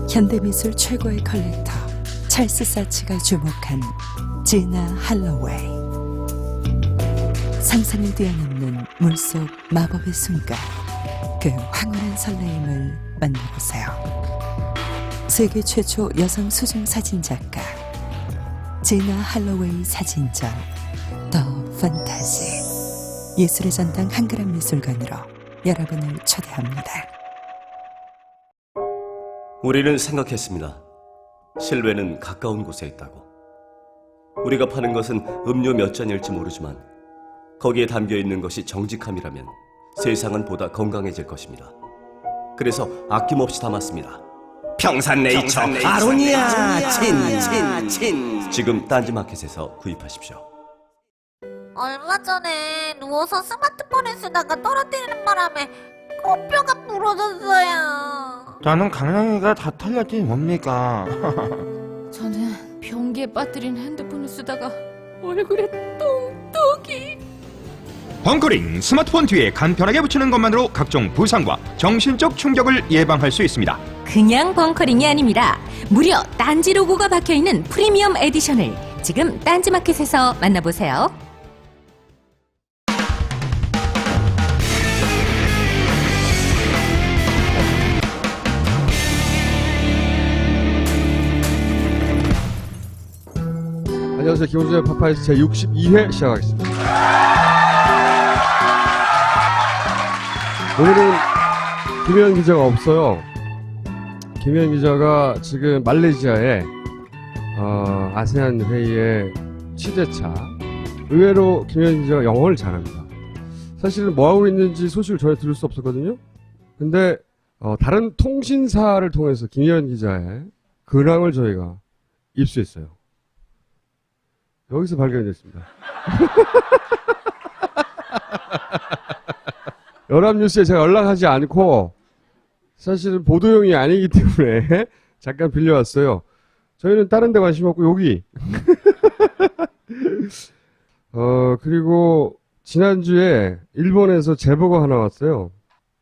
현대미술 최고의 컬렉터 찰스 사치가 주목한 지나 할로웨이. 상상을 뛰어넘는 물속 마법의 순간, 그 황홀한 설레임을 만나보세요. 세계 최초 여성 수중 사진작가 지나 할로웨이 사진전 더 판타지. 예술의 전당 한글한 미술관으로 여러분을 초대합니다. 우리는 생각했습니다. 실외는 가까운 곳에 있다고. 우리가 파는 것은 음료 몇 잔일지 모르지만 거기에 담겨있는 것이 정직함이라면 세상은 보다 건강해질 것입니다. 그래서 아낌없이 담았습니다. 평산네이처 아로니아 친. 지금 딴지마켓에서 구입하십시오. 얼마 전에 누워서 스마트폰을 쓰다가 떨어뜨리는 바람에 코뼈가 부러졌어요. 나는 강남이가 다 털렸지 뭡니까? 저는 변기에 빠뜨린 핸드폰을 쓰다가 얼굴에 똥똑이. 벙커링 스마트폰 뒤에 간편하게 붙이는 것만으로 각종 부상과 정신적 충격을 예방할 수 있습니다. 그냥 벙커링이 아닙니다. 무려 딴지 로고가 박혀있는 프리미엄 에디션을 지금 딴지마켓에서 만나보세요. 안녕하세요. 김호준의 파파이스 제62회 시작하겠습니다. 오늘은 김혜연 기자가 없어요. 김혜연 기자가 지금 말레이시아에 아세안 회의의 취재차. 의외로 김혜연 기자가 영어를 잘합니다. 사실은 뭐하고 있는지 소식을 전혀 들을 수 없었거든요. 근데 다른 통신사를 통해서 김혜연 기자의 근황을 저희가 입수했어요. 여기서 발견됐습니다. 연합뉴스에 제가 연락하지 않고 사실은 보도용이 아니기 때문에 잠깐 빌려왔어요. 저희는 다른 데 관심 없고 여기. 그리고 지난주에 일본에서 제보가 하나 왔어요.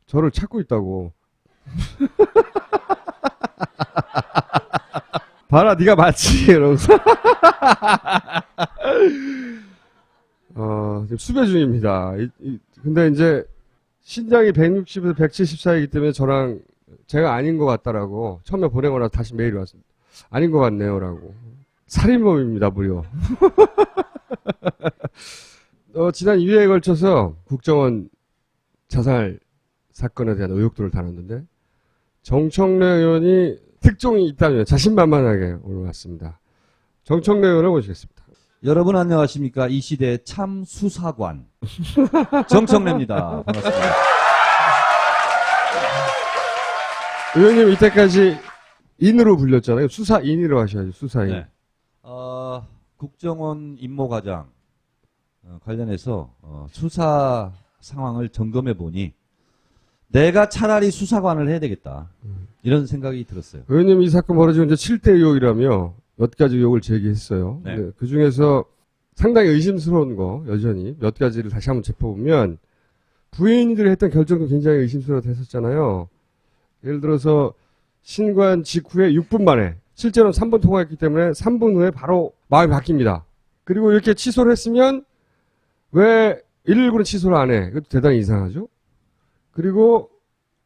저를 찾고 있다고. 봐라, 네가 맞지? 이러면서. 지금 수배 중입니다. 근데 이제 신장이 160에서 174이기 때문에 저랑 제가 아닌 것 같다라고 처음에 보내거나 다시 메일이 왔습니다. 아닌 것 같네요 라고. 살인범입니다 무려. 지난 2회에 걸쳐서 국정원 자살 사건에 대한 의혹들을 다뤘는데 정청래 의원이 특종이 있다면 자신만만하게 오늘 왔습니다. 정청래 의원을 모시겠습니다. 여러분 안녕하십니까. 이 시대의 참 수사관 정청래입니다. 반갑습니다. 의원님 이때까지 인으로 불렸잖아요. 수사인으로 하셔야죠. 수사인. 네. 국정원 임모 과장 관련해서 수사 상황을 점검해 보니 내가 차라리 수사관을 해야 되겠다. 이런 생각이 들었어요. 의원님 이 사건 벌어지고 이제 7대 의혹이라며 몇 가지 의혹을 제기했어요. 네. 네, 그 중에서 상당히 의심스러운 거 여전히 몇 가지를 다시 한번 짚어보면 부인들이 했던 결정도 굉장히 의심스러워서 했었잖아요. 예를 들어서 신관 직후에 6분 만에 실제로는 3분 통화했기 때문에 3분 후에 바로 마음이 바뀝니다. 그리고 이렇게 취소를 했으면 왜 119는 취소를 안 해? 이것도 대단히 이상하죠. 그리고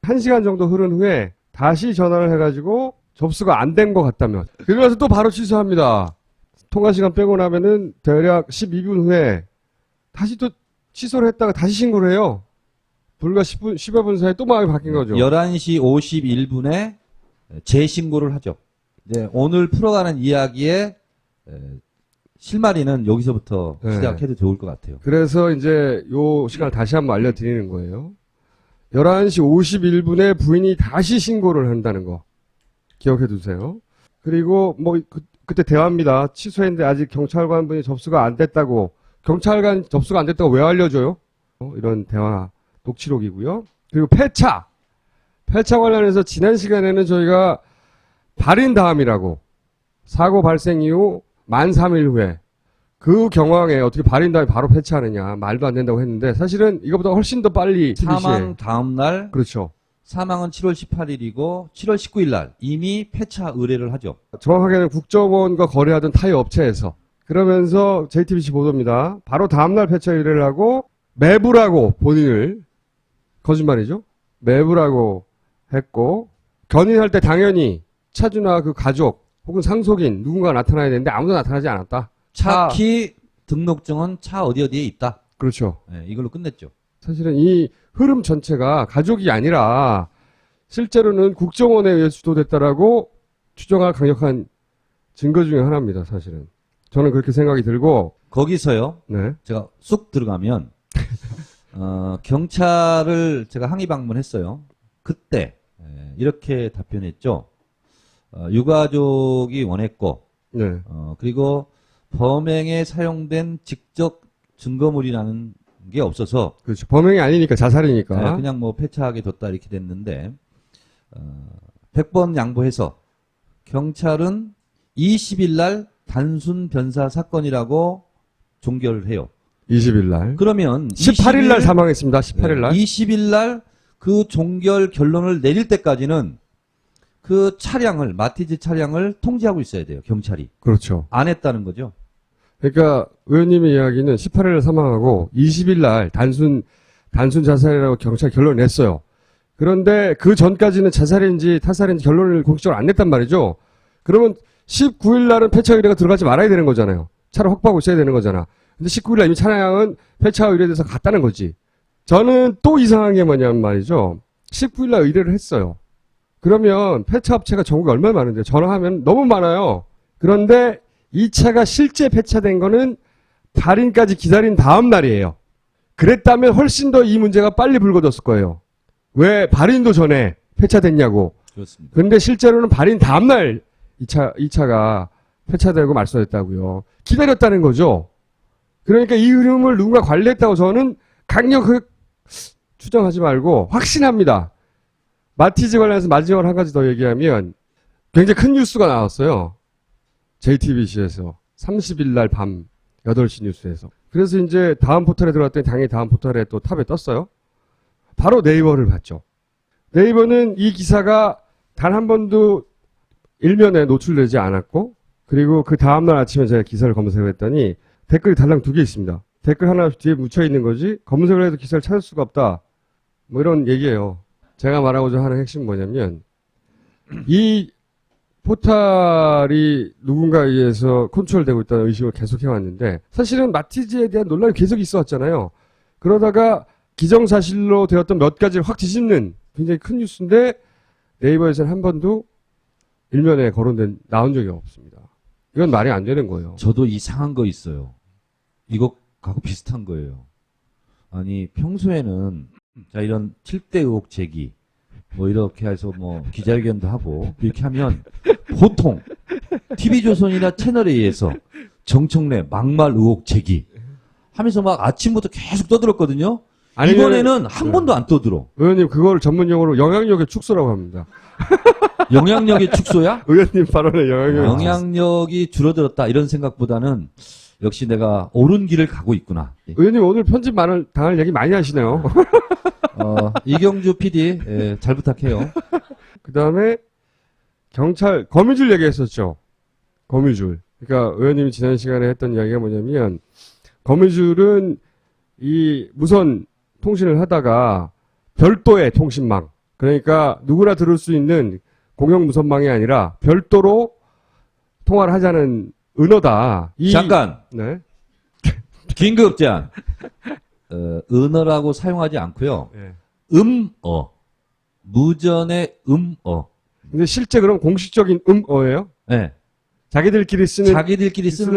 1시간 정도 흐른 후에 다시 전화를 해가지고 접수가 안 된 것 같다면 그래서 또 바로 취소합니다. 통화 시간 빼고 나면은 대략 12분 후에 다시 또 취소를 했다가 다시 신고를 해요. 불과 10여 분 사이에 또 마음이 바뀐 거죠. 11시 51분에 재신고를 하죠. 이제 오늘 풀어가는 이야기의 실마리는 여기서부터 네. 시작해도 좋을 것 같아요. 그래서 이제 요 시간을 다시 한번 알려드리는 거예요. 11시 51분에 부인이 다시 신고를 한다는 거 기억해 두세요. 그리고 뭐 그때 대화입니다. 취소했는데 아직 경찰관 분이 접수가 안 됐다고. 경찰관 접수가 안 됐다고 왜 알려줘요? 이런 대화 녹취록이고요. 그리고 폐차 관련해서 지난 시간에는 저희가 발인다함이라고 사고 발생 이후 만 3일 후에 그 경황에 어떻게 발인 다음에 바로 폐차하느냐 말도 안 된다고 했는데 사실은 이거보다 훨씬 더 빨리 사망 다음 날 그렇죠. 사망은 7월 18일이고 7월 19일 날 이미 폐차 의뢰를 하죠. 정확하게는 국정원과 거래하던 타이 업체에서. 그러면서 JTBC 보도입니다. 바로 다음날 폐차 의뢰를 하고 매부라고 본인을, 거짓말이죠. 매부라고 했고, 견인할 때 당연히 차주나 그 가족 혹은 상속인 누군가 나타나야 되는데 아무도 나타나지 않았다. 차키 등록증은 차 어디에 있다. 그렇죠. 네, 이걸로 끝냈죠. 사실은 이 흐름 전체가 가족이 아니라 실제로는 국정원에 의해 주도됐다라고 추정할 강력한 증거 중에 하나입니다. 사실은. 저는 그렇게 생각이 들고, 거기서요. 네. 제가 쑥 들어가면 경찰을 제가 항의 방문했어요. 그때 이렇게 답변했죠. 유가족이 원했고 네. 그리고 범행에 사용된 직접 증거물이라는 게 없어서 그렇죠. 범행이 아니니까, 자살이니까. 그냥 뭐 폐차하게 뒀다 이렇게 됐는데 100번 양보해서 경찰은 20일 날 단순 변사 사건이라고 종결을 해요. 20일 날. 그러면 18일 날 사망했습니다. 18일 날. 20일 날 그 종결 결론을 내릴 때까지는 그 차량을, 마티즈 차량을 통제하고 있어야 돼요. 경찰이. 그렇죠. 안 했다는 거죠. 그러니까 의원님의 이야기는 18일 날 사망하고 20일 날 단순 자살이라고 경찰 결론을 냈어요. 그런데 그 전까지는 자살인지 타살인지 결론을 공식적으로 안 냈단 말이죠. 그러면 19일 날은 폐차 의뢰가 들어가지 말아야 되는 거잖아요. 차를 확보하고 있어야 되는 거잖아. 근데 19일 날 이미 차량은 폐차 의뢰돼서 갔다는 거지. 저는 또 이상한 게 뭐냐면 말이죠. 19일 날 의뢰를 했어요. 그러면 폐차 업체가 전국에 얼마나 많은데 전화하면 너무 많아요. 그런데 이 차가 실제 폐차된 거는 발인까지 기다린 다음 날이에요. 그랬다면 훨씬 더 이 문제가 빨리 불거졌을 거예요. 왜 발인도 전에 폐차됐냐고. 그렇습니다. 근데 실제로는 발인 다음 날 이 차가 폐차되고 말소됐다고요. 기다렸다는 거죠. 그러니까 이 흐름을 누군가 관리했다고 저는 강력하게 추정하지 말고 확신합니다. 마티즈 관련해서 마지막으로 한 가지 더 얘기하면 굉장히 큰 뉴스가 나왔어요. JTBC에서 30일 날 밤 8시 뉴스에서. 그래서 이제 다음 포털에 들어갔더니 당연히 다음 포털에 또 탑에 떴어요. 바로 네이버를 봤죠. 네이버는 이 기사가 단 한 번도 일면에 노출되지 않았고, 그리고 그 다음날 아침에 제가 기사를 검색을 했더니 댓글이 달랑 2개 있습니다. 댓글 하나 뒤에 묻혀 있는 거지 검색을 해도 기사를 찾을 수가 없다. 뭐 이런 얘기예요. 제가 말하고자 하는 핵심은 뭐냐면 이 포탈이 누군가에 의해서 컨트롤되고 있다는 의식을 계속 해왔는데 사실은 마티즈에 대한 논란이 계속 있어 왔잖아요. 그러다가 기정사실로 되었던 몇 가지를 확 뒤집는 굉장히 큰 뉴스인데 네이버에서는 한 번도 일면에 나온 적이 없습니다. 이건 말이 안 되는 거예요. 저도 이상한 거 있어요. 이것하고 비슷한 거예요. 아니 평소에는 자 이런 7대 의혹 제기 뭐 이렇게 해서 뭐 기자회견도 하고 이렇게 하면 보통 TV조선이나 채널에 의해서 정청래 막말 의혹 제기 하면서 막 아침부터 계속 떠들었거든요. 이번에는 한 번도 안 떠들어. 의원님 그걸 전문 용어로 영향력의 축소라고 합니다. 영향력의 축소야? 의원님 발언에 영향력이 줄어들었다 이런 생각보다는 역시 내가 옳은 길을 가고 있구나. 의원님 오늘 편집 당할 얘기 많이 하시네요. 이경주 PD 잘 부탁해요. 그 다음에 경찰 거미줄 얘기했었죠. 거미줄. 그러니까 의원님이 지난 시간에 했던 이야기가 뭐냐면 거미줄은 이 무선 통신을 하다가 별도의 통신망, 그러니까 누구나 들을 수 있는 공영 무선망이 아니라 별도로 통화를 하자는 은어다. 잠깐. 네. 긴급 제안. 은어라고 사용하지 않고요. 네. 무전의 근데 실제 그럼 공식적인 어예요? 네. 자기들끼리 쓰는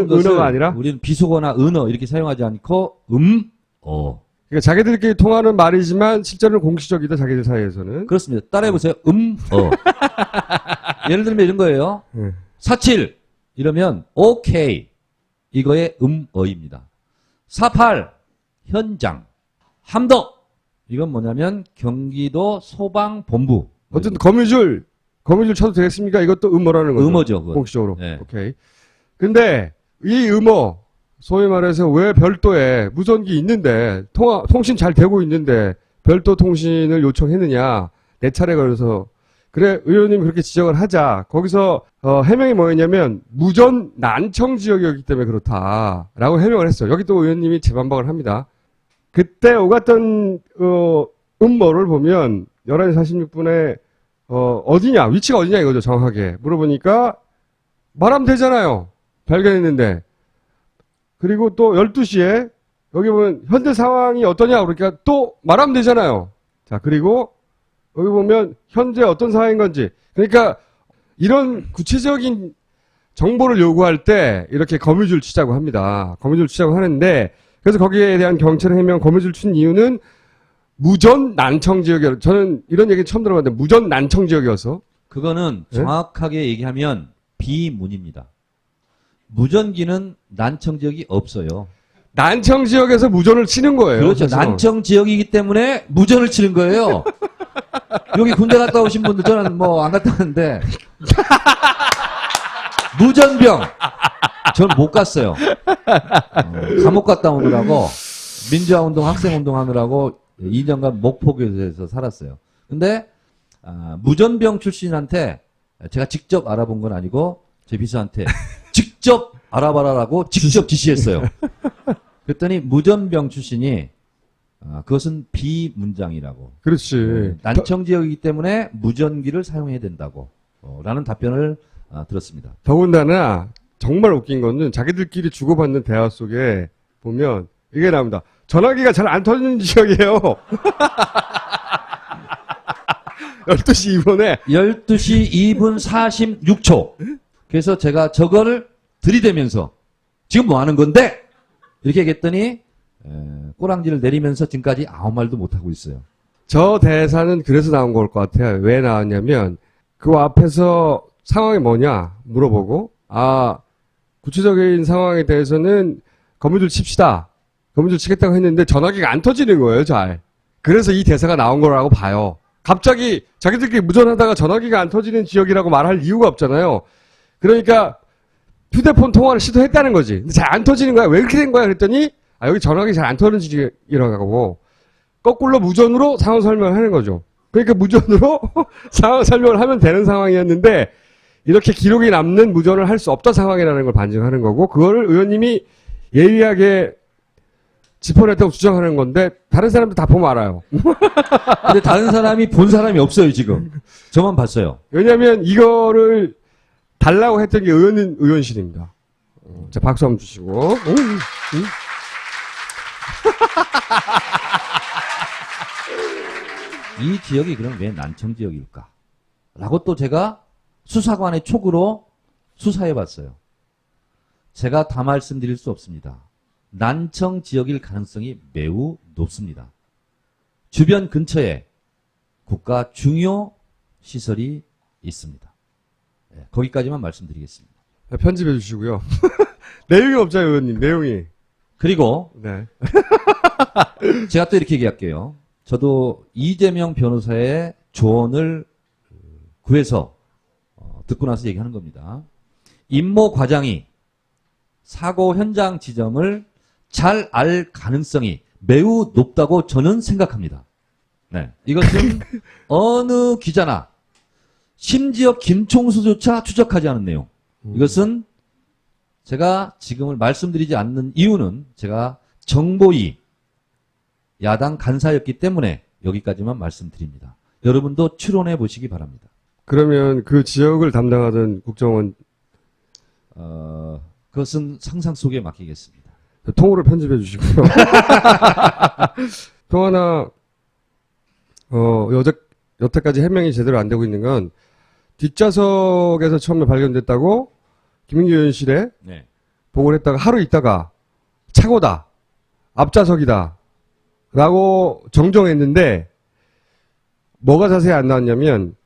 것을 은어가 아니라 우리는 비속어나 은어 이렇게 사용하지 않고 그러니까 자기들끼리 통하는 말이지만 실제로는 공식적이다 자기들 사이에서는. 그렇습니다. 따라해보세요. 예를 들면 이런 거예요. 47 이러면 오케이 이거의 어입니다. 48 현장 함덕 이건 뭐냐면 경기도 소방본부. 어쨌든 거미줄 쳐도 되겠습니까? 이것도 음어라는 거죠. 음어죠. 그건. 공식적으로. 네. 오케이. 근데 이 음어 소위 말해서 왜 별도에 무전기 있는데 통신 잘 되고 있는데 별도 통신을 요청했느냐. 네 차례 걸려서 그래 의원님이 그렇게 지적을 하자. 거기서 해명이 뭐였냐면 무전 난청 지역이었기 때문에 그렇다라고 해명을 했어요. 여기 또 의원님이 재반박을 합니다. 그때 오갔던 음모를 보면 11시 46분에 어디냐 위치가 어디냐 이거죠. 정확하게 물어보니까 말하면 되잖아요. 발견했는데. 그리고 또 12시에 여기 보면 현재 상황이 어떠냐 그러니까 또 말하면 되잖아요. 자 그리고 여기 보면 현재 어떤 상황인 건지 그러니까 이런 구체적인 정보를 요구할 때 이렇게 거미줄 치자고 합니다. 거미줄 치자고 하는데 그래서 거기에 대한 경찰의 해명 거미줄 친 이유는 무전 난청 지역이요. 저는 이런 얘기 처음 들어봤는데 무전 난청 지역이어서 그거는 예? 정확하게 얘기하면 비문입니다. 무전기는 난청 지역이 없어요. 난청 지역에서 무전을 치는 거예요. 그렇죠. 그래서. 난청 지역이기 때문에 무전을 치는 거예요. 여기 군대 갔다 오신 분들 저는 뭐 안 갔다 왔는데 무전병 전 못 갔어요. 감옥 갔다 오느라고 민주화 운동 학생 운동 하느라고 2년간 목포교에서 살았어요. 근데 무전병 출신한테 제가 직접 알아본 건 아니고 제 비서한테 직접 알아봐라라고 직접 지시했어요. 그랬더니 무전병 출신이 그것은 비문장이라고. 그렇지. 난청 지역이기 때문에 무전기를 사용해야 된다고 라는 답변을 들었습니다. 더군다나 정말 웃긴 거는 자기들끼리 주고받는 대화 속에 보면 이게 나옵니다. 전화기가 잘 안 터지는 지역이에요. 12시 2분에 12시 2분 46초. 그래서 제가 저거를 들이대면서 지금 뭐 하는 건데? 이렇게 얘기했더니 꼬랑지를 내리면서 지금까지 아무 말도 못하고 있어요. 저 대사는 그래서 나온 걸 것 같아요. 왜 나왔냐면 그 앞에서 상황이 뭐냐 물어보고 구체적인 상황에 대해서는 거미줄 칩시다. 거미줄 치겠다고 했는데 전화기가 안 터지는 거예요. 잘. 그래서 이 대사가 나온 거라고 봐요. 갑자기 자기들끼리 무전하다가 전화기가 안 터지는 지역이라고 말할 이유가 없잖아요. 그러니까 휴대폰 통화를 시도했다는 거지. 근데 잘 안 터지는 거야. 왜 그렇게 된 거야? 그랬더니 여기 전화기 잘 안 터지는 지역이라고 거꾸로 무전으로 상황 설명을 하는 거죠. 그러니까 무전으로 상황 설명을 하면 되는 상황이었는데 이렇게 기록이 남는 무전을 할 수 없던 상황이라는 걸 반증하는 거고 그거를 의원님이 예리하게 짚어냈다고 주장하는 건데 다른 사람들 다 보면 알아요. 근데 다른 사람이 본 사람이 없어요, 지금. 저만 봤어요. 왜냐하면 이거를 달라고 했던 게 의원실입니다. 자, 박수 한번 주시고. 이 지역이 그럼 왜 난청 지역일까? 라고 또 제가 수사관의 촉으로 수사해봤어요. 제가 다 말씀드릴 수 없습니다. 난청 지역일 가능성이 매우 높습니다. 주변 근처에 국가 중요 시설이 있습니다. 네, 거기까지만 말씀드리겠습니다. 편집해 주시고요. 내용이 없잖아요, 의원님. 내용이. 그리고 네. 제가 또 이렇게 얘기할게요. 저도 이재명 변호사의 조언을 구해서 듣고 나서 얘기하는 겁니다. 임모 과장이 사고 현장 지점을 잘 알 가능성이 매우 높다고 저는 생각합니다. 네. 이것은 어느 기자나 심지어 김총수조차 추적하지 않은 내용. 이것은 제가 지금을 말씀드리지 않는 이유는 제가 정보위 야당 간사였기 때문에 여기까지만 말씀드립니다. 여러분도 추론해 보시기 바랍니다. 그러면 그 지역을 담당하던 국정원 그것은 상상 속에 맡기겠습니다. 통으로 편집해 주시고요. 또 하나 여태까지 해명이 제대로 안 되고 있는 건 뒷좌석에서 처음에 발견됐다고 김민규 의원실에 네. 보고를 했다가 하루 있다가 차고다, 앞좌석이다 라고 정정했는데 뭐가 자세히 안 나왔냐면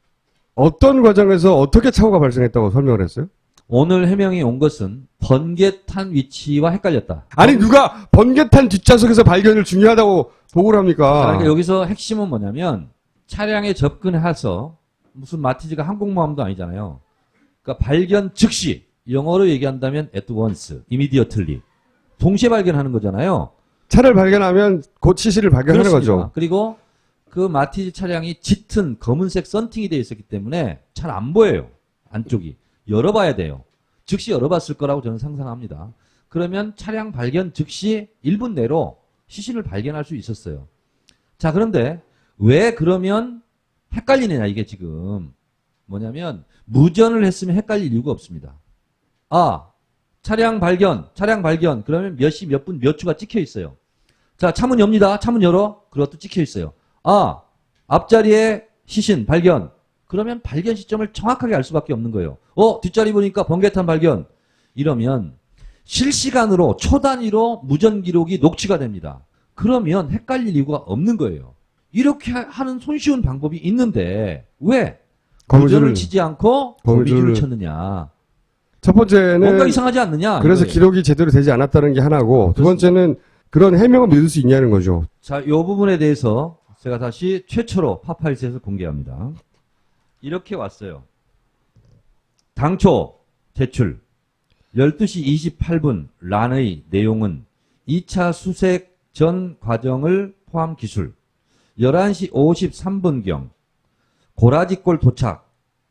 어떤 과정에서 어떻게 차고가 발생했다고 설명을 했어요? 오늘 해명이 온 것은 번개탄 위치와 헷갈렸다. 아니 누가 번개탄 뒷좌석에서 발견을 중요하다고 보고를 합니까? 그러니까 여기서 핵심은 뭐냐면 차량에 접근해서 무슨 마티즈가 항공모함도 아니잖아요. 그러니까 발견 즉시 영어로 얘기한다면 at once, immediately 동시에 발견하는 거잖아요. 차를 발견하면 곧 시신을 발견하는 그렇습니다. 거죠. 그리고 그 마티즈 차량이 짙은 검은색 썬팅이 되어 있었기 때문에 잘 안 보여요. 안쪽이. 열어봐야 돼요. 즉시 열어봤을 거라고 저는 상상합니다. 그러면 차량 발견 즉시 1분 내로 시신을 발견할 수 있었어요. 자, 그런데 왜 그러면 헷갈리느냐, 이게 지금. 뭐냐면 무전을 했으면 헷갈릴 이유가 없습니다. 아, 차량 발견. 그러면 몇 시, 몇 분, 몇 초가 찍혀 있어요. 자, 차문 엽니다. 차문 열어. 그것도 찍혀 있어요. 아, 앞자리에 시신 발견. 그러면 발견 시점을 정확하게 알 수밖에 없는 거예요. 뒷자리 보니까 번개탄 발견. 이러면 실시간으로 초 단위로 무전 기록이 녹취가 됩니다. 그러면 헷갈릴 이유가 없는 거예요. 이렇게 하는 손쉬운 방법이 있는데 왜 무전을 치지 않고 거미줄을 쳤느냐. 첫 번째는 뭔가 이상하지 않느냐. 그래서 이거예요. 기록이 제대로 되지 않았다는 게 하나고, 두 번째는 그런 해명을 믿을 수 있냐는 거죠. 자, 이 부분에 대해서 제가 다시 최초로 파파이스에서 공개합니다. 이렇게 왔어요. 당초 제출 12시 28분 란의 내용은 2차 수색 전 과정을 포함 기술 11시 53분경 고라지골 도착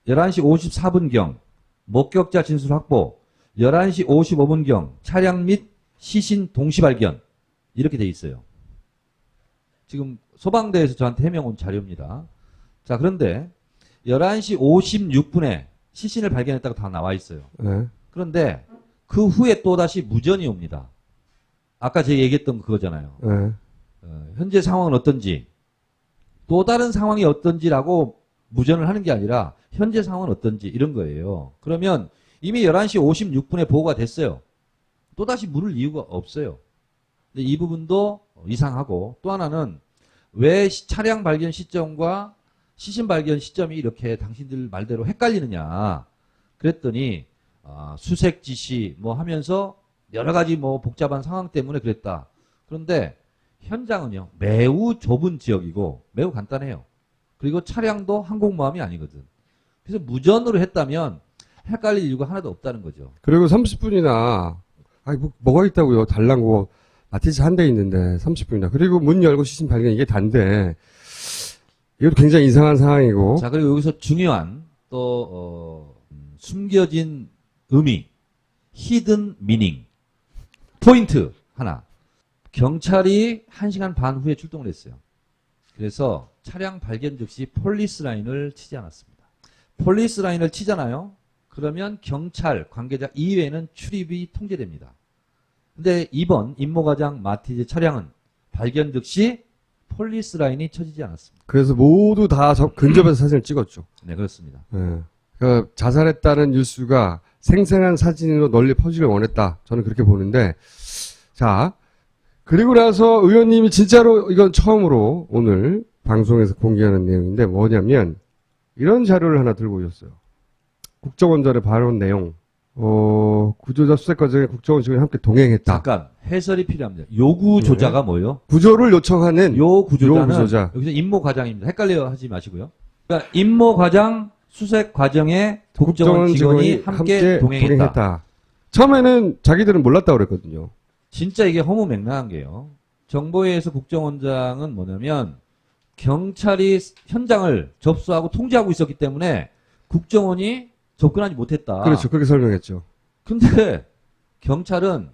11시 54분경 목격자 진술 확보 11시 55분경 차량 및 시신 동시 발견 이렇게 돼 있어요. 지금 소방대에서 저한테 해명 온 자료입니다. 자, 그런데 11시 56분에 시신을 발견했다고 다 나와 있어요. 네. 그런데 그 후에 또다시 무전이 옵니다. 아까 제가 얘기했던 그거잖아요. 네. 현재 상황은 어떤지, 또 다른 상황이 어떤지라고 무전을 하는 게 아니라 현재 상황은 어떤지 이런 거예요. 그러면 이미 11시 56분에 보고가 됐어요. 또다시 물을 이유가 없어요. 근데 이 부분도 이상하고, 또 하나는 왜 차량 발견 시점과 시신 발견 시점이 이렇게 당신들 말대로 헷갈리느냐. 그랬더니 수색 지시 뭐 하면서 여러 가지 뭐 복잡한 상황 때문에 그랬다. 그런데 현장은요, 매우 좁은 지역이고 매우 간단해요. 그리고 차량도 항공모함이 아니거든. 그래서 무전으로 했다면 헷갈릴 이유가 하나도 없다는 거죠. 그리고 30분이나, 뭐가 있다고요. 달랑고 마티즈 한 대 있는데 30분이나. 그리고 문 열고 시신 발견, 이게 단데, 이것도 굉장히 이상한 상황이고. 자, 그리고 여기서 중요한 또 숨겨진 의미, 히든 미닝 포인트 하나. 경찰이 1시간 반 후에 출동을 했어요. 그래서 차량 발견 즉시 폴리스 라인을 치지 않았습니다. 폴리스 라인을 치잖아요. 그러면 경찰 관계자 이외에는 출입이 통제됩니다. 근데 이번 임모과장 마티즈 차량은 발견 즉시 폴리스 라인이 쳐지지 않았습니다. 그래서 모두 다 근접해서 사진을 찍었죠. 네, 그렇습니다. 네. 그러니까 자살했다는 뉴스가 생생한 사진으로 널리 퍼지길 원했다. 저는 그렇게 보는데, 자, 그리고 나서 의원님이 진짜로 이건 처음으로 오늘 방송에서 공개하는 내용인데 뭐냐면 이런 자료를 하나 들고 오셨어요. 국정원전의 발언 내용. 구조자 수색 과정에 국정원 직원이 함께 동행했다. 잠깐 해설이 필요합니다. 요구조자가 뭐예요? 구조를 요청하는 요 구조자는 구조자. 여기서 임모과장입니다. 헷갈려 하지 마시고요. 그러니까 임모과장 수색 과정에 국정원 직원이 함께 동행했다. 처음에는 자기들은 몰랐다고 그랬거든요. 진짜 이게 허무맹랑한 게요. 정보회에서 국정원장은 뭐냐면 경찰이 현장을 접수하고 통제하고 있었기 때문에 국정원이 접근하지 못했다. 그렇죠. 그렇게 설명했죠. 근데 경찰은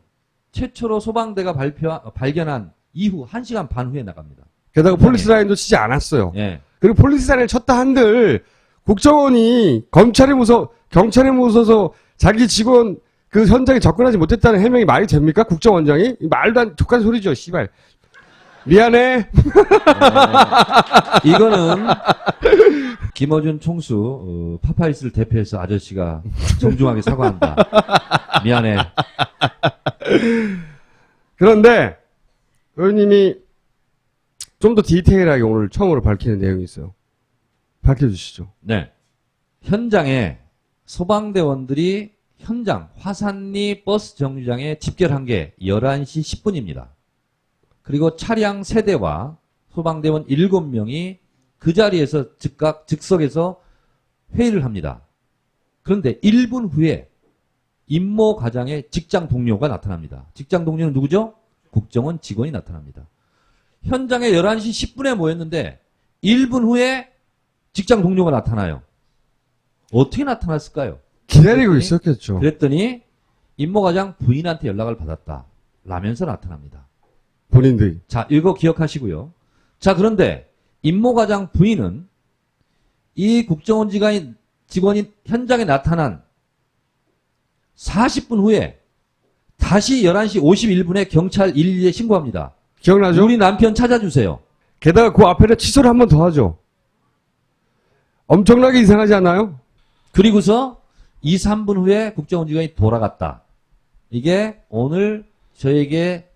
최초로 소방대가 발견한 이후 1시간 반 후에 나갑니다. 게다가 폴리스 라인도 치지 않았어요. 예. 그리고 폴리스 라인을 쳤다 한들 국정원이 경찰에 무서워서 자기 직원 그 현장에 접근하지 못했다는 해명이 말이 됩니까? 국정원장이? 말도 안 족한 소리죠, 씨발. 미안해. 네. 이거는 김어준 총수 파파이스를 대표해서 아저씨가 정중하게 사과한다. 미안해. 그런데 의원님이 좀 더 디테일하게 오늘 처음으로 밝히는 내용이 있어요. 밝혀주시죠. 네. 현장에 소방대원들이 현장 화산리 버스 정류장에 집결한 게 11시 10분입니다. 그리고 차량 3대와 소방대원 7명이 그 자리에서 즉석에서 회의를 합니다. 그런데 1분 후에 임모 과장의 직장 동료가 나타납니다. 직장 동료는 누구죠? 국정원 직원이 나타납니다. 현장에 11시 10분에 모였는데 1분 후에 직장 동료가 나타나요. 어떻게 나타났을까요? 기다리고 있었겠죠. 그랬더니 임모과장 부인한테 연락을 받았다. 라면서 나타납니다. 본인들이. 자, 이거 기억하시고요. 자, 그런데 임모과장 부인은 이 국정원 직원이 현장에 나타난 40분 후에 다시 11시 51분에 경찰 112에 신고합니다. 기억나죠? 우리 남편 찾아주세요. 게다가 그 앞에다 취소를 한 번 더 하죠. 엄청나게 이상하지 않나요? 그리고서 2, 3분 후에 국정원 직원이 돌아갔다. 이게 오늘 저에게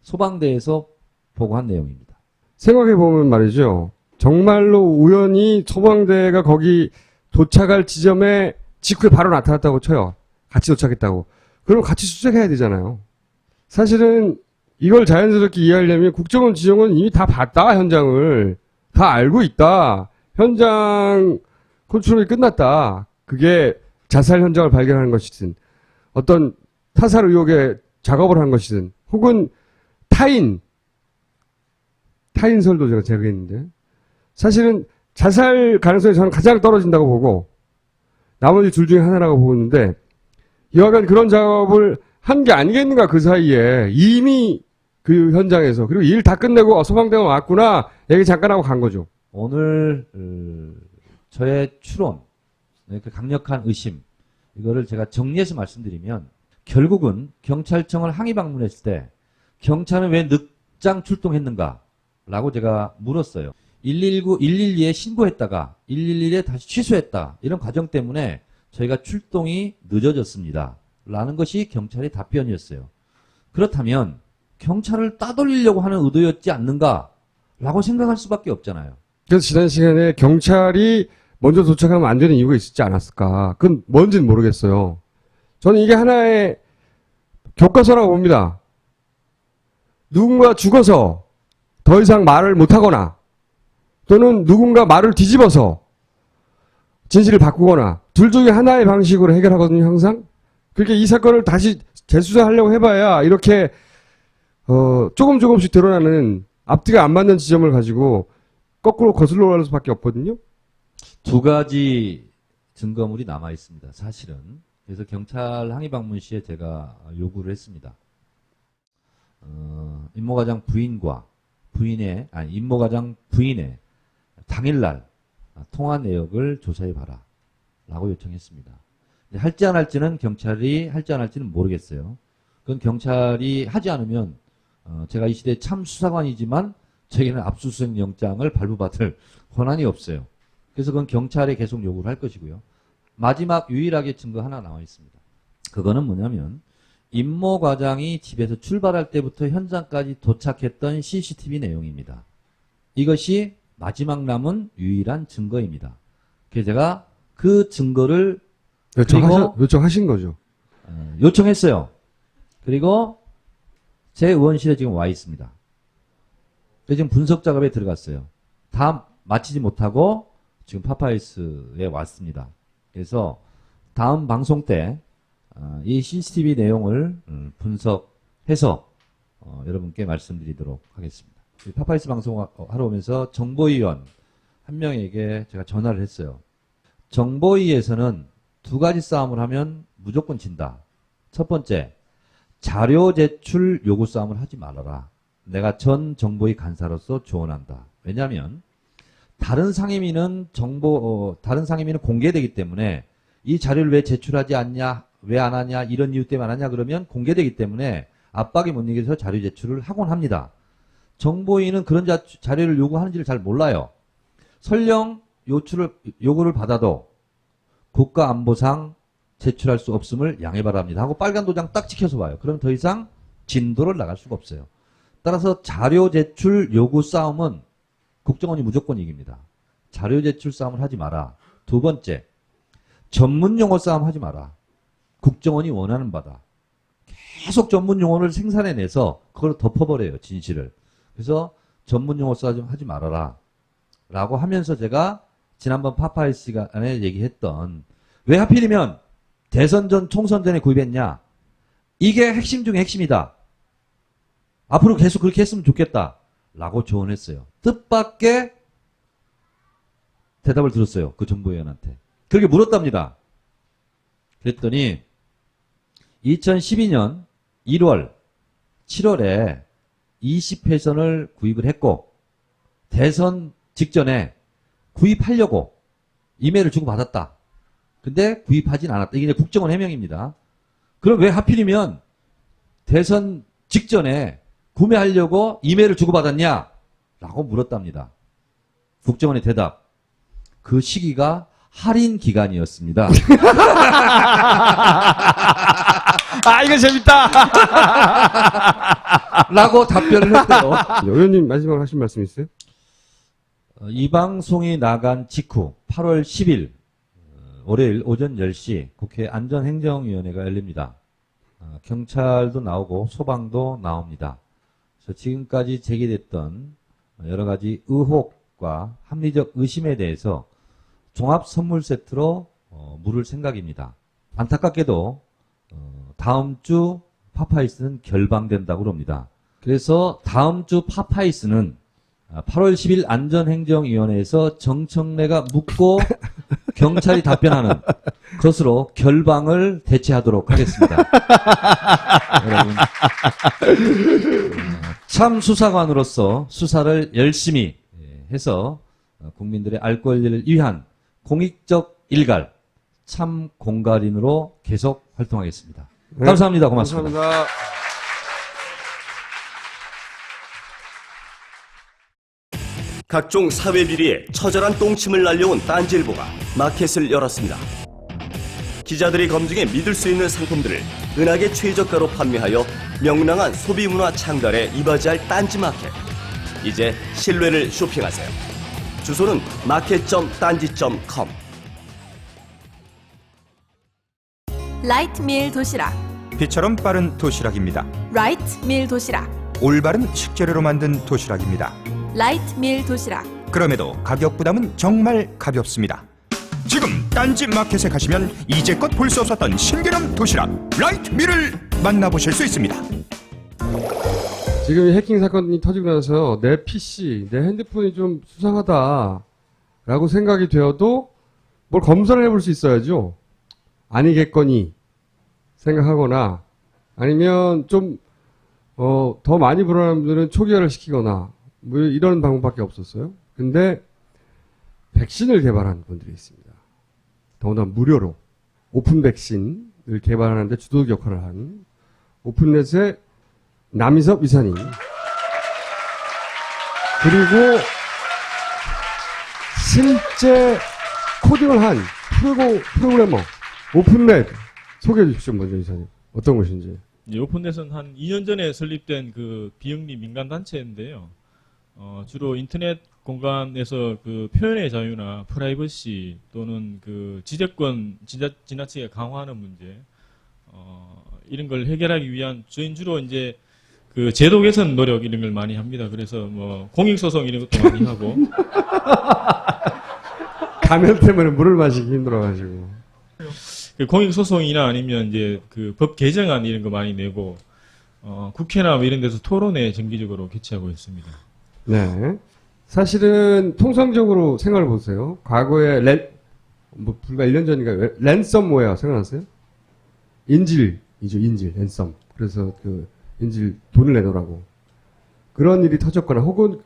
소방대에서 보고한 내용입니다. 생각해보면 말이죠. 정말로 우연히 소방대가 거기 도착할 지점에 직후에 바로 나타났다고 쳐요. 같이 도착했다고. 그럼 같이 수색해야 되잖아요. 사실은 이걸 자연스럽게 이해하려면 국정원 지정은 이미 다 봤다, 현장을. 다 알고 있다. 현장 컨트롤이 끝났다. 그게 자살 현장을 발견하는 것이든 어떤 타살 의혹에 작업을 한 것이든 혹은 타인설도 제가 제거했는데 사실은 자살 가능성이 저는 가장 떨어진다고 보고 나머지 둘 중에 하나라고 보고 있는데 여하간 그런 작업을 한 게 아니겠는가 그 사이에 이미 그 현장에서 그리고 일 다 끝내고 소방대가 왔구나 얘기 잠깐 하고 간 거죠. 오늘 저의 추론, 그 강력한 의심 이거를 제가 정리해서 말씀드리면 결국은 경찰청을 항의 방문했을 때 경찰은 왜 늦장 출동했는가 라고 제가 물었어요. 119, 112에 신고했다가 111에 다시 취소했다. 이런 과정 때문에 저희가 출동이 늦어졌습니다. 라는 것이 경찰의 답변이었어요. 그렇다면 경찰을 따돌리려고 하는 의도였지 않는가 라고 생각할 수밖에 없잖아요. 그래서 지난 시간에 경찰이 먼저 도착하면 안 되는 이유가 있었지 않았을까. 그건 뭔지는 모르겠어요. 저는 이게 하나의 교과서라고 봅니다. 누군가 죽어서 더 이상 말을 못하거나 또는 누군가 말을 뒤집어서 진실을 바꾸거나 둘 중에 하나의 방식으로 해결하거든요, 항상. 그렇게 이 사건을 다시 재수사하려고 해봐야 이렇게 조금씩 드러나는 앞뒤가 안 맞는 지점을 가지고 거꾸로 거슬러 올라갈 수밖에 없거든요. 두 가지 증거물이 남아 있습니다. 사실은. 그래서 경찰 항의 방문 시에 제가 요구를 했습니다. 임모과장 임모과장 부인의 당일날 통화 내역을 조사해봐라. 라고 요청했습니다. 할지 안 할지는 경찰이 할지 안 할지는 모르겠어요. 그건 경찰이 하지 않으면 제가 이 시대 참 수사관이지만 저에게는 압수수색 영장을 발부받을 권한이 없어요. 그래서 그건 경찰에 계속 요구를 할 것이고요. 마지막 유일하게 증거 하나 나와 있습니다. 그거는 뭐냐면 임모 과장이 집에서 출발할 때부터 현장까지 도착했던 CCTV 내용입니다. 이것이 마지막 남은 유일한 증거입니다. 그래서 제가 그 증거를 요청하신 거죠. 요청했어요. 그리고 제 의원실에 지금 와 있습니다. 그래서 지금 분석 작업에 들어갔어요. 다 마치지 못하고 지금 파파이스에 왔습니다. 그래서 다음 방송 때 이 CCTV 내용을 분석해서 여러분께 말씀드리도록 하겠습니다. 파파이스 방송 하러 오면서 정보위원 한 명에게 제가 전화를 했어요. 정보위에서는 두 가지 싸움을 하면 무조건 진다. 첫 번째, 자료 제출 요구 싸움을 하지 말아라. 내가 전 정보위 간사로서 조언한다. 왜냐하면 다른 상임위는 공개되기 때문에 이 자료를 왜 제출하지 않냐, 왜 안 하냐, 이런 이유 때문에 안 하냐 그러면 공개되기 때문에 압박이 못 이겨서 자료 제출을 하곤 합니다. 정보위는 그런 자료를 요구하는지를 잘 몰라요. 설령 요구를 받아도 국가안보상 제출할 수 없음을 양해 바랍니다 하고 빨간 도장 딱 찍혀서 와요. 그럼 더 이상 진도를 나갈 수가 없어요. 따라서 자료 제출 요구 싸움은 국정원이 무조건 이깁니다. 자료 제출 싸움을 하지 마라. 두 번째, 전문 용어 싸움 하지 마라. 국정원이 원하는 바다. 계속 전문 용어를 생산해내서 그걸 덮어버려요. 진실을. 그래서 전문 용어 싸움 하지 말아라. 라고 하면서 제가 지난번 파파이 시간에 얘기했던 왜 하필이면 대선 전 총선 전에 구입했냐. 이게 핵심 중에 핵심이다. 앞으로 계속 그렇게 했으면 좋겠다. 라고 조언했어요. 뜻밖의 대답을 들었어요. 그 정보위원한테. 그렇게 물었답니다. 그랬더니 2012년 1월, 7월에 20회선을 구입을 했고 대선 직전에 구입하려고 이메일을 주고받았다. 근데 구입하진 않았다. 이게 이제 국정원 해명입니다. 그럼 왜 하필이면 대선 직전에 구매하려고 이메일을 주고받았냐? 라고 물었답니다. 국정원의 대답. 그 시기가 할인 기간이었습니다. 아, 이거 재밌다! 라고 답변을 했대요. 의원님 마지막으로 하실 말씀 있어요? 이 방송이 나간 직후 8월 10일 월요일 오전 10시 국회 안전행정위원회가 열립니다. 경찰도 나오고 소방도 나옵니다. 그래서 지금까지 제기됐던 여러 가지 의혹과 합리적 의심에 대해서 종합 선물 세트로 물을 생각입니다. 안타깝게도 다음 주 파파이스는 결방된다고 합니다. 그래서 다음 주 파파이스는 8월 10일 안전행정위원회에서 정청래가 묻고 경찰이 답변하는 것으로 결방을 대체하도록 하겠습니다. 여러분, 참 수사관으로서 수사를 열심히 해서 국민들의 알 권리를 위한 공익적 일갈, 참 공갈인으로 계속 활동하겠습니다. 감사합니다. 고맙습니다. 감사합니다. 각종 사회 비리에 처절한 똥침을 날려온 딴지일보가 마켓을 열었습니다. 기자들이 검증해 믿을 수 있는 상품들을 은하계 최저가로 판매하여 명랑한 소비문화 창달에 이바지할 딴지마켓. 이제 신뢰를 쇼핑하세요. 주소는 market.딴지.com. 라이트 밀 도시락, 비처럼 빠른 도시락입니다. 라이트 밀 도시락, 올바른 식재료로 만든 도시락입니다. 라이트 밀 도시락. 그럼에도 가격 부담은 정말 가볍습니다. 지금 딴지 마켓에 가시면 이제껏 볼 수 없었던 신개념 도시락 라이트 밀을 만나보실 수 있습니다. 지금 이 해킹 사건이 터지고 나서 내 PC, 내 핸드폰이 좀 수상하다라고 생각이 되어도 뭘 검사를 해볼 수 있어야죠. 아니겠거니 생각하거나 아니면 좀 더 많이 불안한 분들은 초기화를 시키거나 뭐 이런 방법밖에 없었어요. 근데 백신을 개발한 분들이 있습니다. 더군다나 무료로 오픈 백신을 개발하는데 주도적 역할을 한 오픈넷의 남희섭 이사님, 그리고 실제 코딩을 한 프로그래머 오픈넷 소개해 주십시오. 먼저 이사님 어떤 것인지. 오픈넷은 한 2년 전에 설립된 그 비영리 민간 단체인데요. 주로 인터넷 공간에서 그 표현의 자유나 프라이버시 또는 그 지적권 지나치게 강화하는 문제, 이런 걸 해결하기 위한 저희는 주로 이제 그 제도 개선 노력 이런 걸 많이 합니다. 그래서 뭐 공익소송 이런 것도 많이 하고. 가면 때문에 물을 마시기 힘들어가지고. 그 공익소송이나 아니면 이제 그 법 개정안 이런 거 많이 내고, 국회나 뭐 이런 데서 토론회 정기적으로 개최하고 있습니다. 네. 사실은 통상적으로 생각을 보세요. 과거에 불과 1년 전인가 랜섬웨어 생각나세요? 인질이죠, 랜섬. 그래서 그 인질 돈을 내놓으라고. 그런 일이 터졌거나 혹은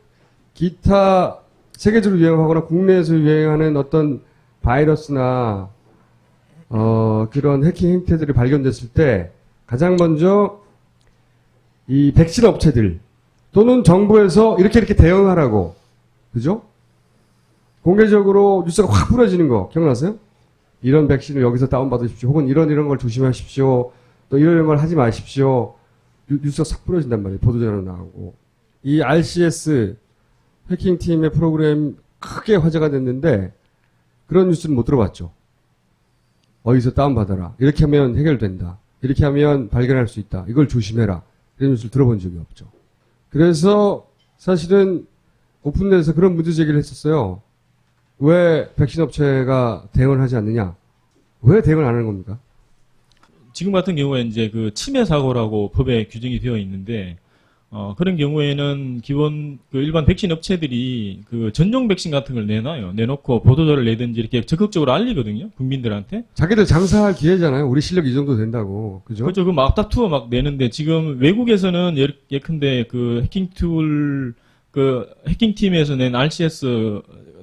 기타 세계적으로 유행하거나 국내에서 유행하는 어떤 바이러스나 그런 해킹 행태들이 발견됐을 때 가장 먼저 이 백신 업체들 또는 정부에서 이렇게 대응하라고, 그죠? 공개적으로 뉴스가 확 뿌려지는 거 기억나세요? 이런 백신을 여기서 다운받으십시오. 혹은 이런 걸 조심하십시오. 또 이런 걸 하지 마십시오. 뉴스가 싹 뿌려진단 말이에요. 보도자료 나오고. 이 RCS 해킹팀의 프로그램 크게 화제가 됐는데 그런 뉴스는 못 들어봤죠. 어디서 다운받아라. 이렇게 하면 해결된다. 이렇게 하면 발견할 수 있다. 이걸 조심해라. 이런 뉴스를 들어본 적이 없죠. 그래서 사실은 오픈넷에서 그런 문제 제기를 했었어요. 왜 백신 업체가 대응을 하지 않느냐? 왜 대응을 안 하는 겁니까? 지금 같은 경우에 이제 그 침해 사고라고 법에 규정이 되어 있는데, 그런 경우에는 기본 그 일반 백신 업체들이 그 전용 백신 같은 걸 내놔요. 내놓고 보도자를 내든지 이렇게 적극적으로 알리거든요. 국민들한테. 자기들 장사할 기회잖아요. 우리 실력 이 정도 된다고. 그죠? 그렇죠. 그 막 다투어 막 내는데 지금 외국에서는 예컨대 그 해킹 툴, 그 해킹팀에서 낸 RCS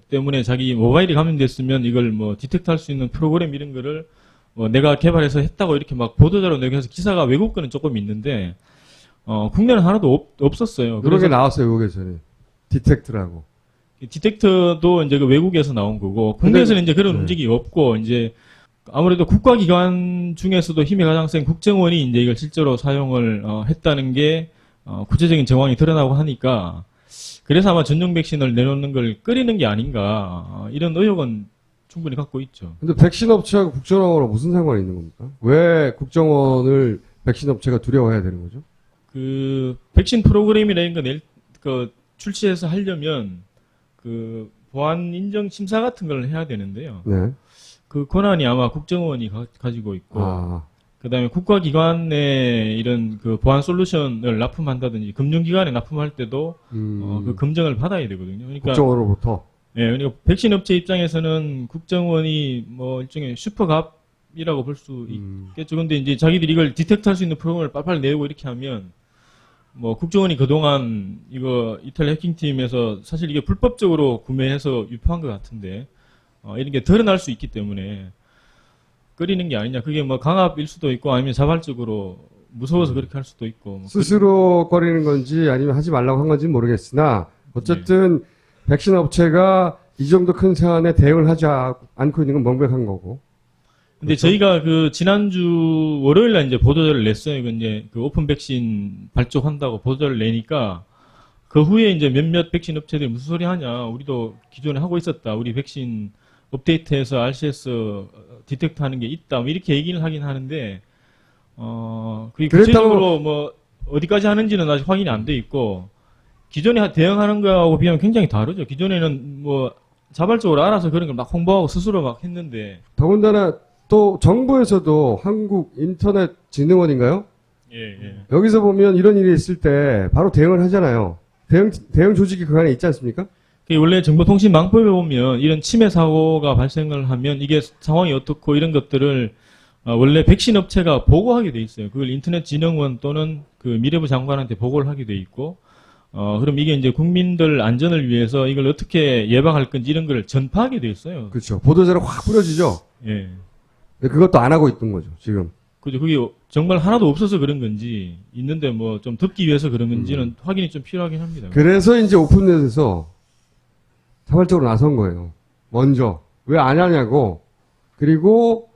때문에 자기 모바일이 감염됐으면 이걸 뭐 디텍트 할 수 있는 프로그램 이런 거를 뭐 내가 개발해서 했다고 이렇게 막 보도자료 내고 해서 기사가 외국 거는 조금 있는데 국내는 하나도 없었어요. 그런 게 그래서 나왔어요, 외국에서는. 디텍트라고. 디텍터도 이제 그 외국에서 나온 거고 국내에서는 이제 그런 네. 움직임이 없고 이제 아무래도 국가기관 중에서도 힘이 가장 센 국정원이 이제 이걸 실제로 사용을 했다는 게 구체적인 정황이 드러나고 하니까 그래서 아마 전용 백신을 내놓는 걸 꺼리는 게 아닌가 이런 의혹은 충분히 갖고 있죠. 근데 백신 업체하고 국정원하고 무슨 상관이 있는 겁니까? 왜 국정원을 백신 업체가 두려워해야 되는 거죠? 그 백신 프로그램이라는 거 출시해서 하려면 그 보안 인정 심사 같은 걸 해야 되는데요. 네. 그 권한이 아마 국정원이 가지고 있고 아, 그다음에 국가기관에 이런 그 보안 솔루션을 납품한다든지 금융기관에 납품할 때도 그 검증을 받아야 되거든요. 그러니까 국정원으로부터. 예, 그러니까 백신 업체 입장에서는 국정원이 뭐 일종의 슈퍼갑이라고 볼 수 있겠죠. 근데 이제 자기들이 이걸 디텍트할 수 있는 프로그램을 빨리빨리 내고 이렇게 하면 뭐 국정원이 그동안 이거 이탈리아 해킹팀에서 사실 이게 불법적으로 구매해서 유포한 것 같은데 이런 게 드러날 수 있기 때문에 꺼리는 게 아니냐. 그게 뭐 강압일 수도 있고 아니면 자발적으로 무서워서 그렇게 할 수도 있고. 뭐 스스로 꺼리는 건지 아니면 하지 말라고 한 건지는 모르겠으나 어쨌든 백신 업체가 이 정도 큰 사안에 대응을 하지 않고 있는 건 명백한 거고. 근데 그렇죠? 저희가 그 지난주 월요일 날 이제 보도자를 냈어요. 그 이제 그 오픈 백신 발족한다고 보도자를 내니까 그 후에 이제 몇몇 백신 업체들이 무슨 소리 하냐. 우리도 기존에 하고 있었다. 우리 백신 업데이트해서 RCS 디텍트 하는 게 있다. 뭐 이렇게 얘기를 하긴 하는데 그게 구체적으로 뭐 어디까지 하는지는 아직 확인이 안 돼 있고 기존에 대응하는 거하고 비하면 굉장히 다르죠. 기존에는 뭐 자발적으로 알아서 그런 걸 막 홍보하고 스스로 막 했는데 더군다나 또 정부에서도 한국인터넷진흥원인가요? 예. 여기서 보면 이런 일이 있을 때 바로 대응을 하잖아요. 대응 조직이 그 안에 있지 않습니까? 원래 정보통신망법에 보면 이런 침해 사고가 발생을 하면 이게 상황이 어떻고 이런 것들을 원래 백신 업체가 보고하게 돼 있어요. 그걸 인터넷진흥원 또는 그 미래부 장관한테 보고를 하게 돼 있고 그럼 이게 이제 국민들 안전을 위해서 이걸 어떻게 예방할 건지 이런 걸 전파하게 돼 있어요. 그렇죠. 보도자료 확 뿌려지죠. 예. 근데 그것도 안 하고 있던 거죠, 지금. 그죠. 그게 정말 하나도 없어서 그런 건지 있는데 뭐 좀 덮기 위해서 그런 건지는 확인이 좀 필요하긴 합니다. 그래서 이제 오픈넷에서 자발적으로 나선 거예요. 먼저. 왜 안 하냐고. 그리고,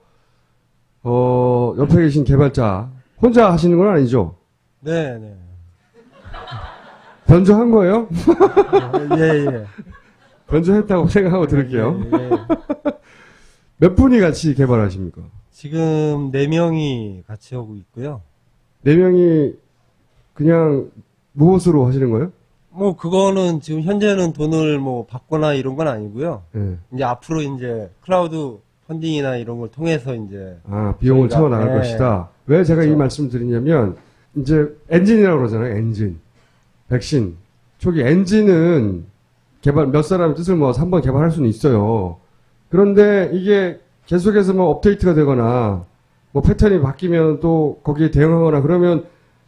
옆에 계신 개발자. 혼자 하시는 건 아니죠? 네. 변조한 거예요? 예. 변조했다고 생각하고 들을게요. 예. 몇 분이 같이 개발하십니까? 지금 4명이 같이 하고 있고요. 4명이 그냥 무엇으로 하시는 거예요? 뭐 그거는 지금 현재는 돈을 뭐 받거나 이런 건 아니고요. 네. 이제 앞으로 이제 클라우드 펀딩이나 이런 걸 통해서 이제 비용을 저희가- 채워 나갈 네. 것이다. 왜 제가 이 그렇죠. 말씀을 드리냐면, 이제 엔진이라고 그러잖아요, 엔진. 백신. 초기 엔진은 몇 사람의 뜻을 모아서 한번 개발할 수는 있어요. 그런데 이게 계속해서 뭐 업데이트가 되거나, 뭐 패턴이 바뀌면 또 거기에 대응하거나 그러면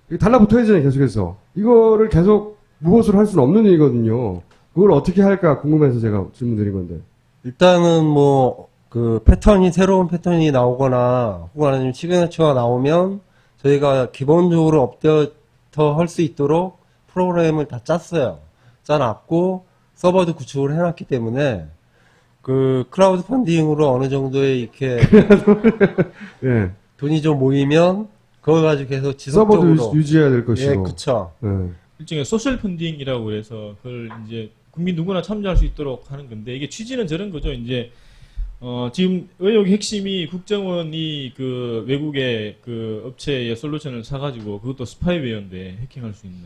이게 달라붙어야 되잖아요, 계속해서. 이거를 계속 무엇으로 할 수는 없는 일이거든요. 그걸 어떻게 할까 궁금해서 제가 질문 드린 건데. 일단은 뭐 그 패턴이 새로운 패턴이 나오거나 혹은 아니면 시그너처가 나오면 저희가 기본적으로 업데이트 할 수 있도록 프로그램을 다 짰어요. 짜놨고 서버도 구축을 해놨기 때문에 그 클라우드 펀딩으로 어느 정도의 이렇게 예. 돈이 좀 모이면 그걸 가지고 계속 지속적으로 서버도 유지해야 될 것이고. 예, 그쵸. 예. 일종의 소셜 펀딩이라고 해서 그걸 이제 국민 누구나 참여할 수 있도록 하는 건데 이게 취지는 저런 거죠. 이제 지금 의혹의 핵심이 국정원이 그 외국의 그 업체의 솔루션을 사가지고 그것도 스파이웨어인데 해킹할 수 있는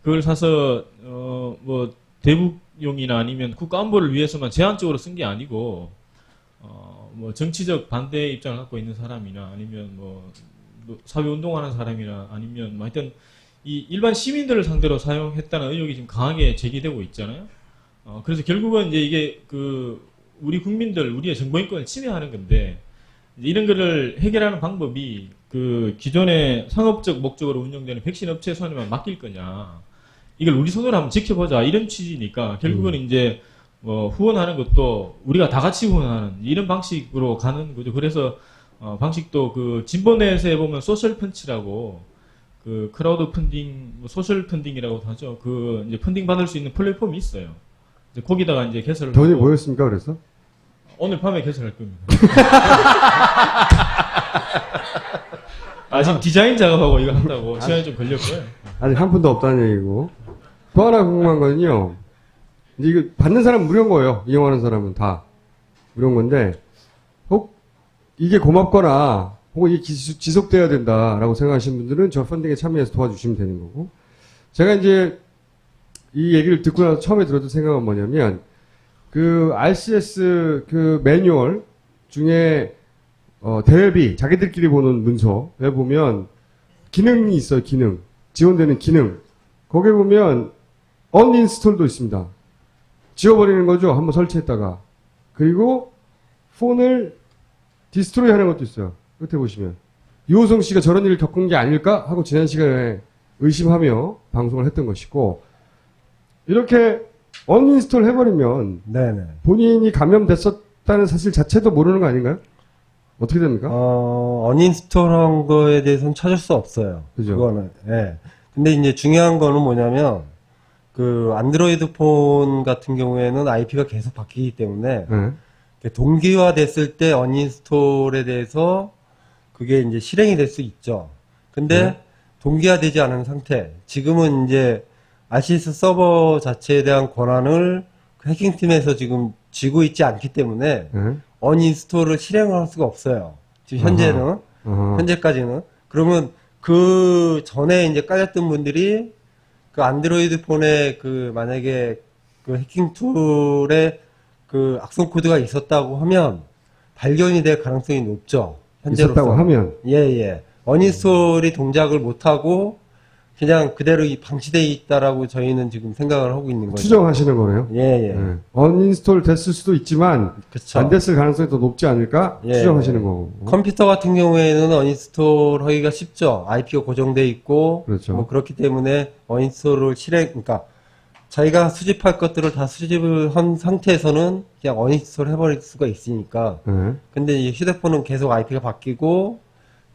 그걸 사서 뭐 대북용이나 아니면 국가 안보를 위해서만 제한적으로 쓴 게 아니고 뭐 정치적 반대 입장을 갖고 있는 사람이나 아니면 뭐 사회 운동하는 사람이나 아니면 뭐 하여튼 이 일반 시민들을 상대로 사용했다는 의혹이 지금 강하게 제기되고 있잖아요. 그래서 결국은 이제 이게 우리 국민들, 우리의 정보인권을 침해하는 건데, 이런 거를 해결하는 방법이 기존의 상업적 목적으로 운영되는 백신 업체 손에만 맡길 거냐, 이걸 우리 손으로 한번 지켜보자, 이런 취지니까 결국은 이제 후원하는 것도 우리가 다 같이 후원하는 이런 방식으로 가는 거죠. 그래서 방식도 진보넷에 보면 소셜 펀치라고 크라우드 펀딩, 소셜 펀딩이라고도 하죠. 이제 펀딩 받을 수 있는 플랫폼이 있어요. 이제 거기다가 이제 개설을 돈이 하고 뭐였습니까? 그래서 오늘 밤에 개설할 겁니다. 지금 디자인 작업하고 이거 한다고 시간이 좀 걸렸고요. 아직 한 푼도 없다는 얘기고. 또 하나 궁금한 거는요. 이제 이거 받는 사람은 무료인 거예요. 이용하는 사람은 다 무료인 건데, 혹 이게 고맙거나 혹은 이게 지속돼야 된다라고 생각하시는 분들은 저 펀딩에 참여해서 도와주시면 되는 거고. 제가 이제 이 얘기를 듣고 나서 처음에 들었던 생각은 뭐냐면, RCS 매뉴얼 중에 대회비 자기들끼리 보는 문서에 보면 기능이 있어요. 기능, 지원되는 기능. 거기에 보면 언인스톨도 있습니다. 지워버리는 거죠. 한번 설치했다가. 그리고 폰을 디스트로이 하는 것도 있어요. 끝에 보시면 유호성 씨가 저런 일을 겪은 게 아닐까 하고 지난 시간에 의심하며 방송을 했던 것이고, 이렇게 언인스톨 해버리면 네네. 본인이 감염됐었다는 사실 자체도 모르는 거 아닌가요? 어떻게 됩니까? 언인스톨한 거에 대해서는 찾을 수 없어요. 그죠? 그거는. 예. 근데 이제 중요한 거는 뭐냐면 안드로이드 폰 같은 경우에는 IP가 계속 바뀌기 때문에 동기화 됐을 때 언인스톨에 대해서 그게 이제 실행이 될 수 있죠. 근데 동기화되지 않은 상태. 지금은 이제 RCS 서버 자체에 대한 권한을 해킹팀에서 지금 쥐고 있지 않기 때문에 언인스톨을 실행을 할 수가 없어요. 지금 현재는. 현재까지는. 그러면 그 전에 이제 깔렸던 분들이 안드로이드 폰에 만약에 해킹 툴에 악성 코드가 있었다고 하면 발견이 될 가능성이 높죠. 현재로서. 있었다고 하면. 예. 언인스톨이 동작을 못하고 그냥 그대로 방치되어 있다라고 저희는 지금 생각을 하고 있는 거죠. 추정하시는 거네요. 예. 언인스톨 됐을 수도 있지만 그쵸. 안 됐을 가능성이 더 높지 않을까 추정하시는 거고. 컴퓨터 같은 경우에는 언인스톨 하기가 쉽죠. IP가 고정돼 있고 그렇죠. 그렇기 때문에 언인스톨을 그러니까 자기가 수집할 것들을 다 수집을 한 상태에서는 그냥 언인스톨 해버릴 수가 있으니까. 근데 이 휴대폰은 계속 IP가 바뀌고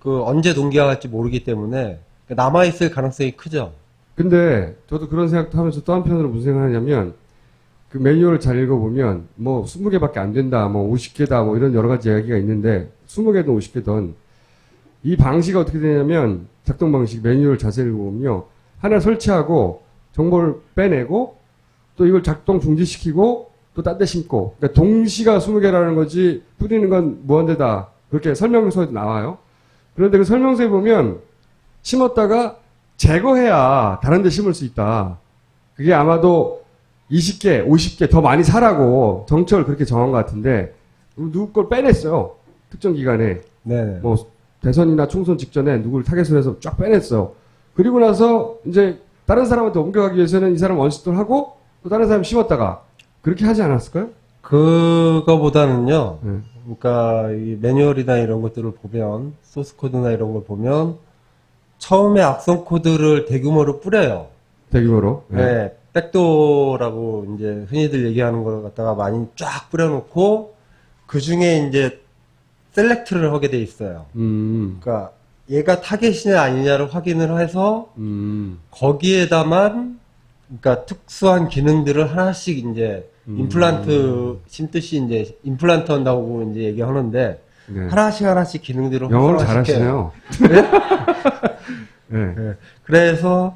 언제 동기화할지 모르기 때문에 남아있을 가능성이 크죠. 근데 저도 그런 생각도 하면서 또 한편으로 무슨 생각하냐면 매뉴얼을 잘 읽어보면 20개밖에 안 된다, 50개다, 이런 여러 가지 이야기가 있는데 20개든 50개든 이 방식이 어떻게 되냐면 작동 방식 매뉴얼을 자세히 읽어보면요. 하나 설치하고 정보를 빼내고 또 이걸 작동 중지시키고 또 딴 데 심고, 그러니까 동시가 20개라는 거지 뿌리는 건 무한대다. 그렇게 설명서에도 나와요. 그런데 그 설명서에 보면 심었다가 제거해야 다른 데 심을 수 있다. 그게 아마도 20개, 50개 더 많이 사라고 정책을 그렇게 정한 것 같은데 누구 걸 빼냈어요. 특정 기간에. 네. 대선이나 총선 직전에 누구를 타겟으로 해서 쫙 빼냈어. 그리고 나서 이제 다른 사람한테 옮겨가기 위해서는 이 사람 원시톨 하고 또 다른 사람 심었다가 그렇게 하지 않았을까요? 그거보다는요. 그러니까 이 매뉴얼이나 이런 것들을 보면 소스 코드나 이런 걸 보면 처음에 악성 코드를 대규모로 뿌려요. 대규모로? 네. 백도어라고 이제 흔히들 얘기하는 걸 갖다가 많이 쫙 뿌려놓고 그 중에 이제 셀렉트를 하게 돼 있어요. 그러니까 얘가 타겟이냐 아니냐를 확인을 해서 거기에다만 그러니까 특수한 기능들을 하나씩 이제 임플란트 심듯이 이제 임플란트 한다고 이제 얘기하는데 하나씩 기능들을 영어를 잘하시네요. 네. 그래서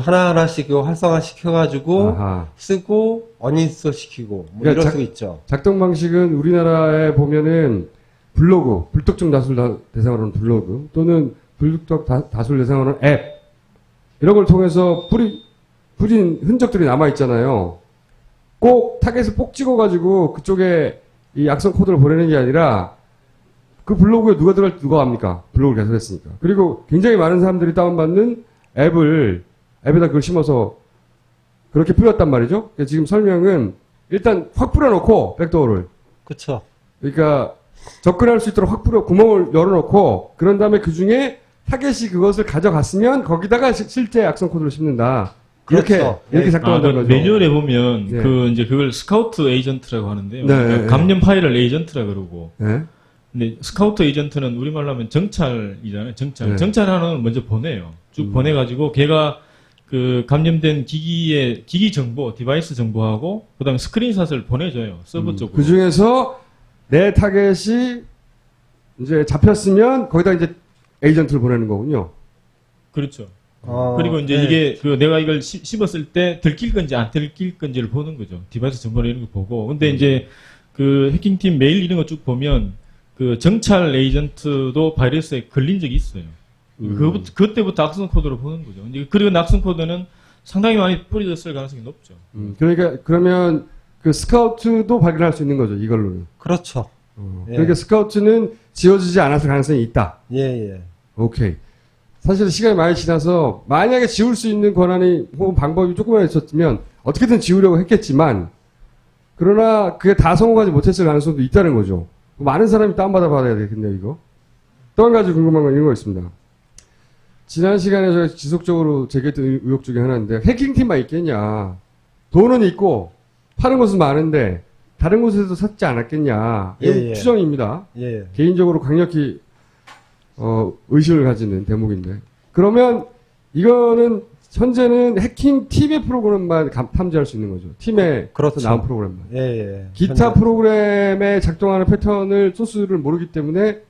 하나씩 활성화 시켜가지고 쓰고 언인스톨 시키고 이럴 수 있죠. 작동 방식은 우리나라에 보면은 블로그, 불특정 다수 대상으로 하는 블로그 또는 불특정 다수 대상으로 하는 앱 이런 걸 통해서 뿌린 흔적들이 남아 있잖아요. 꼭 타겟을 꼭 찍어가지고 그쪽에 이 악성 코드를 보내는 게 아니라 그 블로그에 누가 들어갈지 누가 압니까? 블로그를 개설했으니까. 그리고 굉장히 많은 사람들이 다운받는 앱에다 그걸 심어서 그렇게 뿌렸단 말이죠. 그러니까 지금 설명은 일단 확 뿌려놓고 백도어를 그쵸. 그러니까 접근할 수 있도록 확 뿌려 구멍을 열어놓고 그런 다음에 그 중에 타겟이 그것을 가져갔으면 거기다가 실제 악성 코드를 심는다. 이렇게 그렇죠. 이렇게 작동한다는 거죠. 매뉴얼에 보면 네. 이제 그걸 스카우트 에이전트라고 하는데요. 네, 그러니까 네. 감염 파일을 에이전트라 그러고. 네. 근데 스카우트 에이전트는 우리말로 하면 정찰이잖아요. 정찰. 네. 정찰하는 걸 먼저 보내요. 쭉 보내가지고 걔가 그 감염된 기기 정보, 디바이스 정보하고 그다음에 스크린샷을 보내줘요. 서버 쪽으로. 그 중에서 내 타겟이 이제 잡혔으면 거기다 이제 에이전트를 보내는 거군요. 그렇죠. 어, 그리고 이제 네. 이게 그 내가 이걸 씹었을 때 들킬 건지 안 들킬 건지를 보는 거죠. 디바이스 정보를 이런 거 보고. 근데 이제 그 해킹팀 메일 이런 거 쭉 보면 그 정찰 에이전트도 바이러스에 걸린 적이 있어요. 그때부터 악성 코드로 보는 거죠. 이제 그리고 악성 코드는 상당히 많이 뿌려졌을 가능성이 높죠. 그러니까 그러면 그 스카우트도 발견할 수 있는 거죠. 이걸로는. 그렇죠. 예. 그러니까 스카우트는 지워지지 않았을 가능성이 있다. 예. 오케이. 사실 시간이 많이 지나서 만약에 지울 수 있는 권한이 혹은 방법이 조금이라도 있었으면 어떻게든 지우려고 했겠지만 그러나 그게 다 성공하지 못했을 가능성도 있다는 거죠. 많은 사람이 다운받아 봐야 되겠네요, 이거. 또 한 가지 궁금한 건 이런 거 있습니다. 지난 시간에 저희가 지속적으로 제기했던 의혹 중에 하나인데 해킹팀만 있겠냐. 돈은 있고 파는 곳은 많은데 다른 곳에서 샀지 않았겠냐. 이런 예. 추정입니다. 예. 개인적으로 강력히 의심을 가지는 대목인데 그러면 이거는 현재는 해킹 팀의 프로그램만 탐지할 수 있는 거죠. 팀에 그렇죠. 나온 프로그램만. 예. 기타 현재- 프로그램에 작동하는 패턴을 소스를 모르기 때문에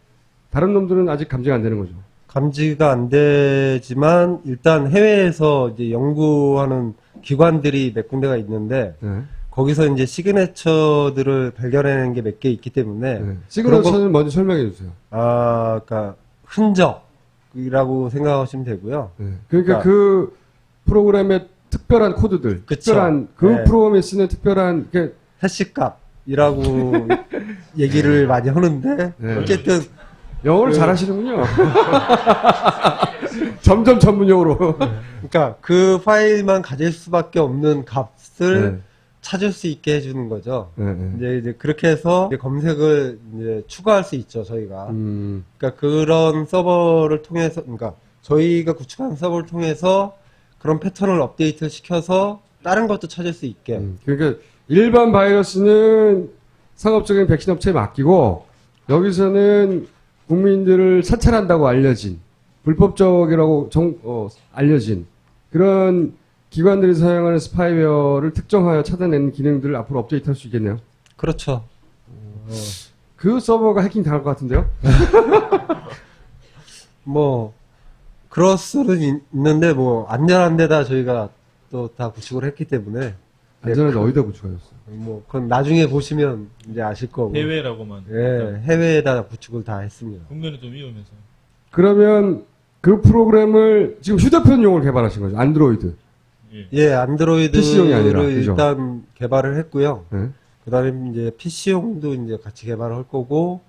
다른 놈들은 아직 감지가 안 되는 거죠. 감지가 안 되지만 일단 해외에서 이제 연구하는 기관들이 몇 군데가 있는데 네. 거기서 이제 시그네처들을 발견해낸 게 몇 개 있기 때문에 네. 시그너처는 먼저 설명해 주세요. 그러니까 흔적이라고 생각하시면 되고요. 네. 그러니까 그러니까- 그 프로그램의 특별한 코드들, 그쵸. 특별한 그 네. 프로그램에 쓰는 특별한 해시값이라고 얘기를 많이 하는데 네. 어쨌든 영어를 잘하시는군요. 점점 전문용어로. 그러니까 그 파일만 가질 수밖에 없는 값을 네. 찾을 수 있게 해주는 거죠. 네, 네. 이제 그렇게 해서 이제 검색을 이제 추가할 수 있죠, 저희가. 그러니까 그런 서버를 통해서, 그러니까 저희가 구축한 서버를 통해서 그런 패턴을 업데이트 시켜서 다른 것도 찾을 수 있게. 그러니까 일반 바이러스는 상업적인 백신 업체에 맡기고 여기서는 국민들을 사찰한다고 알려진 불법적이라고 알려진 그런 기관들이 사용하는 스파이웨어를 특정하여 찾아내는 기능들을 앞으로 업데이트할 수 있겠네요. 그렇죠. 그 서버가 해킹 당할 것 같은데요? 뭐 그럴 수는 있는데 뭐 안전한 데다 저희가 또 다 구축을 했기 때문에 안전한데 어디다 구축하셨어요? 뭐 그건 나중에 보시면 이제 아실 거고. 해외라고만. 예, 해외에다 구축을 다 했습니다. 국내는 좀 위험해서. 그러면 그 프로그램을 지금 휴대폰용으로 개발하신 거죠? 안드로이드. 예, 안드로이드를 PC용이 아니라, 그죠? 일단 개발을 했고요. 네. 그다음에 이제 PC용도 이제 같이 개발을 할 거고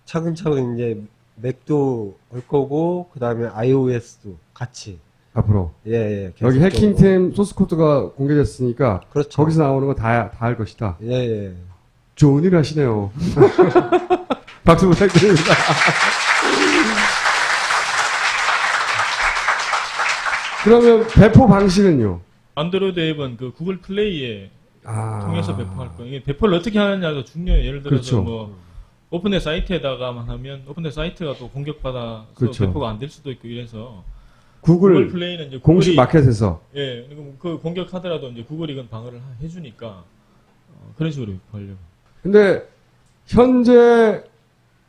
차근차근 이제 맥도 할 거고 그다음에 iOS도 같이. 앞으로. 예. 여기 계속적으로. 해킹템 소스 코드가 공개됐으니까 그렇죠. 거기서 나오는 거 다 할 것이다. 예. 좋은 일 하시네요. 박수 부탁드립니다. 그러면 배포 방식은요? 안드로이드 앱은 그 구글 플레이에 아. 통해서 배포할 거예요. 이게 배포를 어떻게 하느냐가 중요해요. 예를 들어서 그렇죠. 뭐 오픈넷 사이트에다가만 하면 오픈넷 사이트가 또 공격받아서 그렇죠. 배포가 안 될 수도 있고 이래서 구글 플레이는 이제 공식 구글이- 마켓에서 예, 그리고 그 공격하더라도 이제 구글이 그건 방어를 해주니까 그런 식으로 배포하려고. 근데 현재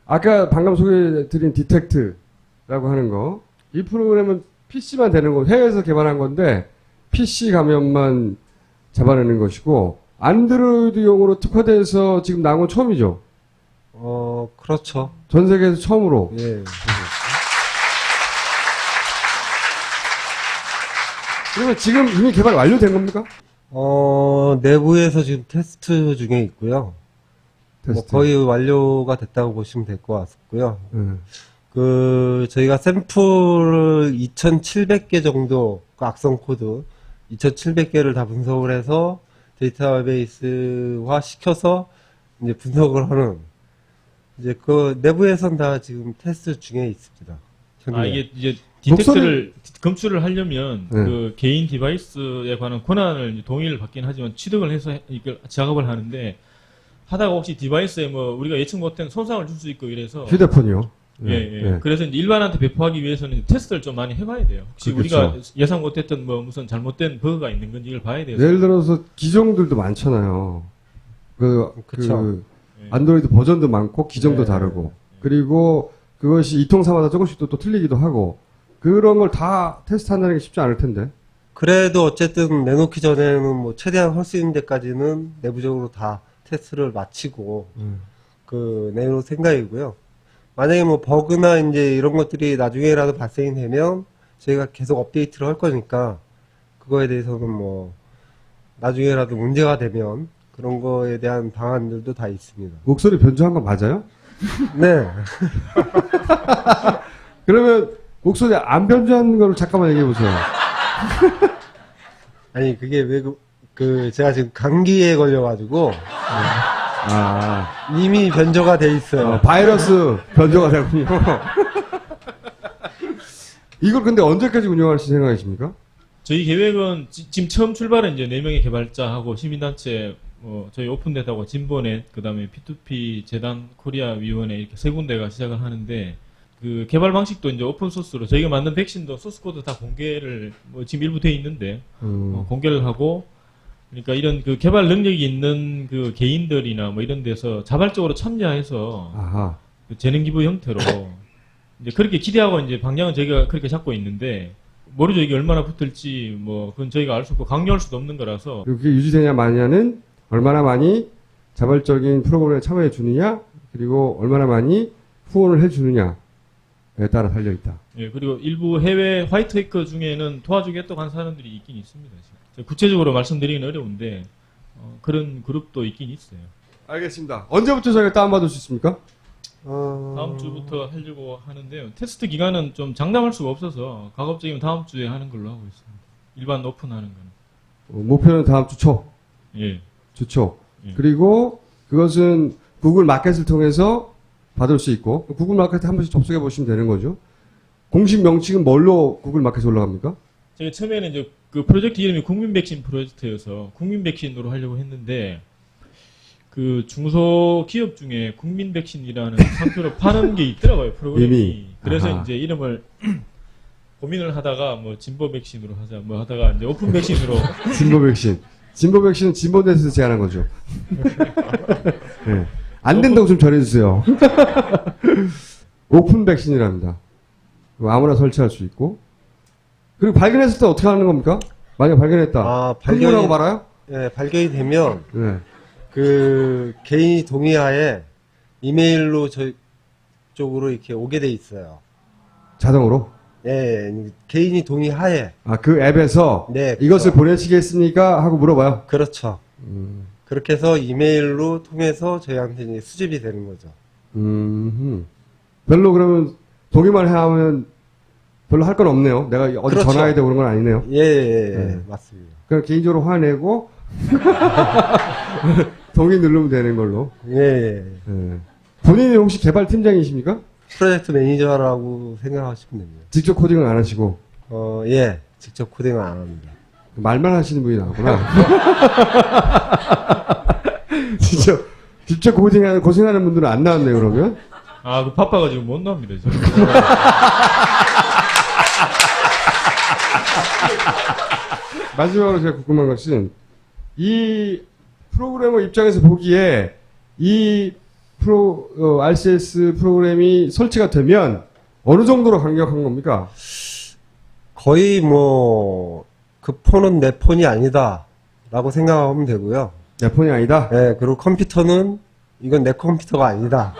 아까 방금 소개해드린 디텍트라고 하는 거 이 프로그램은 PC만 되는 거 해외에서 개발한 건데 PC 가면만 잡아내는 것이고 안드로이드용으로 특화돼서 지금 나온 건 처음이죠. 그렇죠. 전 세계에서 처음으로. 예. 그러면 지금 이미 개발 완료된 겁니까? 내부에서 지금 테스트 중에 있고요. 뭐 테스트. 거의 완료가 됐다고 보시면 될 것 같고요. 저희가 샘플을 2,700개 정도, 그 악성 코드 2,700개를 다 분석을 해서 데이터베이스화 시켜서 이제 분석을 하는, 이제 그 내부에선 다 지금 테스트 중에 있습니다. 이게 이제 디텍트를 검출을 하려면 그 개인 디바이스에 관한 권한을 동의를 받긴 하지만 취득을 해서 이걸 작업을 하는데, 하다가 혹시 디바이스에 뭐 우리가 예측 못한 손상을 줄 수 있고 이래서 휴대폰이요. 예. 그래서 이제 일반한테 배포하기 위해서는 테스트를 좀 많이 해봐야 돼요. 혹시 그렇죠. 우리가 예상 못했던 뭐 무슨 잘못된 버그가 있는 건지 이걸 봐야 돼요. 예를 들어서 기종들도 많잖아요. 그쵸. 안드로이드 버전도 많고 기종도 네. 다르고, 그리고 그것이 이통사마다 조금씩 또 틀리기도 하고, 그런 걸 다 테스트한다는 게 쉽지 않을 텐데. 그래도 어쨌든 내놓기 전에는 뭐 최대한 할 수 있는 데까지는 내부적으로 다 테스트를 마치고 내놓을 생각이고요. 만약에 뭐 버그나 이제 이런 것들이 나중에라도 발생이 되면 저희가 계속 업데이트를 할 거니까, 그거에 대해서는 뭐 나중에라도 문제가 되면 그런 거에 대한 방안들도 다 있습니다. 목소리 변조한 거 맞아요? 네. 그러면 목소리 안 변조한 걸 잠깐만 얘기해 보세요. 아니 그게 왜 제가 지금 감기에 걸려가지고 이미 변조가 돼 있어요. 바이러스 변조가 되군요. 이걸 근데 언제까지 운영하실 생각이십니까? 저희 계획은 지금 처음 출발은 이제 4명의 개발자하고 시민단체, 저희 오픈데이터하고 진보넷, 그 다음에 P2P 재단 코리아 위원회 이렇게 3군데가 시작을 하는데, 그 개발 방식도 이제 오픈소스로 저희가 만든 백신도 소스코드 다 공개를 지금 일부 돼 있는데 공개를 하고, 그러니까 이런 그 개발 능력이 있는 그 개인들이나 뭐 이런 데서 자발적으로 참여해서 그 재능 기부 형태로 이제 그렇게 기대하고 이제 방향은 저희가 그렇게 잡고 있는데, 모르죠. 이게 얼마나 붙을지 그건 저희가 알 수 없고 강요할 수도 없는 거라서. 그게 유지되냐 마냐는 얼마나 많이 자발적인 프로그램에 참여해 주느냐, 그리고 얼마나 많이 후원을 해 주느냐에 따라 달려 있다. 예, 그리고 일부 해외 화이트 해커 중에는 도와주겠다고 한 사람들이 있긴 있습니다. 지금. 구체적으로 말씀드리기는 어려운데 그런 그룹도 있긴 있어요. 알겠습니다. 언제부터 저희가 다운받을 수 있습니까? 다음 주부터 하려고 하는데요. 테스트 기간은 좀 장담할 수가 없어서 가급적이면 다음 주에 하는 걸로 하고 있습니다. 일반 오픈하는 거는. 목표는 다음 주 초. 예. 주초. 예. 그리고 그것은 구글 마켓을 통해서 받을 수 있고, 구글 마켓에 한 번씩 접속해 보시면 되는 거죠. 공식 명칭은 뭘로 구글 마켓에 올라갑니까? 제가 처음에는 이제 그 프로젝트 이름이 국민 백신 프로젝트여서 국민 백신으로 하려고 했는데, 그 중소기업 중에 국민 백신이라는 상표로 파는 게 있더라고요, 프로그램이. 이미. 그래서 아하. 이제 이름을 고민을 하다가 진보 백신으로 하자 하다가 이제 오픈 백신으로. 진보 백신. 진보 백신은 진보넷에서 제안한 거죠. 네. 안 된다고 좀 전해주세요. 오픈 백신이랍니다. 아무나 설치할 수 있고. 그리고 발견했을 때 어떻게 하는 겁니까? 만약 발견했다. 발견하고 말아요? 네, 발견이 되면 네. 그 개인이 동의하에 이메일로 저희 쪽으로 이렇게 오게 돼 있어요. 자동으로? 네, 개인이 동의하에. 그 앱에서 네, 이것을 보내시겠습니까? 하고 물어봐요. 그렇죠. 그렇게 해서 이메일로 통해서 저희한테 이제 수집이 되는 거죠. 별로 그러면 동의만 하면 별로 할 건 없네요. 내가 어디 그렇죠. 전화해야 되고 그런 건 아니네요. 예, 맞습니다. 그냥 개인적으로 화내고 동의 누르면 되는 걸로. 예. 본인이 혹시 개발 팀장이십니까? 프로젝트 매니저라고 생각하시면 됩니다. 직접 코딩은 안 하시고? 예. 직접 코딩은 안 합니다. 말만 하시는 분이 나오구나. 직접 고생하는 분들은 안 나왔네요, 그러면? 그 바빠가지고 못 나옵니다, 지금. 마지막으로 제가 궁금한 것은, 이 프로그래머 입장에서 보기에 이 RCS 프로그램이 설치가 되면 어느 정도로 강력한 겁니까? 거의 그 폰은 내 폰이 아니다 라고 생각하면 되고요. 내 폰이 아니다? 네, 그리고 컴퓨터는 이건 내 컴퓨터가 아니다.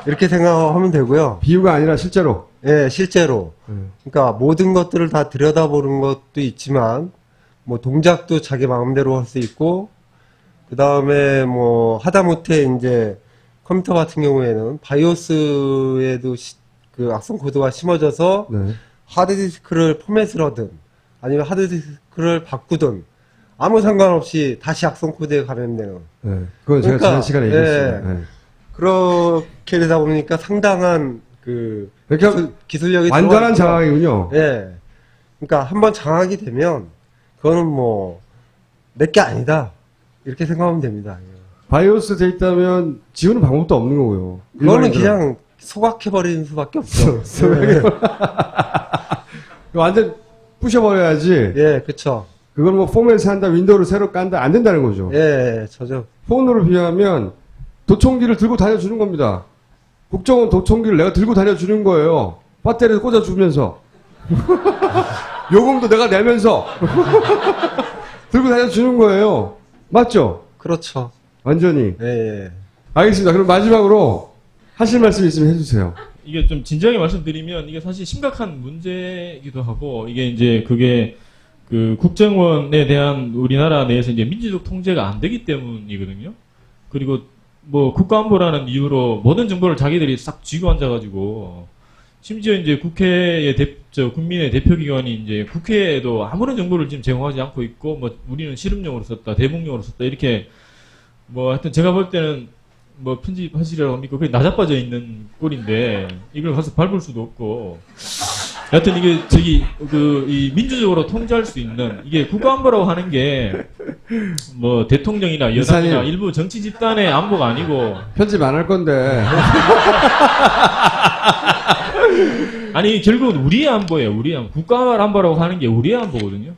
이렇게 생각하면 되고요. 비유가 아니라 실제로? 네, 실제로. 그러니까 모든 것들을 다 들여다보는 것도 있지만, 동작도 자기 마음대로 할 수 있고, 그 다음에 하다못해 이제 컴퓨터 같은 경우에는 바이오스에도 그 악성 코드가 심어져서 네. 하드디스크를 포맷을 하든 아니면 하드디스크를 바꾸든 아무 상관없이 다시 악성 코드에 감염되는. 네. 그건 제가 그러니까, 지난 시간에 얘기했어요. 예. 네. 그렇게 되다 보니까 상당한 그 그러니까 기술력이 완전한 들어가니까, 장악이군요. 예. 그러니까 한번 장악이 되면 그거는 뭐 내게 아니다 이렇게 생각하면 됩니다. 바이오스 돼 있다면 지우는 방법도 없는 거고요. 그거는 일반인들은. 그냥 소각해버리는 수밖에 없죠. 소각해. 완전 부셔버려야지. 예, 그쵸. 그걸 뭐 포맷을 한다, 윈도우를 새로 깐다, 안 된다는 거죠. 예, 저죠. 폰으로 비하면 도청기를 들고 다녀주는 겁니다. 국정원 도청기를 내가 들고 다녀주는 거예요. 배터리를 꽂아주면서. 요금도 내가 내면서. 들고 다녀주는 거예요. 맞죠? 그렇죠. 완전히. 예, 예. 알겠습니다. 그럼 마지막으로 하실 말씀 있으면 해주세요. 이게 좀 진지하게 말씀드리면 이게 사실 심각한 문제이기도 하고 이게 이제 그게 그 국정원에 대한 우리나라 내에서 이제 민주적 통제가 안 되기 때문이거든요. 그리고 뭐 국가안보라는 이유로 모든 정보를 자기들이 싹 쥐고 앉아가지고 심지어 이제 국회의 국민의 대표기관이 이제 국회에도 아무런 정보를 지금 제공하지 않고 있고 뭐 우리는 실험용으로 썼다, 대북용으로 썼다 이렇게 뭐 하여튼 제가 볼 때는 뭐 편집하시려고 합니까? 그게 나자빠져 있는 꼴인데 이걸 가서 밟을 수도 없고 여하튼 이게 이 민주적으로 통제할 수 있는 이게 국가안보라고 하는 게 뭐 대통령이나 여당이나 이사님. 일부 정치 집단의 안보가 아니고 편집 안 할 건데. 아니 결국은 우리의 안보예요. 우리의 안보. 국가안보라고 하는 게 우리의 안보거든요.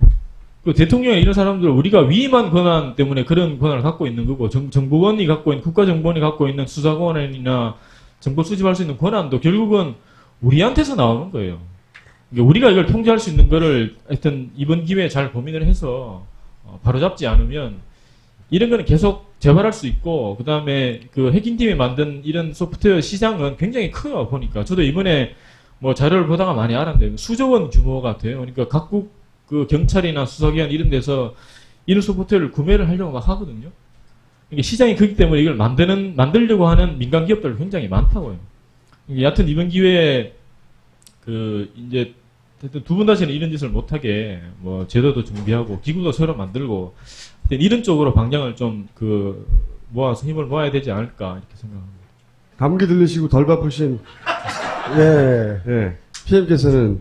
그 대통령 이런 사람들 우리가 위임한 권한 때문에 그런 권한을 갖고 있는 거고 정보원이 갖고 있는 국가정보원이 갖고 있는 수사권이나 정보 수집할 수 있는 권한도 결국은 우리한테서 나오는 거예요. 그러니까 우리가 이걸 통제할 수 있는 거를 하여튼 이번 기회에 잘 고민을 해서 바로잡지 않으면 이런 거는 계속 재발할 수 있고 그 다음에 그 해킹팀이 만든 이런 소프트웨어 시장은 굉장히 커요. 보니까 저도 이번에 뭐 자료를 보다가 많이 알았는데 수조 원 규모가 돼요. 그러니까 각국 그 경찰이나 수사기관 이런 데서 이런 소프트웨어를 구매를 하려고 막 하거든요. 이게 시장이 크기 때문에 이걸 만들려고 하는 민간 기업들 굉장히 많다고요. 여하튼 이번 기회에 이제 두 분 다시는 이런 짓을 못하게 뭐 제도도 준비하고 기구도 새로 만들고 이런 쪽으로 방향을 좀 모아서 힘을 모아야 되지 않을까 이렇게 생각합니다. 감기 들리시고 덜 바쁘신 예. 예. PM께서는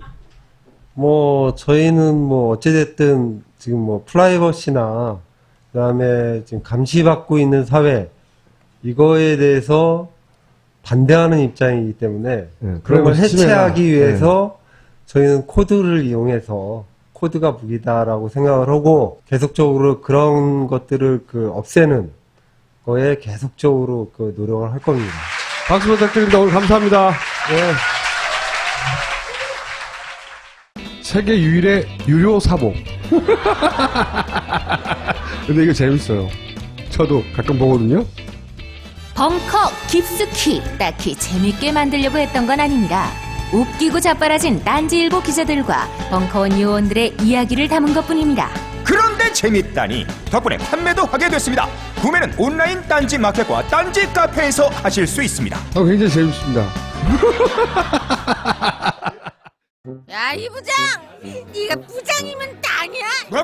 뭐 저희는 뭐 어찌됐든 지금 뭐 프라이버시나 그다음에 지금 감시받고 있는 사회 이거에 대해서 반대하는 입장이기 때문에 그런 걸 해체하기 위해서 저희는 코드를 이용해서 코드가 무기다라고 생각을 하고 계속적으로 그런 것들을 없애는 거에 계속적으로 노력을 할 겁니다. 박수 부탁드립니다. 오늘 감사합니다. 세계 유일의 유료 사복. 근데 이거 재밌어요. 저도 가끔 보거든요. 벙커 깊숙이 딱히 재밌게 만들려고 했던 건 아닙니다. 웃기고 자빠라진 딴지일보 기자들과 벙커원 요원들의 이야기를 담은 것뿐입니다. 그런데 재밌다니 덕분에 판매도 하게 됐습니다. 구매는 온라인 딴지 마켓과 딴지 카페에서 하실 수 있습니다. 굉장히 재밌습니다. 야, 이 부장! 네가 부장이면 땅이야? 뭐?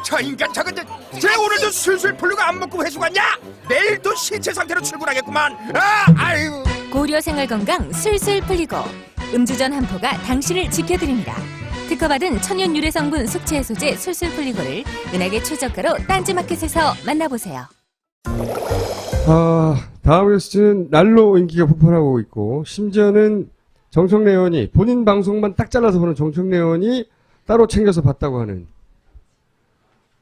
저 인간 저건 쟤 오늘도 술술 풀리고 안 먹고 회수 갔냐? 내일도 신체 상태로 출근하겠구만. 아유. 고려 생활건강 술술 풀리고 음주전 한 포가 당신을 지켜드립니다. 특허받은 천연 유래 성분 숙취 해소제 술술 풀리고를 은하계 최저가로 딴지마켓에서 만나보세요. 다음 뉴스는 날로 인기가 폭발하고 있고 심지어는 정청래 의원이 본인 방송만 딱 잘라서 보는 정청래 의원이 따로 챙겨서 봤다고 하는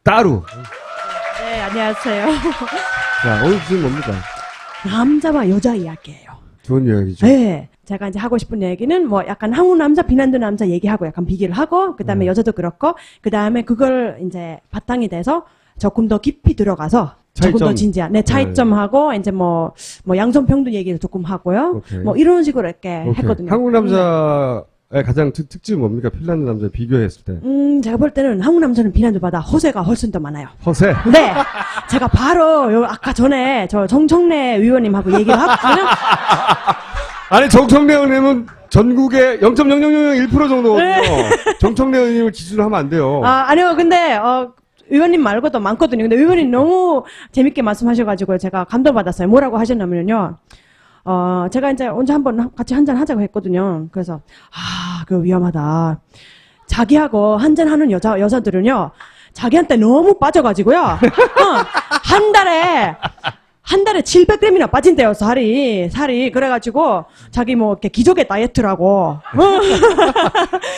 따루. 네, 안녕하세요. 자, 오늘 주제는 뭡니까? 남자와 여자 이야기예요. 좋은 이야기죠. 네. 제가 이제 하고 싶은 얘기는 뭐 약간 한국 남자, 비난도 남자 얘기하고 약간 비교를 하고, 그 다음에 여자도 그렇고, 그 다음에 그걸 이제 바탕이 돼서 조금 더 깊이 들어가서 조금 더 진지한, 차이점하고, 이제 뭐 양성평등 얘기를 조금 하고요. 오케이. 뭐 이런 식으로 이렇게 했거든요. 한국 남자의 가장 특징은 뭡니까? 핀란드 남자 비교했을 때. 제가 볼 때는 한국 남자는 비난도보다 허세가 훨씬 더 많아요. 허세? 네. 제가 바로 아까 전에 저 정청래 의원님하고 얘기를 하거든요. 아니 정청래 의원님은 전국의 0.0001% 정도거든요. 정청래 의원님을 기준으로 하면 안 돼요. 아니요. 근데 의원님 말고도 많거든요. 근데 의원님 너무 재밌게 말씀하셔가지고 제가 감동받았어요. 뭐라고 하셨냐면요. 제가 이제 언제 한번 같이 한잔 하자고 했거든요. 그래서 그거 위험하다. 자기하고 한잔하는 여자들은요. 자기한테 너무 빠져가지고요. 한 달에 700g이나 빠진대요, 살이. 그래가지고, 자기 뭐, 이렇게 기적의 다이어트라고.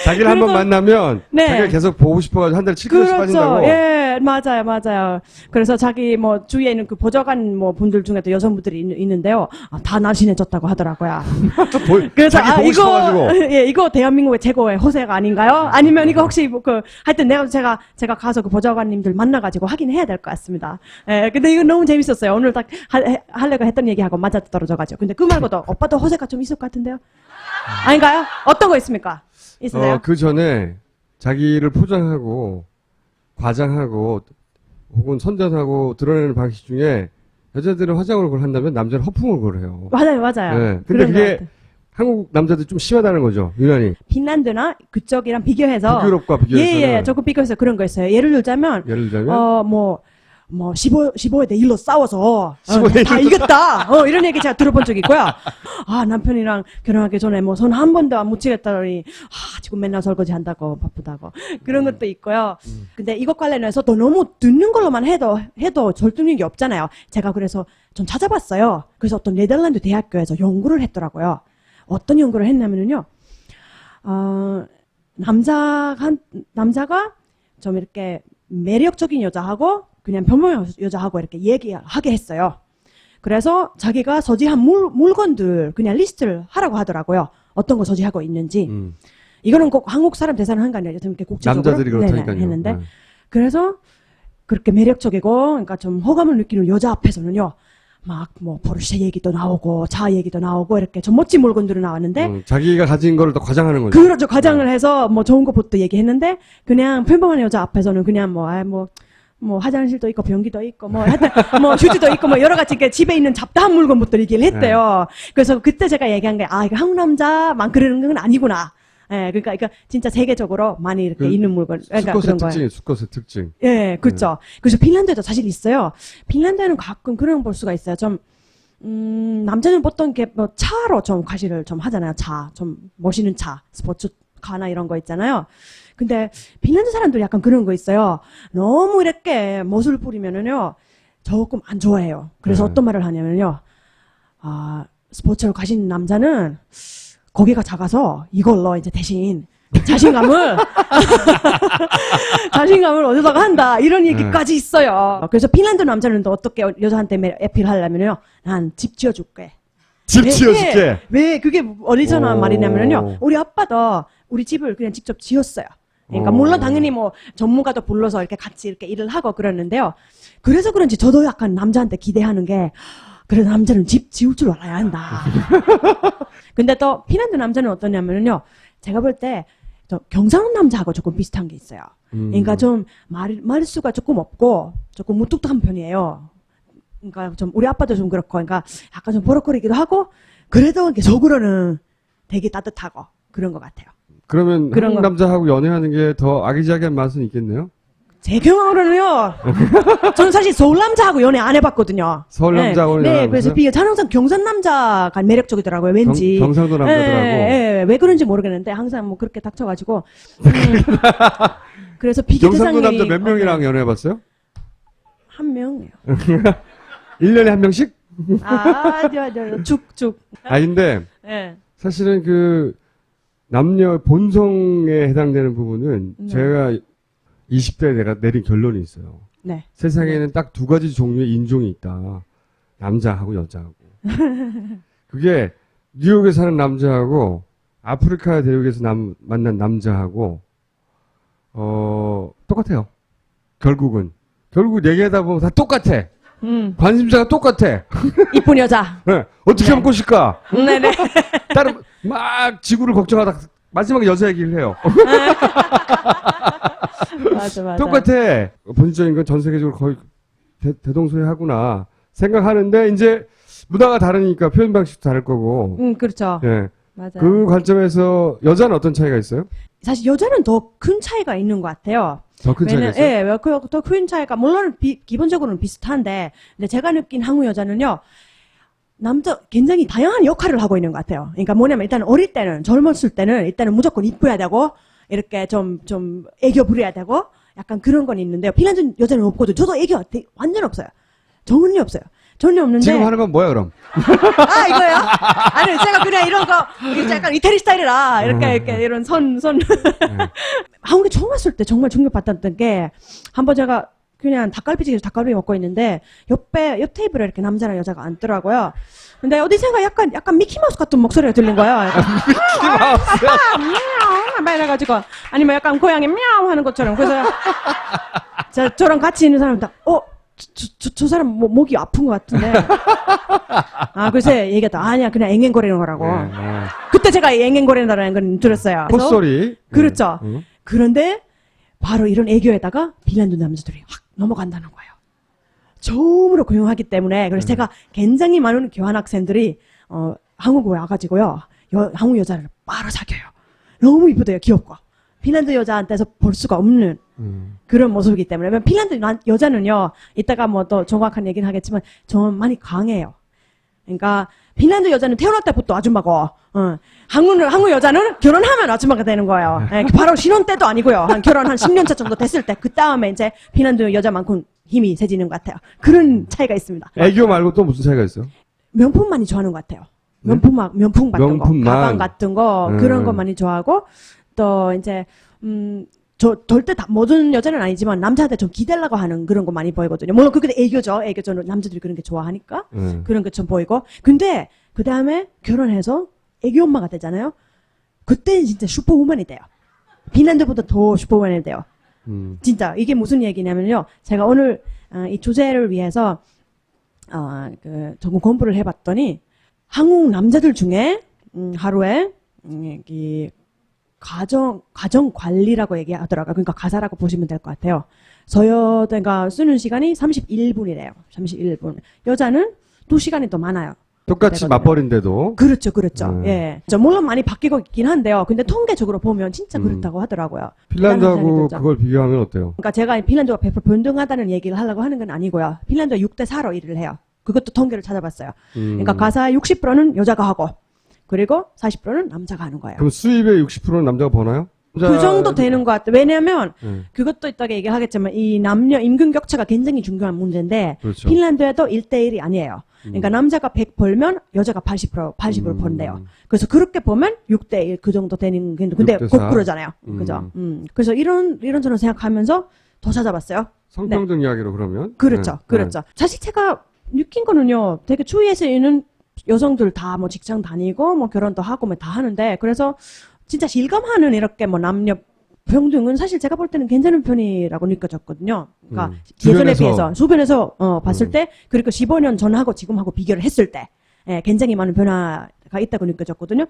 자기를 한번 만나면, 네. 자기가 계속 보고 싶어가지고 한 달에 7kg씩 그렇죠. 빠진다고? 예, 맞아요. 그래서 자기 뭐, 주위에 있는 그 보좌관 뭐, 분들 중에도 여성분들이 있는데요. 다 날씬해졌다고 하더라고요. 그래서, 자기 보고 싶어가지고. 예, 이거 대한민국의 최고의 호세가 아닌가요? 아니면 이거 혹시 뭐 하여튼 제가 가서 그 보좌관님들 만나가지고 확인해야 될 것 같습니다. 예, 근데 이거 너무 재밌었어요. 오늘 딱 하려고 했던 얘기하고 맞아 떨어져가지고. 근데 그 말고도 오빠도 호세가 좀 있을 것 같은데요? 아닌가요? 어떤 거 있습니까? 있으세요? 그 전에 자기를 포장하고, 과장하고, 혹은 선전하고 드러내는 방식 중에 여자들은 화장을 그걸 한다면 남자는 허풍을 그걸 해요. 맞아요. 네. 근데 그런 것 그게 같아요. 한국 남자들이 좀 심하다는 거죠, 유난히. 핀란드나 그쪽이랑 비교해서. 북유럽과 비교해서는. 예, 조금 비교해서 그런 거 있어요. 예를 들자면, 15에 대 1로 싸워서, 15대 다 이겼다! 이런 얘기 제가 들어본 적이 있고요. 남편이랑 결혼하기 전에 뭐 손 한 번도 안 묻히겠다더니, 지금 맨날 설거지 한다고, 바쁘다고. 그런 것도 있고요. 근데 이것 관련해서 또 너무 듣는 걸로만 해도 절대적인 게 없잖아요. 제가 그래서 좀 찾아봤어요. 그래서 어떤 네덜란드 대학교에서 연구를 했더라고요. 어떤 연구를 했냐면요. 남자가 좀 이렇게 매력적인 여자하고 그냥 평범한 여자하고 이렇게 얘기하게 했어요. 그래서 자기가 소지한 물건들 그냥 리스트를 하라고 하더라고요. 어떤 거 소지하고 있는지. 이거는 꼭 한국 사람 대사는 한 게 아니라 좀 이렇게 국제적으로 남자들이 그렇다니까요. 했는데 그래서 그렇게 매력적이고 그러니까 좀 호감을 느끼는 여자 앞에서는요. 막 뭐 포르쉐 얘기도 나오고 차 얘기도 나오고 이렇게 좀 멋진 물건들이 나왔는데 자기가 가진 거를 더 과장하는 거죠. 그렇죠. 과장을 해서 뭐 좋은 것부터 얘기했는데 그냥 평범한 여자 앞에서는 그냥 뭐 화장실도 있고 변기도 있고 뭐 하여튼 뭐 휴지도 있고 뭐 여러 가지 이렇게 집에 있는 잡다한 물건부터 얘기를 했대요. 그래서 그때 제가 얘기한 게 이거 한국 남자만 그러는 건 아니구나. 예, 그러니까 진짜 세계적으로 많이 이렇게 있는 물건. 그러니까 수컷의 그런 거예요. 특징이 수컷의 특징. 예, 그렇죠. 그래서 핀란드에도 사실 있어요. 핀란드에는 가끔 그런 걸 볼 수가 있어요. 좀 남자는 보통 이렇게 뭐 차로 좀 과시를 좀 하잖아요. 좀 멋있는 차, 스포츠카나 이런 거 있잖아요. 근데 핀란드 사람들 약간 그런 거 있어요. 너무 이렇게 멋을 부리면은요, 조금 안 좋아해요. 그래서 어떤 말을 하냐면요, 스포츠를 가진 남자는 고개가 작아서 이걸로 이제 대신 자신감을 얻어다가 한다. 이런 얘기까지 있어요. 그래서 핀란드 남자는 또 어떻게 여자한테 애필하려면요, 난 집 지어줄게. 집 지어줄게. 왜 그게 어디서나 말이냐면요, 우리 아빠도 우리 집을 그냥 직접 지었어요. 그러니까 물론 당연히 뭐 전문가도 불러서 이렇게 같이 이렇게 일을 하고 그러는데요. 그래서 그런지 저도 약간 남자한테 기대하는 게 그래 남자는 집 지을 줄 알아야 한다. 근데 또 핀란드 남자는 어떠냐면요, 제가 볼 때 경상도 남자하고 조금 비슷한 게 있어요. 그러니까 좀 말수가 조금 없고 조금 무뚝뚝한 편이에요. 그러니까 좀 우리 아빠도 좀 그렇고, 그러니까 약간 좀 버럭거리기도 하고, 그래도 이렇게 속으로는 되게 따뜻하고 그런 것 같아요. 그러면 한국 남자하고 연애하는 게 더 아기자기한 맛은 있겠네요? 제 경험으로는요, 저는 사실 서울 남자하고 연애 안 해봤거든요. 서울 남자하고 네, 그래서 저는 항상 경산 남자가 매력적이더라고요, 왠지. 경상도 남자들하고. 왜 그런지 모르겠는데, 항상 뭐 그렇게 닥쳐가지고. 그래서 비교 대상이. 경상도 남자 몇 명이랑 연애해봤어요? 한 명이요. 1년에 한 명씩? 쭉. 근데, 네. 사실은 그, 남녀 본성에 해당되는 부분은 제가 20대에 내가 내린 결론이 있어요. 네. 세상에는 딱 두 가지 종류의 인종이 있다. 남자하고 여자하고. 그게 뉴욕에 사는 남자하고 아프리카 대륙에서 만난 남자하고 똑같아요. 결국 얘기하다 보면 다 똑같아. 관심사가 똑같아. 이쁜 여자. 네. 어떻게 하면 꼬실까? 네네. 다른 막 지구를 걱정하다 마지막에 여자 얘기를 해요. 맞아. 똑같아. 본질적인 건 전 세계적으로 거의 대동소이하구나 생각하는데 이제 문화가 다르니까 표현 방식도 다를 거고. 그렇죠. 예. 맞아요. 그 관점에서 여자는 어떤 차이가 있어요? 사실 여자는 더 큰 차이가 있는 것 같아요. 더 큰 차이가 있어요? 예, 더 큰 차이가, 물론 기본적으로는 비슷한데, 근데 제가 느낀 한국 여자는요, 굉장히 다양한 역할을 하고 있는 것 같아요. 그러니까 뭐냐면, 일단 어릴 때는, 젊었을 때는, 일단은 무조건 이뻐야 되고, 이렇게 좀 애교 부려야 되고, 약간 그런 건 있는데요. 핀란드 여자는 없거든요. 저도 애교 완전 없어요. 전혀 없어요. 전혀 없는데. 지금 하는 건 뭐야, 그럼? 아, 이거요? 아니, 제가 그냥 이런 거, 약간 이태리 스타일이라, 이렇게, 이런 한국에 처음 왔을 때 정말 충격받았던 게, 한번 제가 그냥 닭갈비집에서 닭갈비 먹고 있는데, 옆 테이블에 이렇게 남자랑 여자가 앉더라고요. 근데 어디선가 약간 미키마우스 같은 목소리가 들린 거예요. 미키마우스? 막 이래가지고, 아니면 약간 고양이 мя우 하는 것처럼. 그래서, 저랑 같이 있는 사람들, 저 사람 목이 아픈 것 같은데. 그래서 얘기했다. 아니야, 그냥 앵앵거리는 거라고. 그때 제가 앵앵거린다는 건 들었어요. 콧소리. 그렇죠. 그런데 바로 이런 애교에다가 핀란드 남자들이 확 넘어간다는 거예요. 처음으로 고용하기 때문에. 그래서 제가 굉장히 많은 교환학생들이 한국에 와가지고요. 한국 여자를 바로 사귀어요. 너무 이쁘대요. 귀엽고. 핀란드 여자한테서 볼 수가 없는 그런 모습이기 때문에. 핀란드 여자는요, 이따가 뭐 또 정확한 얘기는 하겠지만, 좀 많이 강해요. 그러니까, 핀란드 여자는 태어날 때부터 아줌마고, 한국 여자는 결혼하면 아줌마가 되는 거예요. 바로 신혼 때도 아니고요. 결혼 한 10년 차 정도 됐을 때, 그 다음에 이제 핀란드 여자만큼 힘이 세지는 것 같아요. 그런 차이가 있습니다. 애교 말고 또 무슨 차이가 있어요? 명품 많이 좋아하는 것 같아요. 명품 같은 거, 가방 같은 거, 그런 거 많이 좋아하고, 또 이제 절대 다 모든 여자는 아니지만 남자한테 좀 기대려고 하는 그런 거 많이 보이거든요. 물론 그게 애교죠. 애교죠. 남자들이 그런 게 좋아하니까 그런 게 좀 보이고. 근데 그 다음에 결혼해서 애교 엄마가 되잖아요. 그때는 진짜 슈퍼우먼이 돼요. 핀란드보다 더 슈퍼우먼이 돼요. 진짜 이게 무슨 얘기냐면요. 제가 오늘 이 주제를 위해서 조금 공부를 해봤더니 한국 남자들 중에 하루에 이 가정 관리라고 얘기하더라고요. 그러니까 가사라고 보시면 될 것 같아요. 서여대가 쓰는 시간이 31분이래요. 31분. 여자는 2시간이 더 많아요. 똑같이 맞벌인데도. 그렇죠. 예. 물론 많이 바뀌고 있긴 한데요. 근데 통계적으로 보면 진짜 그렇다고 하더라고요. 핀란드하고 그걸 비교하면 어때요? 그러니까 제가 핀란드가 100% 변동하다는 얘기를 하려고 하는 건 아니고요. 핀란드가 6대4로 일을 해요. 그것도 통계를 찾아봤어요. 그러니까 가사 60%는 여자가 하고, 그리고 40%는 남자가 하는 거예요. 그럼 수입의 60%는 남자가 버나요? 그 정도 되는 것 같아요. 왜냐하면 그것도 이따가 얘기하겠지만 이 남녀 임금 격차가 굉장히 중요한 문제인데 그렇죠. 핀란드에도 1대1이 아니에요. 그러니까 남자가 100 벌면 여자가 80을 번대요. 그래서 그렇게 보면 6대1 그 정도 되는 근데 6대4. 거꾸로잖아요. 그죠? 그래서 이런저런 생각하면서 더 찾아봤어요. 성평등 이야기로 그러면? 그렇죠. 사실 제가 느낀 거는요. 되게 주위에서 있는 여성들 다 뭐 직장 다니고 뭐 결혼도 하고 뭐 다 하는데 그래서 진짜 실감하는 이렇게 뭐 남녀 평등은 사실 제가 볼 때는 괜찮은 편이라고 느껴졌거든요. 그러니까 예전에 비해서 주변에서 봤을 때 그리고 15년 전하고 지금하고 비교를 했을 때 굉장히 많은 변화가 있다고 느껴졌거든요.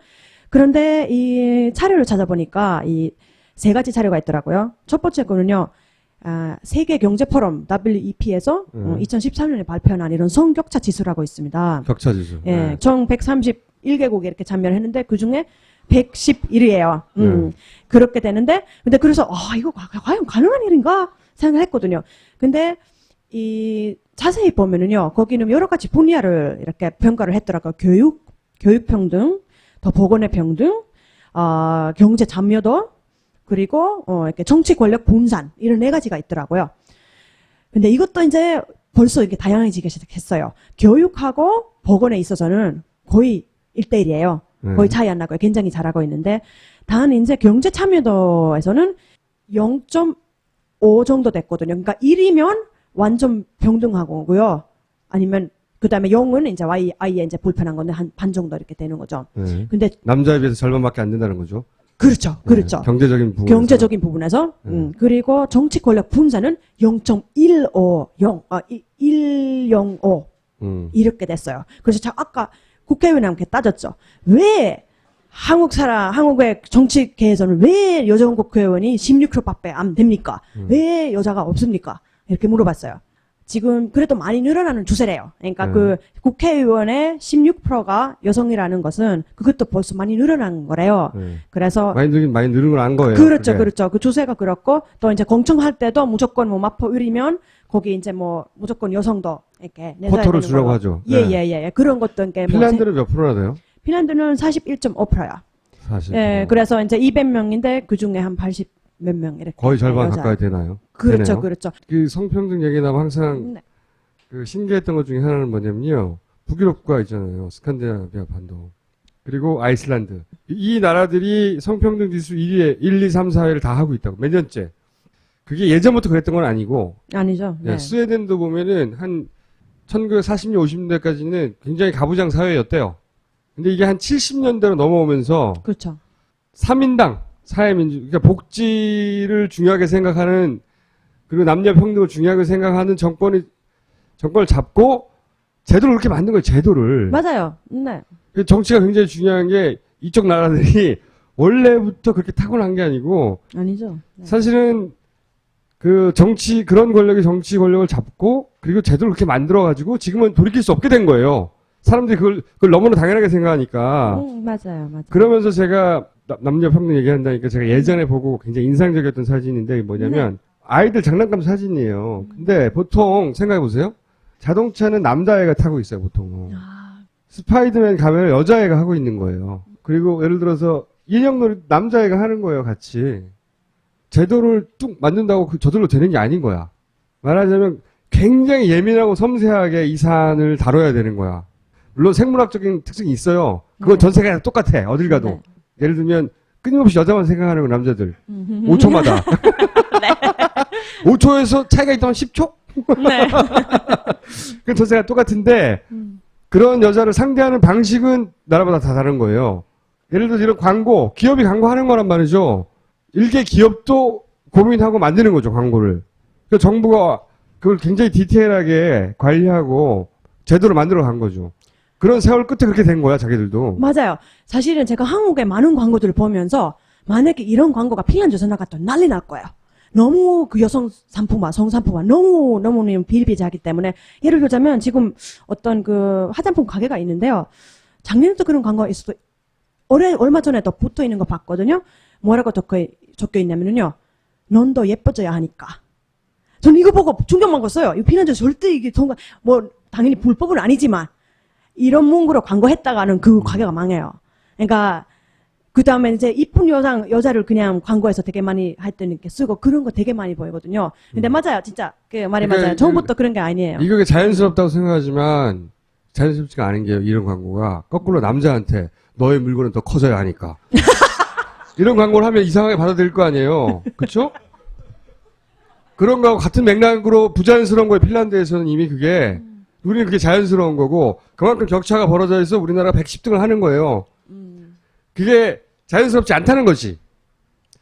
그런데 이 자료를 찾아보니까 이 3가지 자료가 있더라고요. 첫 번째 거는요. 세계 경제 포럼 WEP에서 2013년에 발표한 이런 성격차 지수라고 있습니다. 격차 지수. 예, 총 131개국이 이렇게 참여를 했는데 그 중에 111위예요. 그렇게 되는데 근데 그래서 이거 과연 가능한 일인가 생각했거든요. 근데 이 자세히 보면은요. 거기는 여러 가지 분야를 이렇게 평가를 했더라고요. 교육 평등, 더 보건의 평등, 경제 참여도 그리고 이렇게 정치 권력 분산 이런 4가지가 있더라고요. 근데 이것도 이제 벌써 이렇게 다양해지기 시작했어요. 교육하고 보건에 있어서는 거의 1대1이에요. 거의 차이 안 나고요. 굉장히 잘하고 있는데 단 이제 경제 참여도에서는 0.5 정도 됐거든요. 그러니까 1이면 완전 평등하고요. 아니면 그다음에 0은 이제 아이에 이제 불편한 건데 한 반 정도 이렇게 되는 거죠. 근데 남자에 비해서 절반밖에 안 된다는 거죠. 그렇죠. 경제적인 부분에서. 그리고 정치 권력 분산은 105 이렇게 됐어요. 그래서 제가 아까 국회의원님께 따졌죠. 왜 한국의 정치계에서는 왜 여성 국회의원이 16%밖에 안 됩니까? 왜 여자가 없습니까? 이렇게 물어봤어요. 지금 그래도 많이 늘어나는 추세래요. 그러니까 네. 그 국회의원의 16%가 여성이라는 것은 그것도 벌써 많이 늘어난 거래요. 네. 그래서 많이 늘은 걸 안 거예요. 그렇죠, 그게. 그렇죠. 그 추세가 그렇고 또 이제 공청할 때도 무조건 뭐 마포율이면 거기 이제 뭐 무조건 여성도 이렇게 내줘야 쿼터를 되는 주라고 거고. 하죠. 예, 네. 예, 예. 그런 것도 이게 뭐 핀란드는 몇 프로나 돼요? 핀란드는 41.5%야. 사실. 예, 그래서 이제 200명인데 그 중에 한 80 몇 명 이렇게 거의 절반 여자. 가까이 되나요? 그렇죠, 되네요. 그렇죠. 그 성평등 얘기 나면 항상 네. 그 신기했던 것 중에 하나는 뭐냐면요. 북유럽과 있잖아요. 스칸디나비아 반도. 그리고 아이슬란드. 이 나라들이 성평등 지수 1위에 1, 2, 3, 4위를 다 하고 있다고. 몇 년째. 그게 예전부터 그랬던 건 아니고. 아니죠. 네. 스웨덴도 보면은 한 1940년, 50년대까지는 굉장히 가부장 사회였대요. 근데 이게 한 70년대로 넘어오면서 그렇죠. 3인당 사회민주, 그러니까 복지를 중요하게 생각하는 그리고 남녀 평등을 중요하게 생각하는 정권을 잡고 제도를 그렇게 만든 거예요. 제도를. 맞아요. 네. 정치가 굉장히 중요한 게 이쪽 나라들이 원래부터 그렇게 타고난 게 아니고 아니죠. 네. 사실은 그 그런 정치 권력을 잡고 그리고 제도를 그렇게 만들어 가지고 지금은 돌이킬 수 없게 된 거예요. 사람들이 그걸 너무나 당연하게 생각하니까. 맞아요, 맞아요. 그러면서 제가 남녀 평등 얘기한다니까 제가 예전에 보고 굉장히 인상적이었던 사진인데 뭐냐면 아이들 장난감 사진이에요. 근데 보통 생각해 보세요. 자동차는 남자애가 타고 있어요, 보통. 스파이더맨 가면 여자애가 하고 있는 거예요. 그리고 예를 들어서 인형놀이 남자애가 하는 거예요, 같이. 제도를 뚝 만든다고 저절로 되는 게 아닌 거야. 말하자면 굉장히 예민하고 섬세하게 이 사안을 다뤄야 되는 거야. 물론 생물학적인 특징이 있어요. 그건 전 세계가 똑같아. 어딜 가도. 네. 예를 들면 끊임없이 여자만 생각하는 거 남자들. 5초마다. 5초에서 차이가 있다면 10초? 네. 그건 전 세계가 똑같은데 그런 여자를 상대하는 방식은 나라마다 다 다른 거예요. 예를 들어서 이런 광고, 기업이 광고하는 거란 말이죠. 일개 기업도 고민하고 만드는 거죠, 광고를. 그 정부가 그걸 굉장히 디테일하게 관리하고 제도를 만들어 간 거죠. 그런 세월 끝에 그렇게 된 거야, 자기들도. 맞아요. 사실은 제가 한국의 많은 광고들을 보면서 만약에 이런 광고가 핀란드에서 나갔던 난리 날 거예요. 너무 그 여성 상품화, 성상품화 너무 비일비재하기 때문에 예를 들자면 지금 어떤 그 화장품 가게가 있는데요. 작년에도 그런 광고가 있어도 얼마 전에도 붙어 있는 거 봤거든요. 뭐라고 적혀 있냐면요. 넌 더 예뻐져야 하니까. 저는 이거 보고 충격 먹었어요. 이 핀란드 절대 이게 뭐 당연히 불법은 아니지만 이런 문구로 광고했다가는 그 가게가 망해요. 그러니까 그 다음에 이제 이쁜 여자를 그냥 광고에서 되게 많이 했더니 이렇게 쓰고 그런 거 되게 많이 보이거든요. 근데 맞아요, 진짜 그 말이 그러니까 맞아요. 처음부터 그런 게 아니에요. 이게 자연스럽다고 생각하지만 자연스럽지가 않은 게 이런 광고가 거꾸로 남자한테 너의 물건은 더 커져야 하니까. 이런 광고를 하면 이상하게 받아들일 거 아니에요. 그쵸? 그런 거하고 같은 맥락으로 부자연스러운 거에 핀란드에서는 이미 그게 우리는 그게 자연스러운 거고 그만큼 격차가 벌어져 있어 우리나라가 110등을 하는 거예요. 그게 자연스럽지 않다는 거지.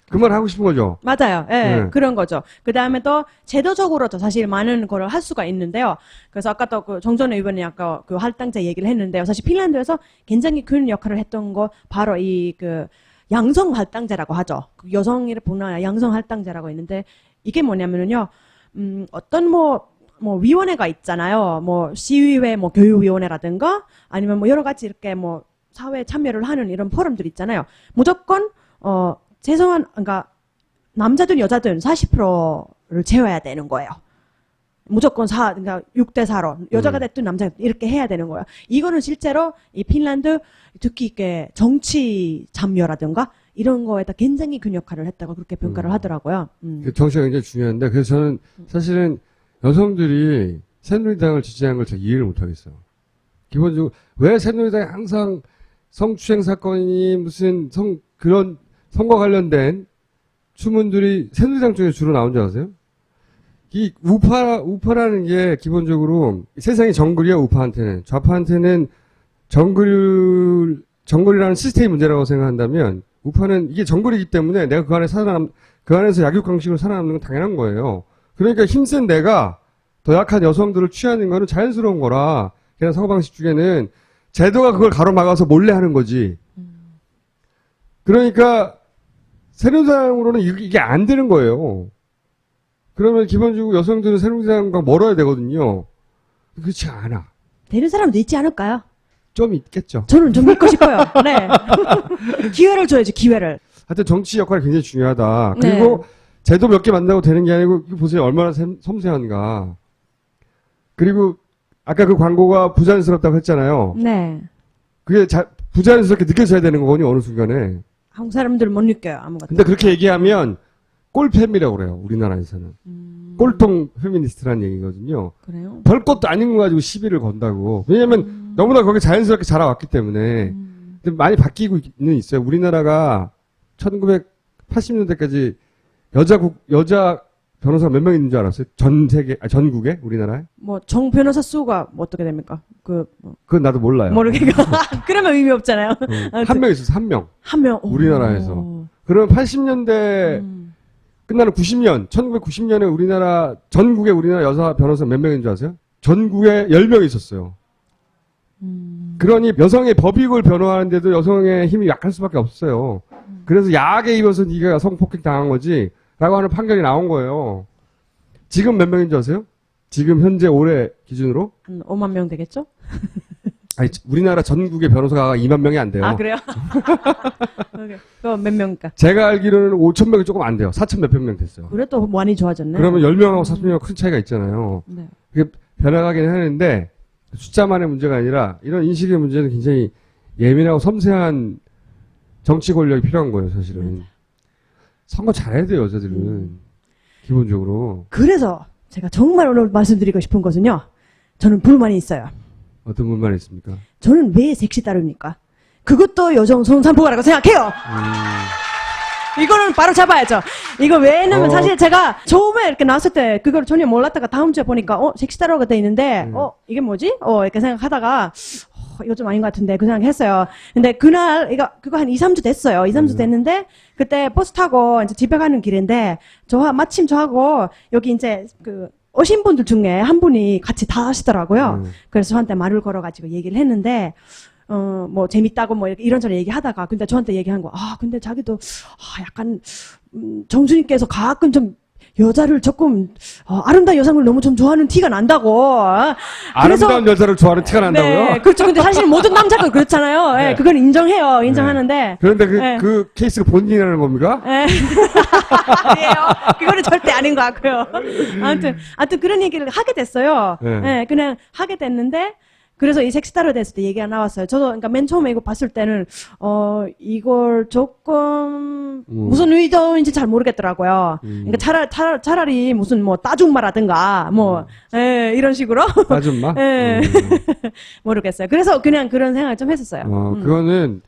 그 말 하고 싶은 거죠. 맞아요. 예, 네. 그런 거죠. 그 다음에 또 제도적으로도 사실 많은 거를 할 수가 있는데요. 그래서 아까 또 그 정전 의원이 아까 그 할당제 얘기를 했는데요. 사실 핀란드에서 굉장히 큰 역할을 했던 거 바로 이 그 양성 할당제라고 하죠. 그 여성을 보는 양성 할당제라고 있는데 이게 뭐냐면은요. 어떤 뭐 위원회가 있잖아요. 뭐 시의회, 뭐 교육위원회라든가 아니면 뭐 여러 가지 이렇게 뭐 사회에 참여를 하는 이런 포럼들 있잖아요. 무조건 그러니까 남자든 여자든 40%를 채워야 되는 거예요. 무조건 그러니까 6대4로 여자가 됐든 남자가 됐든 이렇게 해야 되는 거예요. 이거는 실제로 이 핀란드 특히 이렇게 정치 참여라든가 이런 거에다 굉장히 큰 역할을 했다고 그렇게 평가를 하더라고요. 그 정치가 굉장히 중요한데 그래서 저는 사실은 여성들이 새누리당을 지지하는 걸 잘 이해를 못하겠어요. 기본적으로 왜 새누리당이 항상 성추행 사건이 무슨 그런 선거 관련된 추문들이 새누리당 쪽에 주로 나온 줄 아세요? 이 우파라는 게 기본적으로 세상이 정글이야, 우파한테는. 좌파한테는 정글이라는 시스템이 문제라고 생각한다면 우파는 이게 정글이기 때문에 내가 그 안에서 약육강식으로 살아남는 건 당연한 거예요. 그러니까 힘센 내가 더 약한 여성들을 취하는 거는 자연스러운 거라. 그냥 사고방식 중에는 제도가 그걸 가로막아서 몰래 하는 거지. 그러니까 새누리당으로는 이게 안 되는 거예요. 그러면 기본적으로 여성들은 새누리당과 멀어야 되거든요. 그렇지 않아. 되는 사람도 있지 않을까요? 좀 있겠죠. 저는 좀 믿고 싶어요. 네. 기회를 줘야지, 기회를. 하여튼 정치 역할이 굉장히 중요하다. 네. 그리고 제도 몇 개 만나고 되는 게 아니고 이거 보세요. 얼마나 섬세한가. 그리고 아까 그 광고가 부자연스럽다고 했잖아요. 네. 그게 부자연스럽게 느껴져야 되는 거거든요. 어느 순간에. 한국 사람들 못 느껴요, 아무것도. 근데 그렇게 얘기하면 꼴팸이라고 그래요. 우리나라에서는. 꼴통 페미니스트라는 얘기거든요. 그래요? 별 것도 아닌 거 가지고 시비를 건다고. 왜냐면 너무나 거기 자연스럽게 자라왔기 때문에. 근데 많이 바뀌고는 있어요. 우리나라가 1980년대까지 여자 변호사가 몇 명 있는 줄 알았어요? 전국에? 우리나라에? 뭐, 정 변호사 수가 뭐 어떻게 됩니까? 그건 나도 몰라요. 모르겠고. 그러면 의미 없잖아요. 한 명 있었어, 한 명. 한 명. 우리나라에서. 그러면 80년대 끝나는 90년, 1990년에 우리나라, 전국에 우리나라 여자 변호사 몇 명인 줄 아세요? 전국에 10명 있었어요. 그러니 여성의 법익을 변호하는데도 여성의 힘이 약할 수밖에 없어요. 그래서 야하게 입어서 네가 성폭행 당한 거지 라고 하는 판결이 나온 거예요. 지금 몇 명인 줄 아세요? 지금 현재 올해 기준으로? 5만 명 되겠죠? 아니, 우리나라 전국의 변호사가 2만 명이 안 돼요. 아, 그래요? 그거 몇 명일까? 제가 알기로는 5천 명이 조금 안 돼요. 4천 몇백 명 됐어요. 그래도 많이 좋아졌네. 그러면 10명하고 4,000명 큰 차이가 있잖아요. 네. 그게 변화가긴 하는데 숫자만의 문제가 아니라 이런 인식의 문제는 굉장히 예민하고 섬세한 정치 권력이 필요한 거예요, 사실은. 선거 잘해야 돼요, 여자들은. 기본적으로. 그래서 제가 정말 오늘 말씀드리고 싶은 것은요. 저는 불만이 있어요. 어떤 불만이 있습니까? 저는 왜 섹시 따릅니까? 그것도 여성 손산부가라고 생각해요. 이거는 바로 잡아야죠. 이거 왜냐면 사실 제가 처음에 이렇게 나왔을 때 그걸 전혀 몰랐다가 다음 주에 보니까 섹시 따로가 돼 있는데 이게 뭐지? 이렇게 생각하다가 이거 좀 아닌 것 같은데 그 생각했어요. 근데 그날 그거 한 2, 3주 됐어요. 2, 3주 됐는데 그때 버스 타고 이제 집에 가는 길인데 마침 저하고 여기 이제 오신 분들 중에 한 분이 같이 다 하시더라고요. 그래서 저한테 말을 걸어가지고 얘기를 했는데 뭐 재밌다고 뭐 이런저런 얘기하다가 근데 저한테 얘기한 거 근데 자기도 약간 정수님께서 가끔 좀 여자를 조금 아름다운 여성을 너무 좀 좋아하는 티가 난다고. 아름다운 여자를 좋아하는 티가 난다고요? 네, 그렇죠. 근데 사실 모든 남자가 그렇잖아요. 네, 그건 인정해요. 인정하는데. 네. 그런데 그 케이스가 본인이라는 겁니까? 네. 아니에요. 그거는 절대 아닌 것 같고요. 아무튼 그런 얘기를 하게 됐어요. 네, 그냥 하게 됐는데. 그래서 이 섹시따로 됐을 때 얘기가 나왔어요. 저도 그러니까 맨 처음에 이거 봤을 때는 이걸 조금 무슨 의도인지 잘 모르겠더라고요. 그러니까 차라리 무슨 뭐 따줌마라든가 뭐 이런 식으로 따줌마? 모르겠어요. 그래서 그냥 그런 생각을 좀 했었어요. 그거는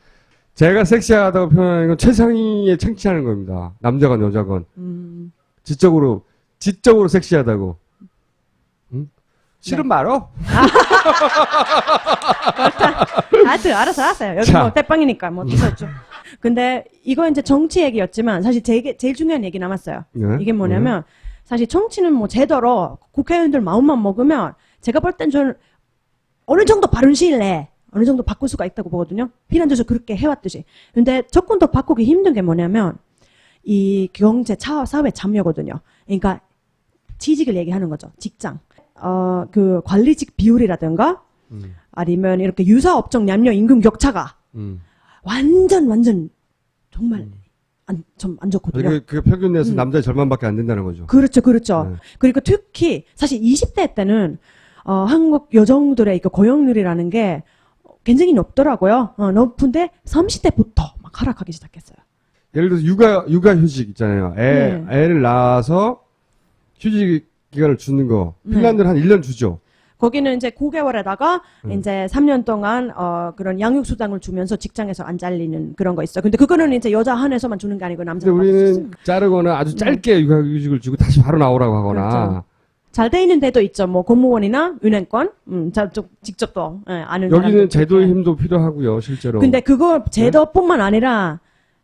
제가 섹시하다고 표현하는 건 최상위에 창치하는 겁니다. 남자건 여자건 지적으로 섹시하다고. 싫은 말어? 하여튼 알아서 하세요. 여기 뭐 대빵이니까 뭐 어쩌죠. 근데 이거 이제 정치 얘기였지만 사실 제일 중요한 얘기 남았어요. 네? 이게 뭐냐면 사실 정치는 뭐 제대로 국회의원들 마음만 먹으면 제가 볼 땐 저는 어느 정도 바른 시일 내에 어느 정도 바꿀 수가 있다고 보거든요. 핀란드에서 그렇게 해왔듯이. 근데 조금 더 바꾸기 힘든 게 뭐냐면 이 경제 사회 참여거든요. 그러니까 취직을 얘기하는 거죠. 직장. 그 관리직 비율이라든가 아니면 이렇게 유사업종 남녀 임금 격차가 완전 정말 좀 안 좋거든요. 그 평균 내에서 남자의 절반밖에 안 된다는 거죠. 그렇죠. 네. 그리고 특히 사실 20대 때는 한국 여성들의 고용률이라는 게 굉장히 높더라고요. 높은데 30대부터 막 하락하기 시작했어요. 예를 들어서 육아휴직 있잖아요. 애를 낳아서 휴직 기간을 주는 거. 핀란드는 한 1년 주죠. 거기는 이제 9개월에다가 이제 3년 동안 그런 양육수당을 주면서 직장에서 안 잘리는 그런 거 있어요. 근데 그거는 이제 여자 한해서만 주는 게 아니고 남자가. 근데 우리는 자르거나 아주 짧게 육아휴직을 주고 다시 바로 나오라고 하거나. 그렇죠. 잘 돼 있는 데도 있죠. 뭐 공무원이나 은행권, 직접 또 아는. 여기는 제도의 힘도 필요하고요, 실제로. 근데 그거 제도뿐만 아니라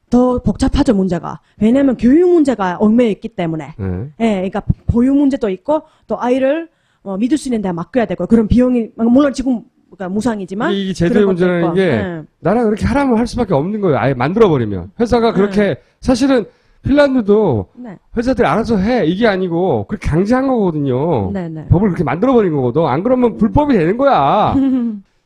더 복잡하죠, 문제가. 왜냐면 교육 문제가 얽매여 있기 때문에. 그러니까 보육 문제도 있고 또 아이를 믿을 수 있는 데 맡겨야 되고 그런 비용이 물론 지금 무상이지만 이 제도의 문제라는 게 나라 그렇게 하라면 할 수밖에 없는 거예요. 아예 만들어 버리면 회사가 그렇게 사실은 핀란드도 네. 회사들이 알아서 해 이게 아니고 그렇게 강제한 거거든요. 네네. 법을 그렇게 만들어버린 거거든. 안 그러면 불법이 되는 거야.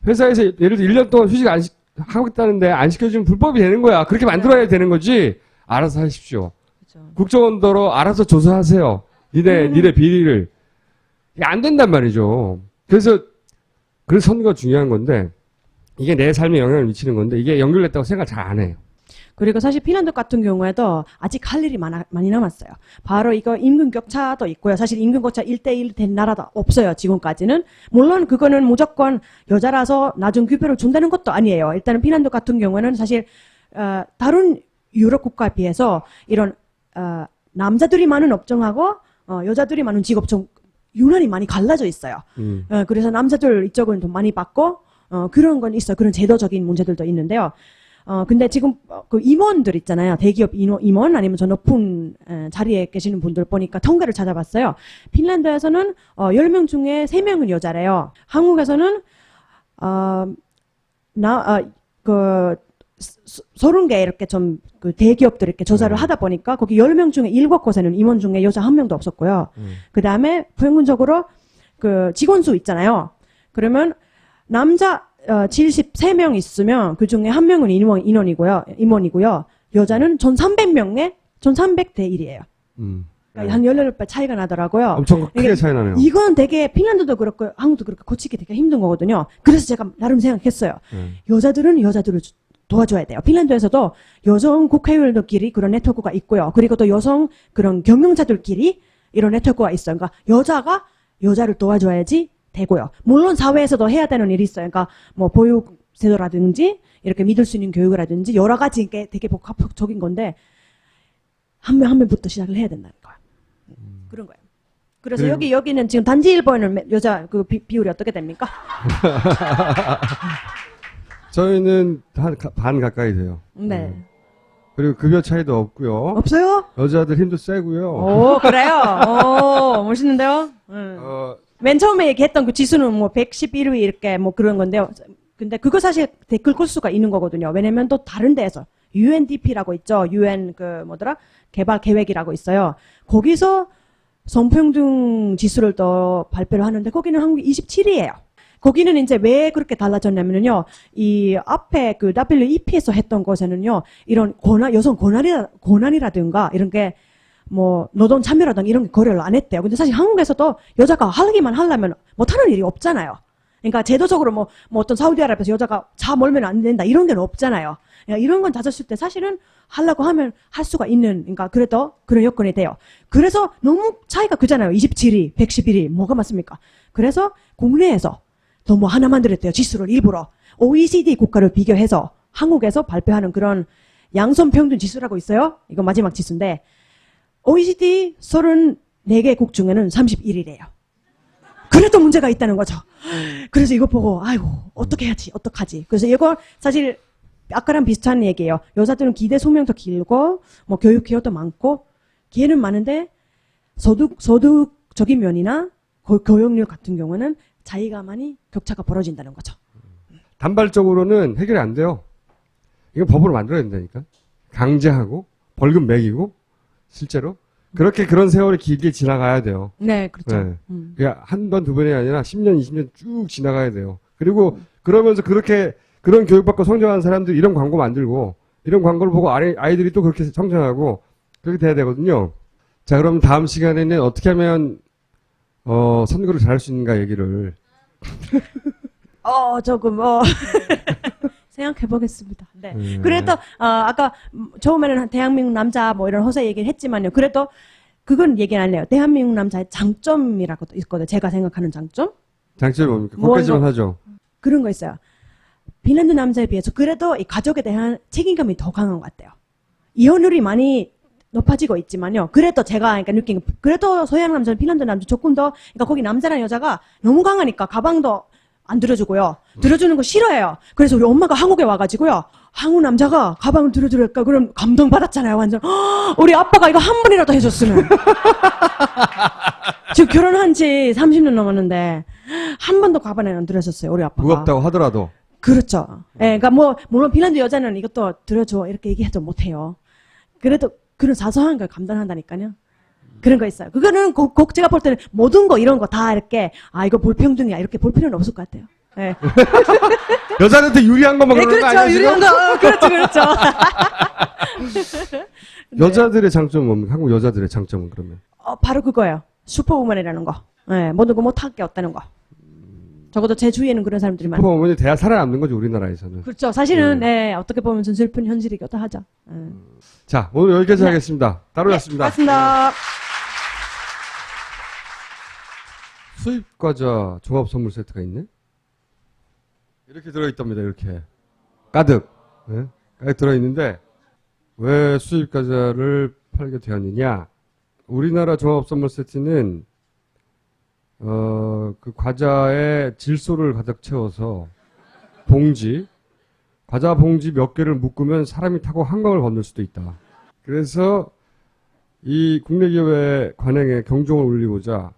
회사에서 예를 들어 1년 동안 휴직 하고 있다는데 안 시켜주면 불법이 되는 거야. 그렇게 만들어야 되는 거지. 알아서 하십시오. 그렇죠. 국정원더러 알아서 조사하세요. 니네 비리를. 이게 안 된단 말이죠. 그래서 선거가 중요한 건데 이게 내 삶에 영향을 미치는 건데 이게 연결됐다고 생각 잘 안 해요. 그리고 사실 핀란드 같은 경우에도 아직 할 일이 많이 남았어요. 바로 이거 임금 격차도 있고요. 사실 임금 격차 1대1 된 나라도 없어요. 지금까지는. 물론 그거는 무조건 여자라서 나중 귀표를 준다는 것도 아니에요. 일단은 핀란드 같은 경우에는 사실 다른 유럽 국가에 비해서 이런 남자들이 많은 업종하고 여자들이 많은 직업종 유난히 많이 갈라져 있어요. 그래서 남자들 이쪽은 돈 많이 받고 그런 건 있어요. 그런 제도적인 문제들도 있는데요. 근데 지금 그 임원들 있잖아요. 대기업 임원 아니면 저 높은 자리에 계시는 분들 보니까 통계를 찾아봤어요. 핀란드에서는 10명 중에 3명은 여자래요. 한국에서는 30개 이렇게 좀 그 대기업들 이렇게 조사를 하다 보니까 거기 10명 중에 7곳에는 임원 중에 여자 1명도 없었고요. 그 다음에 평균적으로 그 직원 수 있잖아요. 그러면 남자 73명 있으면 그 중에 1명은 임원이고요. 여자는 1,300명에 1,300대 1이에요. 그러니까 한 18배 차이가 나더라고요. 엄청 크게 차이 나네요. 이건 되게 핀란드도 그렇고 한국도 그렇고 고치기 되게 힘든 거거든요. 그래서 제가 나름 생각했어요. 여자들은 여자들을 도와줘야 돼요. 핀란드에서도 여성 국회의원들끼리 그런 네트워크가 있고요. 그리고 또 여성 그런 경영자들끼리 이런 네트워크가 있어요. 그러니까 여자가 여자를 도와줘야지 되고요. 물론 사회에서도 해야 되는 일이 있어요. 그러니까 뭐 보육제도라든지 이렇게 믿을 수 있는 교육이라든지 여러 가지 게 되게 복합적인 건데 한 명 한 명부터 시작을 해야 된다는 거예요. 그런 거예요. 그래서 여기는 지금 단지일보에는 여자 그 비율이 어떻게 됩니까? 저희는 반 가까이 돼요. 네. 그리고 급여 차이도 없고요. 없어요? 여자들 힘도 세고요. 오, 그래요? 오, 멋있는데요? 맨 처음에 얘기했던 그 지수는 뭐 111위 이렇게 뭐 그런 건데요. 근데 그거 사실 댓글 걸 수가 있는 거거든요. 왜냐면 또 다른 데에서 UNDP라고 있죠. UN 그 뭐더라? 개발 계획이라고 있어요. 거기서 성평등 지수를 또 발표를 하는데 거기는 한국이 27위예요. 거기는 이제 왜 그렇게 달라졌냐면요. 이 앞에 그 WEP에서 했던 것에는요. 이런 여성 권한이라든가 이런 게 뭐 노동 참여라든가 이런 게 고려를 안 했대요. 근데 사실 한국에서도 여자가 하기만 하려면 못하는 일이 없잖아요. 그러니까 제도적으로 뭐 어떤 사우디아라비아에서 여자가 차 몰면 안 된다 이런 게 없잖아요. 이런 건 다졌을 때 사실은 하려고 하면 할 수가 있는, 그러니까 그래도 그런 여건이 돼요. 그래서 너무 차이가 크잖아요. 27위, 111위 뭐가 맞습니까? 그래서 국내에서 더 뭐 하나 만들었대요. 지수를 일부러 OECD 국가를 비교해서 한국에서 발표하는 그런 양성평등 지수라고 있어요. 이거 마지막 지수인데 OECD 34개국 중에는 31위래요. 그래도 문제가 있다는 거죠. 그래서 이거 보고 아이고 어떻게 해야지 어떡하지. 그래서 이거 사실 아까랑 비슷한 얘기예요. 여자들은 기대 수명도 길고 뭐 교육 기회도 많고 기회는 많은데 소득적인 면이나 교육률 같은 경우는 자기가만이 격차가 벌어진다는 거죠. 단발적으로는 해결이 안 돼요. 이건 법으로 만들어야 된다니까. 강제하고 벌금 매기고 실제로 그렇게 그런 세월이 길게 지나가야 돼요. 네, 그렇죠. 네. 그러니까 한 번, 두 번이 아니라 10년, 20년 쭉 지나가야 돼요. 그리고 그러면서 그런 교육받고 성장한 사람들이 이런 광고 만들고 이런 광고를 보고 아이들이 또 그렇게 성장하고 그렇게 돼야 되거든요. 자, 그럼 다음 시간에는 어떻게 하면 선거를 잘할 수 있는가 얘기를. 조금 생각해 보겠습니다. 네. 그래도 아까 처음에는 대한민국 남자 뭐 이런 허세 얘기를 했지만요. 그래도 그건 얘기 안 해요. 대한민국 남자의 장점이라고도 있거든요. 제가 생각하는 장점. 장점이 뭡니까? 거기까지만 하죠. 그런 거 있어요. 핀란드 남자에 비해서 그래도 이 가족에 대한 책임감이 더 강한 것 같아요. 이혼율이 많이 높아지고 있지만요. 그래도 제가 그러니까 느낀 그래도 서양 남자는 핀란드 남자 조금 더 그러니까 거기 남자랑 여자가 너무 강하니까 가방도 안 들어주고요. 들어주는 거 싫어해요. 그래서 우리 엄마가 한국에 와가지고요. 한국 남자가 가방을 들어줄까? 그럼 감동받았잖아요. 완전. 우리 아빠가 이거 한 번이라도 해줬으면. 지금 결혼한 지 30년 넘었는데 한 번도 가방에 안 들어줬어요. 우리 아빠가. 무겁다고 하더라도. 그렇죠. 예, 그러니까 뭐 물론 핀란드 여자는 이것도 들어줘 이렇게 얘기해도 못해요. 그래도 그런 사소한 걸 감당한다니까요. 그런 거 있어요. 그거는 곡 제가 볼 때는 모든 거 이런 거 다 이렇게 이거 불평등이야 이렇게 볼 필요는 없을 것 같아요. 네. 여자한테 유리한 것만 네, 그러는 거 그렇죠. 아니에요? 유리한 거. 그렇죠. 여자들의 장점은 뭡니까? 한국 여자들의 장점은 그러면? 바로 그거예요. 슈퍼우먼이라는 거. 네, 모든 거 못할 게 없다는 거. 적어도 제 주위에는 그런 사람들이 많아요. 슈퍼우먼이 돼야 살아남는 거죠, 우리나라에서는. 그렇죠. 사실은 네, 어떻게 보면 좀 슬픈 현실이기도 하죠. 자, 오늘 여기까지 네. 하겠습니다. 따로였습니다. 맞습니다. 수입과자 종합 선물 세트가 있네? 이렇게 들어있답니다, 이렇게. 가득. 네? 가득 들어있는데, 왜 수입과자를 팔게 되었느냐? 우리나라 종합 선물 세트는, 그 과자에 질소를 가득 채워서, 과자 봉지 몇 개를 묶으면 사람이 타고 한강을 건널 수도 있다. 그래서, 이 국내 기업의 관행에 경종을 울리고자,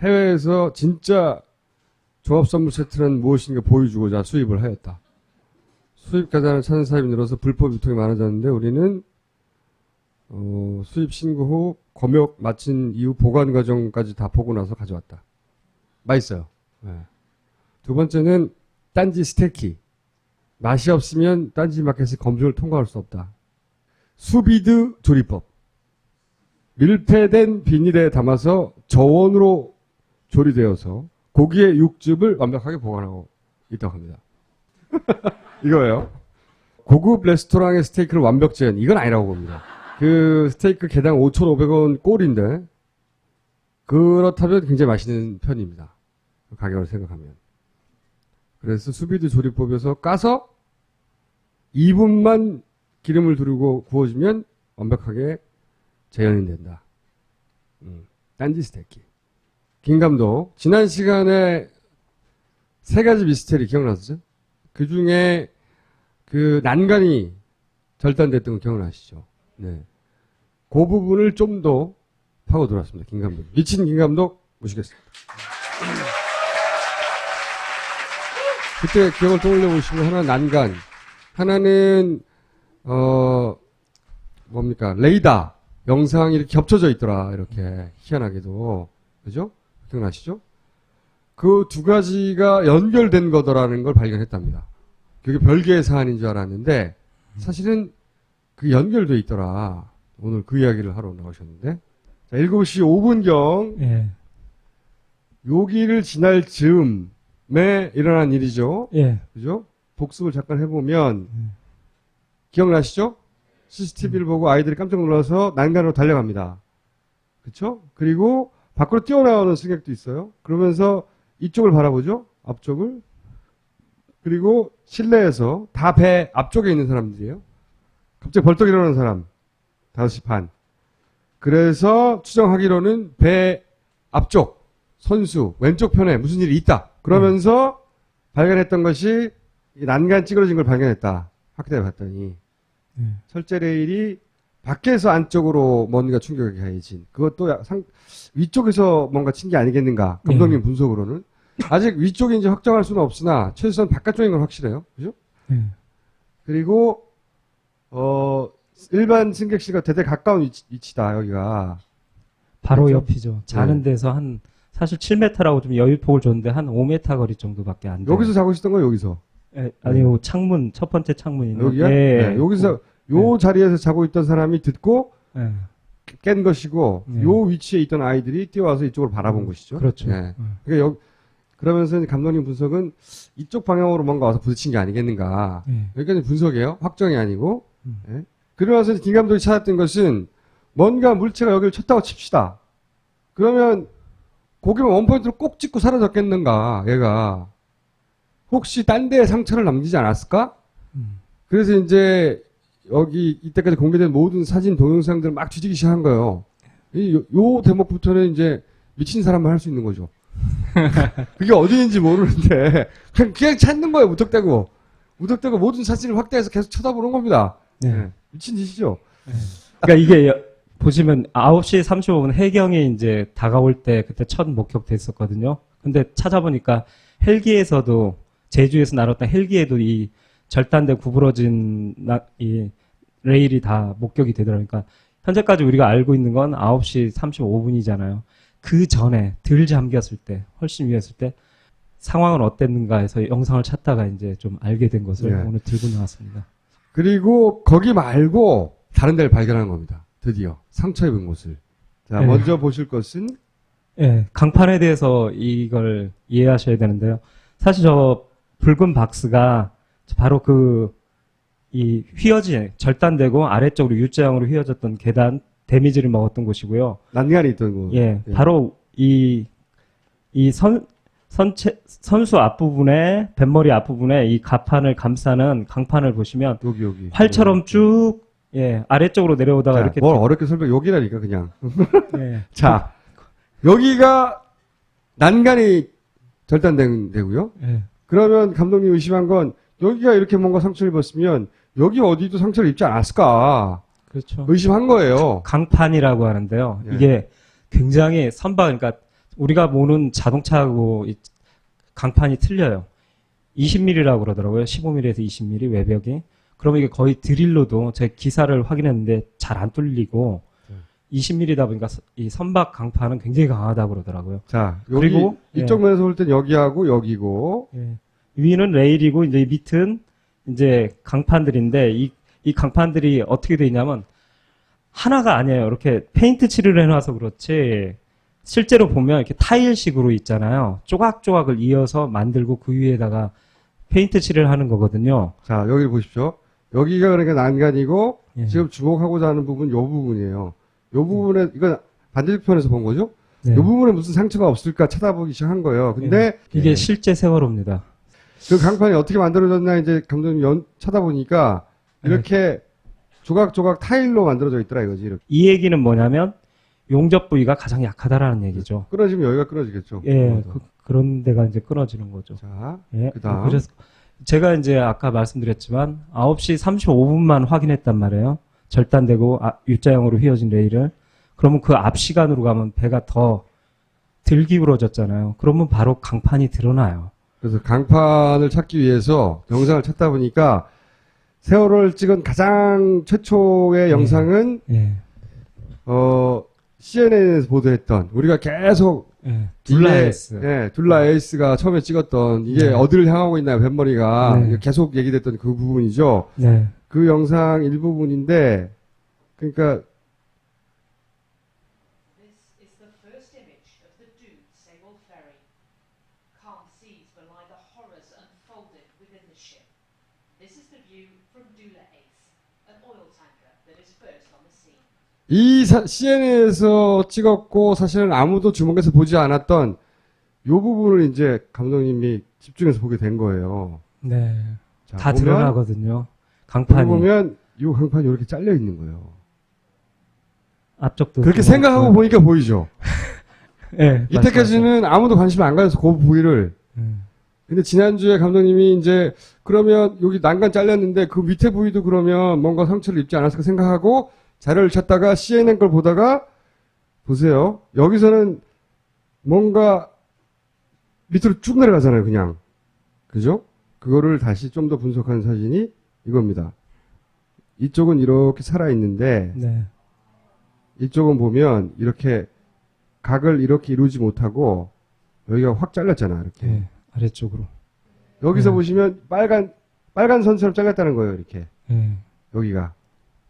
해외에서 진짜 종합선물 세트는 무엇인가 보여주고자 수입을 하였다. 수입 과자를 찾는 사람이 늘어서 불법 유통이 많아졌는데 우리는 수입 신고 후 검역 마친 이후 보관 과정까지 다 보고 나서 가져왔다. 맛있어요. 네. 두 번째는 딴지 스테이키. 맛이 없으면 딴지 마켓의 검증을 통과할 수 없다. 수비드 조리법. 밀폐된 비닐에 담아서 저온으로 조리되어서 고기의 육즙을 완벽하게 보관하고 있다고 합니다. 이거예요. 고급 레스토랑의 스테이크를 완벽 재현. 이건 아니라고 봅니다. 그 스테이크 개당 5,500원 꼴인데 그렇다면 굉장히 맛있는 편입니다. 가격을 생각하면. 그래서 수비드 조리법에서 까서 2분만 기름을 두르고 구워주면 완벽하게 재현이 된다. 딴지 스테이키. 김 감독, 지난 시간에 3가지 미스테리 기억나시죠? 그 중에 그 난간이 절단됐던 거 기억나시죠? 네. 그 부분을 좀 더 파고 들어왔습니다. 김 감독. 미친 김 감독 모시겠습니다. 그때 기억을 떠올려 보시면 하나는 난간, 하나는 뭡니까? 레이더 영상이 이렇게 겹쳐져 있더라. 이렇게 희한하게도. 그죠? 기억나시죠? 그 두 가지가 연결된 거더라는 걸 발견했답니다. 그게 별개의 사안인 줄 알았는데 사실은 그 연결돼 있더라. 오늘 그 이야기를 하러 나오셨는데 자, 7시 5분경 예. 여기를 지날 즈음에 일어난 일이죠. 예. 그죠? 복습을 잠깐 해보면 기억나시죠? CCTV를 보고 아이들이 깜짝 놀라서 난간으로 달려갑니다. 그렇죠? 그리고 밖으로 뛰어나오는 승객도 있어요. 그러면서 이쪽을 바라보죠. 앞쪽을. 그리고 실내에서 다 배 앞쪽에 있는 사람들이에요. 갑자기 벌떡 일어나는 사람. 5시 반. 그래서 추정하기로는 배 앞쪽 선수 왼쪽 편에 무슨 일이 있다. 그러면서 발견했던 것이 이 난간 찌그러진 걸 발견했다. 확대해 봤더니 철제 레일이 밖에서 안쪽으로 뭔가 충격이 가해진. 그것도 위쪽에서 뭔가 친 게 아니겠는가. 감독님 분석으로는. 아직 위쪽인지 확정할 수는 없으나 최소한 바깥쪽인 건 확실해요. 그죠? 그리고 일반 승객실과 대대 가까운 위치다. 여기가. 바로 그렇죠? 옆이죠. 자는 데서 사실 7m라고 좀 여유폭을 줬는데 한 5m 거리 정도밖에 안 돼요. 여기서 자고 있었던 거예요, 여기서? 예, 아니요, 창문, 첫 번째 창문이 있는. 여기요? 예. 네, 여기서, 요 자리에서 자고 있던 사람이 듣고, 깬 것이고, 요 위치에 있던 아이들이 뛰어와서 이쪽으로 바라본 것이죠. 그렇죠. 네. 그러니까 그러면서 감독님 분석은 이쪽 방향으로 뭔가 와서 부딪힌 게 아니겠는가. 여기까지 분석이에요. 확정이 아니고. 네. 그러면서 김 감독이 찾았던 것은 뭔가 물체가 여기를 쳤다고 칩시다. 그러면 고기만 원포인트로 꼭 찍고 사라졌겠는가, 얘가. 혹시 딴 데에 상처를 남기지 않았을까? 그래서 이제 여기 이때까지 공개된 모든 사진, 동영상들을 막 뒤지기 시작한 거예요. 요 대목부터는 이제 미친 사람만 할 수 있는 거죠. 그게 어디인지 모르는데 그냥 찾는 거예요. 무턱대고 모든 사진을 확대해서 계속 쳐다보는 겁니다. 네. 미친 짓이죠. 그러니까 이게 보시면 9시 35분 해경이 이제 다가올 때 그때 첫 목격됐었거든요. 근데 찾아보니까 헬기에서도 제주에서 날았던 헬기에도 이 절단돼 구부러진 이 레일이 다 목격이 되더라고요. 그러니까 현재까지 우리가 알고 있는 건 9시 35분이잖아요. 그 전에 덜 잠겼을 때, 훨씬 위였을 때 상황은 어땠는가 해서 영상을 찾다가 이제 좀 알게 된 것을 네. 오늘 들고 나왔습니다. 그리고 거기 말고 다른 데를 발견한 겁니다. 드디어 상처 입은 곳을. 자, 네. 먼저 보실 것은 예, 강판에 대해서 이걸 이해하셔야 되는데요. 사실 저 붉은 박스가 바로 이 휘어진, 절단되고 아래쪽으로 U자형으로 휘어졌던 계단, 데미지를 먹었던 곳이고요. 난간이 있던 곳. 예, 예. 바로 선수 앞부분에, 뱃머리 앞부분에 이 가판을 감싸는 강판을 보시면 여기. 활처럼 쭉, 예, 아래쪽으로 내려오다가 자, 이렇게. 뭘 어렵게 설명, 여기라니까, 그냥. 예. 자, 여기가 난간이 절단된 데고요. 예. 그러면 감독님 의심한 건 여기가 이렇게 뭔가 상처를 입었으면 여기 어디도 상처를 입지 않았을까 그렇죠. 의심한 거예요. 강판이라고 하는데요. 예. 이게 굉장히 그러니까 우리가 보는 자동차하고 이 강판이 틀려요. 20mm라고 그러더라고요. 15mm에서 20mm 외벽이. 그러면 이게 거의 드릴로도 제 기사를 확인했는데 잘 안 뚫리고 20mm다 보니까 이 선박 강판은 굉장히 강하다고 그러더라고요. 자, 여기 그리고 이쪽 면에서 볼 땐 여기하고 여기고 예. 위는 레일이고 이제 밑은 이제 강판들인데 이 강판들이 어떻게 돼 있냐면 하나가 아니에요. 이렇게 페인트 칠을 해놔서 그렇지 실제로 보면 이렇게 타일식으로 있잖아요. 조각조각을 이어서 만들고 그 위에다가 페인트 칠을 하는 거거든요. 자, 여기 보십시오. 여기가 그러니까 난간이고 예. 지금 주목하고자 하는 부분 요 부분이에요. 요 부분에 이건 반대편에서 본 거죠? 네. 요 부분에 무슨 상처가 없을까 찾아보기 시작한 거예요. 근데 이게 실제 세월호입니다. 그 강판이 어떻게 만들어졌나 이제 감독님 찾아보니까 이렇게 조각조각 타일로 만들어져 있더라 이거지. 이렇게. 이 얘기는 뭐냐면 용접 부위가 가장 약하다라는 얘기죠. 끊어지면 여기가 끊어지겠죠. 예, 그런 데가 이제 끊어지는 거죠. 자, 예. 그다음. 그래서 제가 이제 아까 말씀드렸지만 9시 35분만 확인했단 말이에요. 절단되고 U자형으로 휘어진 레일을. 그러면 그 앞 시간으로 가면 배가 더 덜 기울어졌잖아요. 그러면 바로 강판이 드러나요. 그래서 강판을 찾기 위해서 영상을 찾다 보니까 세월호를 찍은 가장 최초의 영상은 예. CNN에서 보도했던 우리가 계속 예. 둘라 에이스. 예, 둘라 에이스가 처음에 찍었던 이게 네. 어디를 향하고 있나요, 뱃머리가. 네. 이게 계속 얘기됐던 그 부분이죠. 네. 그 영상 일부분인데, 그러니까 이 CNN에서 찍었고 사실은 아무도 주목해서 보지 않았던 요 부분을 이제 감독님이 집중해서 보게 된 거예요. 네. 자, 다 보면, 드러나거든요. 강판이. 보면 이 강판이 이렇게 잘려 있는 거예요. 앞쪽도. 그렇게 좀 생각하고 있고요. 보니까 보이죠. 예. 이때까지는 아무도 관심 안 가져서 그 부위를. 근데 지난주에 감독님이 이제 그러면 여기 난간 잘렸는데 그 밑에 부위도 그러면 뭔가 상처를 입지 않았을까 생각하고 자료를 찾다가 CNN 걸 보다가 보세요. 여기서는 뭔가 밑으로 쭉 내려가잖아요, 그냥. 그죠? 그거를 다시 좀 더 분석한 사진이 이겁니다. 이쪽은 이렇게 살아있는데, 네. 이쪽은 보면 이렇게 각을 이렇게 이루지 못하고, 여기가 확 잘렸잖아, 이렇게. 네. 아래쪽으로. 여기서 네. 보시면 빨간 선처럼 잘렸다는 거예요, 이렇게. 네. 여기가.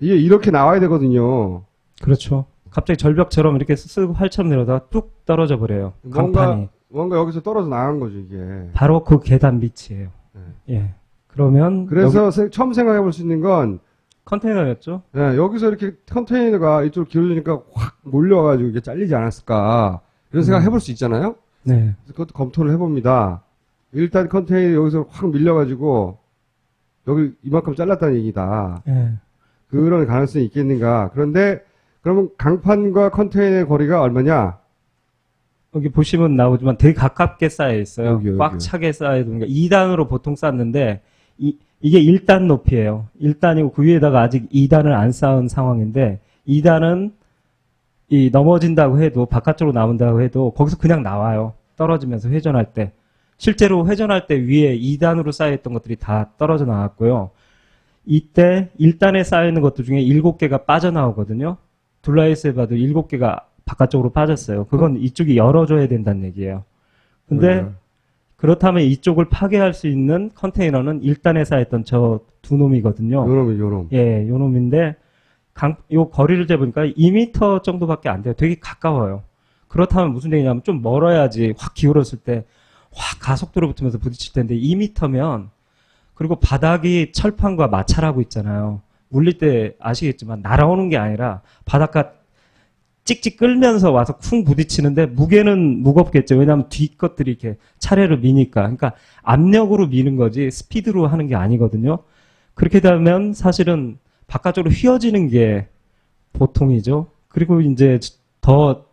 이게 이렇게 나와야 되거든요. 그렇죠. 갑자기 절벽처럼 이렇게 쓱 활처럼 내려다가 뚝 떨어져 버려요. 강판이. 뭔가 여기서 떨어져 나간 거죠, 이게. 바로 그 계단 밑이에요. 예. 그러면 그래서 처음 생각해 볼 수 있는 건 컨테이너였죠. 예, 여기서 이렇게 컨테이너가 이쪽으로 길어지니까 확 몰려가지고 이게 잘리지 않았을까 이런 생각 해볼 수 있잖아요. 네. 그래서 그것도 검토를 해봅니다. 일단 컨테이너 여기서 확 밀려가지고 여기 이만큼 잘랐다는 얘기다. 예. 그런 가능성이 있겠는가. 그런데 그러면 강판과 컨테이너의 거리가 얼마냐? 여기 보시면 나오지만 되게 가깝게 쌓여 있어요. 여기요, 꽉 여기요. 차게 쌓여 있는 게 2단으로 보통 쌓는데 이게 1단 높이에요. 1단이고 그 위에다가 아직 2단을 안 쌓은 상황인데 2단은 이 넘어진다고 해도 바깥쪽으로 나온다고 해도 거기서 그냥 나와요. 떨어지면서 회전할 때. 실제로 회전할 때 위에 2단으로 쌓여 있던 것들이 다 떨어져 나왔고요. 이때 1단에 쌓여있는 것들 중에 7개가 빠져나오거든요. 둘라이스에 봐도 7개가 바깥쪽으로 빠졌어요. 그건 이쪽이 열어줘야 된다는 얘기예요. 근데 그렇다면 이쪽을 파괴할 수 있는 컨테이너는 1단에 쌓였던 저 두 놈이거든요. 요 놈. 예, 요 놈인데 요 거리를 재보니까 2m 정도밖에 안 돼요. 되게 가까워요. 그렇다면 무슨 얘기냐면 좀 멀어야지 확 기울었을 때 확 가속도로 붙으면서 부딪힐 텐데 2m면 그리고 바닥이 철판과 마찰하고 있잖아요. 물릴 때 아시겠지만 날아오는 게 아니라 바닷가 찍찍 끌면서 와서 쿵 부딪히는데 무게는 무겁겠죠. 왜냐하면 뒤 것들이 이렇게 차례로 미니까. 그러니까 압력으로 미는 거지 스피드로 하는 게 아니거든요. 그렇게 되면 사실은 바깥쪽으로 휘어지는 게 보통이죠. 그리고 이제 더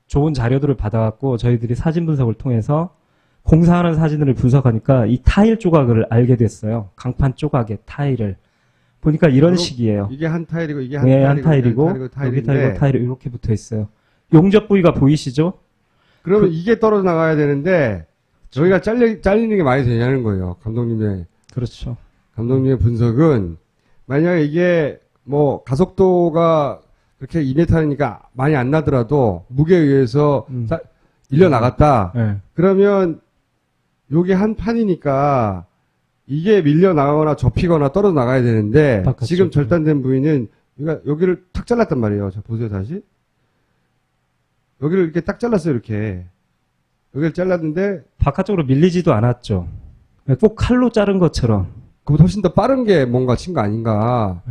좋은 자료들을 받아갖고 저희들이 사진 분석을 통해서 공사하는 사진을 분석하니까 이 타일 조각을 알게 됐어요. 강판 조각의 타일을. 보니까 이런 식이에요. 이게 한 타일이고 이게 한 타일이고 여기 타일이고 타일이 이렇게 붙어 있어요. 용접 부위가 보이시죠? 그러면 이게 떨어져 나가야 되는데 저희가 잘리는 게 많이 되냐는 거예요. 감독님의. 그렇죠. 감독님의 분석은 만약에 이게 뭐 가속도가 그렇게 2m니까 많이 안 나더라도 무게에 의해서 밀려 나갔다. 네. 그러면 요게 한 판이니까 이게 밀려 나가거나 접히거나 떨어져 나가야 되는데 바깥쪽. 지금 절단된 부위는 여기를 탁 잘랐단 말이에요. 자 보세요 다시. 여기를 이렇게 딱 잘랐어요 이렇게. 여기를 잘랐는데 바깥쪽으로 밀리지도 않았죠. 꼭 칼로 자른 것처럼. 그보다 훨씬 더 빠른 게 뭔가 친 거 아닌가.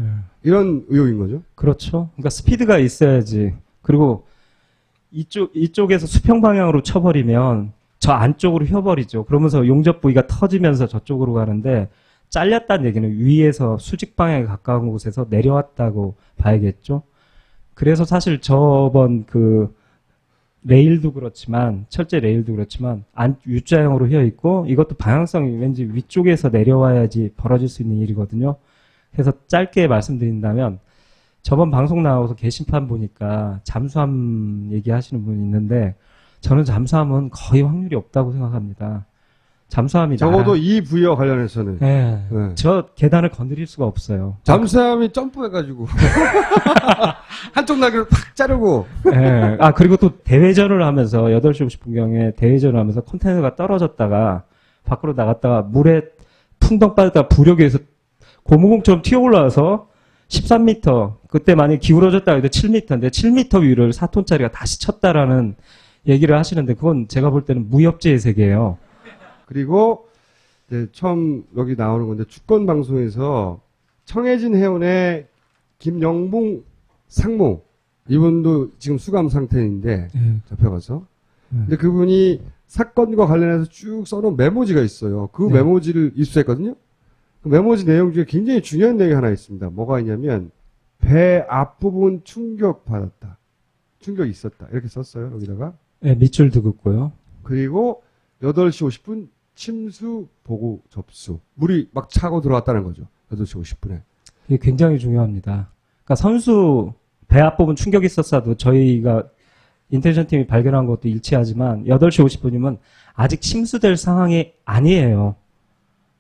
이런 의혹인 거죠. 그렇죠. 그러니까 스피드가 있어야지. 그리고 이쪽에서 수평 방향으로 쳐버리면 저 안쪽으로 휘어버리죠. 그러면서 용접 부위가 터지면서 저쪽으로 가는데 잘렸다는 얘기는 위에서 수직 방향에 가까운 곳에서 내려왔다고 봐야겠죠. 그래서 사실 저번 그 레일도 그렇지만 철제 레일도 그렇지만 U자형으로 휘어 있고 이것도 방향성이 왠지 위쪽에서 내려와야지 벌어질 수 있는 일이거든요. 그래서 짧게 말씀드린다면 저번 방송 나와서 게시판 보니까 잠수함 얘기하시는 분이 있는데 저는 잠수함은 거의 확률이 없다고 생각합니다. 잠수함이 적어도 이 부위와 관련해서는. 네. 저 계단을 건드릴 수가 없어요. 잠수함이 점프해가지고 한쪽 날개를 팍 자르고. 네. 아 그리고 또 대회전을 하면서 8시 50분경에 대회전을 하면서 컨테이너가 떨어졌다가 밖으로 나갔다가 물에 풍덩 빠졌다가 부력에 의해서 고무공처럼 튀어 올라와서 13m 그때 만약에 기울어졌다 해도 7m인데 7m 위를 4톤짜리가 다시 쳤다라는 얘기를 하시는데 그건 제가 볼 때는 무협지의 세계예요. 그리고 이제 처음 여기 나오는 건데 주권 방송에서 청해진 해운의 김영봉 상무 이분도 지금 수감 상태인데 잡혀가서 근데 그분이 사건과 관련해서 쭉 써놓은 메모지가 있어요. 그 메모지를 입수했거든요. 그 메모지 내용 중에 굉장히 중요한 내용이 하나 있습니다. 뭐가 있냐면 배 앞부분 충격받았다. 충격이 있었다. 이렇게 썼어요. 여기다가. 네, 밑줄도 긋고요. 그리고 8시 50분 침수 보고 접수. 물이 막 차고 들어왔다는 거죠. 8시 50분에. 이게 굉장히 중요합니다. 그러니까 선수 배 앞부분 충격이 있었어도 저희가 인텔리전 팀이 발견한 것도 일치하지만 8시 50분이면 아직 침수될 상황이 아니에요.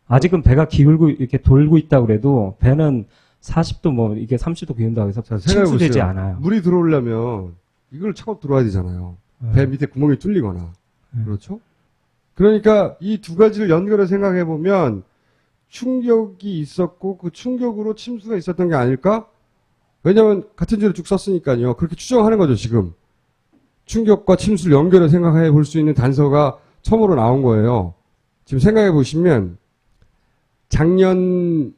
아직은 배가 기울고 이렇게 돌고 있다고 그래도 배는 40도 뭐 이게 30도 기운다고 해서 침수되지 않아요. 물이 들어오려면 이걸 차고 들어와야 되잖아요. 배 밑에 구멍이 뚫리거나. 그렇죠? 그러니까 이 두 가지를 연결해 생각해 보면 충격이 있었고 그 충격으로 침수가 있었던 게 아닐까? 왜냐면 같은 줄을 쭉 썼으니까요. 그렇게 추정하는 거죠, 지금. 충격과 침수를 연결해 생각해 볼 수 있는 단서가 처음으로 나온 거예요. 지금 생각해 보시면 작년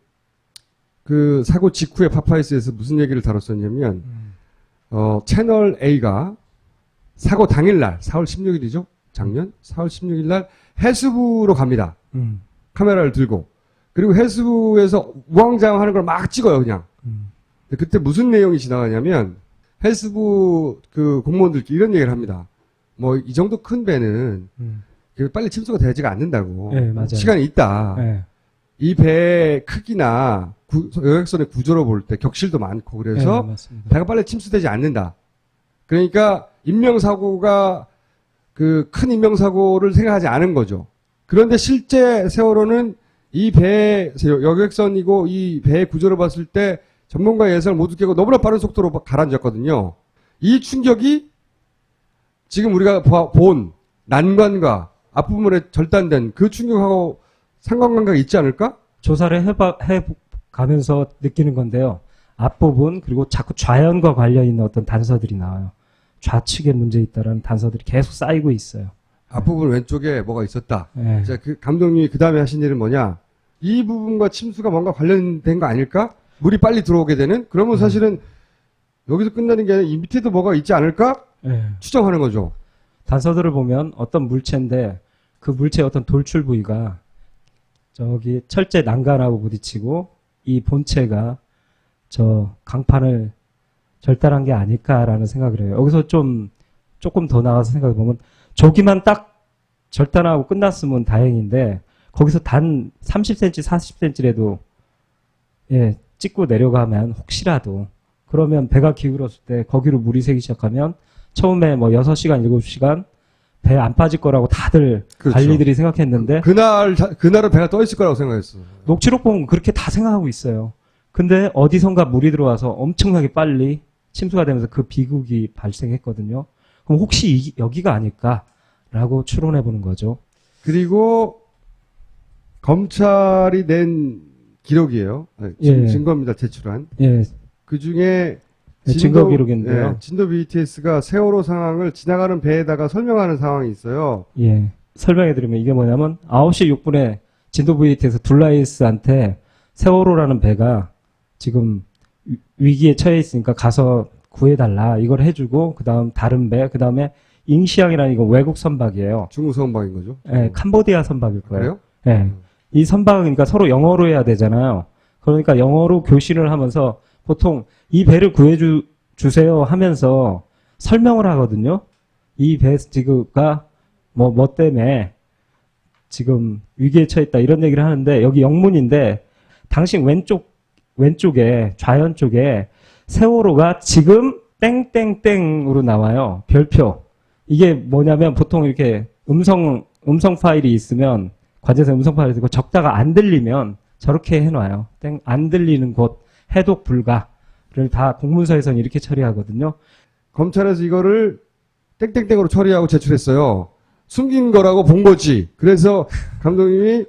그 사고 직후에 파파이스에서 무슨 얘기를 다뤘었냐면 채널 A가 사고 당일날 4월 16일이죠. 작년 4월 16일 날 해수부로 갑니다. 카메라를 들고. 그리고 해수부에서 우왕좌왕하는 걸 막 찍어요, 그냥. 근데 그때 무슨 내용이 지나가냐면 해수부 그 공무원들끼리 이런 얘기를 합니다. 뭐 이 정도 큰 배는 빨리 침수가 되지가 않는다고. 네, 맞아요. 시간이 있다. 네. 이 배의 크기나 여객선의 구조로 볼 때 격실도 많고 그래서 배가 빨리 침수되지 않는다. 그러니까 인명사고가 그 큰 인명사고를 생각하지 않은 거죠. 그런데 실제 세월호는 이 배, 여객선이고 이 배의 구조를 봤을 때 전문가 예상을 모두 깨고 너무나 빠른 속도로 가라앉았거든요. 이 충격이 지금 우리가 본 난관과 앞부분에 절단된 그 충격하고 상관관계가 있지 않을까? 조사를 해가면서 느끼는 건데요. 앞부분 그리고 자꾸 좌연과 관련 있는 어떤 단서들이 나와요. 좌측에 문제 있다라는 단서들이 계속 쌓이고 있어요. 앞부분 왼쪽에 뭐가 있었다. 네. 자, 그 감독님이 그 다음에 하신 일은 뭐냐? 이 부분과 침수가 뭔가 관련된 거 아닐까? 물이 빨리 들어오게 되는? 그러면 사실은 여기서 끝나는 게 아니라 이 밑에도 뭐가 있지 않을까? 네. 추정하는 거죠. 단서들을 보면 어떤 물체인데 그 물체의 어떤 돌출 부위가 저기 철제 난간하고 부딪히고 이 본체가 저 강판을 절단한 게 아닐까라는 생각을 해요. 여기서 조금 더 나가서 생각해 보면 조기만 딱 절단하고 끝났으면 다행인데 거기서 단 30cm, 40cm라도 예, 찍고 내려가면 혹시라도 그러면 배가 기울었을 때 거기로 물이 새기 시작하면 처음에 뭐 6시간, 7시간 배 안 빠질 거라고 다들 그렇죠. 관리들이 생각했는데 그날은 배가 떠 있을 거라고 생각했어. 녹취록 보면 그렇게 다 생각하고 있어요. 근데 어디선가 물이 들어와서 엄청나게 빨리 침수가 되면서 그 비극이 발생했거든요. 그럼 혹시 여기가 아닐까라고 추론해 보는 거죠. 그리고 검찰이 낸 기록이에요. 예. 증거입니다. 제출한. 예. 그 중에 증거 기록인데요. 진도 BTS가 세월호 상황을 지나가는 배에다가 설명하는 상황이 있어요. 예. 설명해 드리면 이게 뭐냐면 9시 6분에 진도 VT에서 둘라이스한테 세월호라는 배가 지금 위기에 처해 있으니까 가서 구해달라 이걸 해주고 그다음 다른 배 그다음에 잉시앙이라는 이거 외국 선박이에요. 중국 선박인 거죠? 예, 캄보디아 선박일 거예요. 그래요? 예. 이 선박은 그러니까 서로 영어로 해야 되잖아요. 그러니까 영어로 교신을 하면서 보통 이 배를 구해주세요 하면서 설명을 하거든요. 이 배 지구가 뭐 때문에 지금 위기에 처했다 이런 얘기를 하는데 여기 영문인데 당신 왼쪽에 좌연 쪽에 세월호가 지금 땡땡땡으로 나와요. 별표. 이게 뭐냐면 보통 이렇게 음성 파일이 있으면 관제사 음성 파일이 있고 적다가 안 들리면 저렇게 해놔요. 안 들리는 곳 해독 불가를 다 공문서에서는 이렇게 처리하거든요. 검찰에서 이거를 땡땡땡으로 처리하고 제출했어요. 숨긴 거라고 본 거지. 그래서 감독님이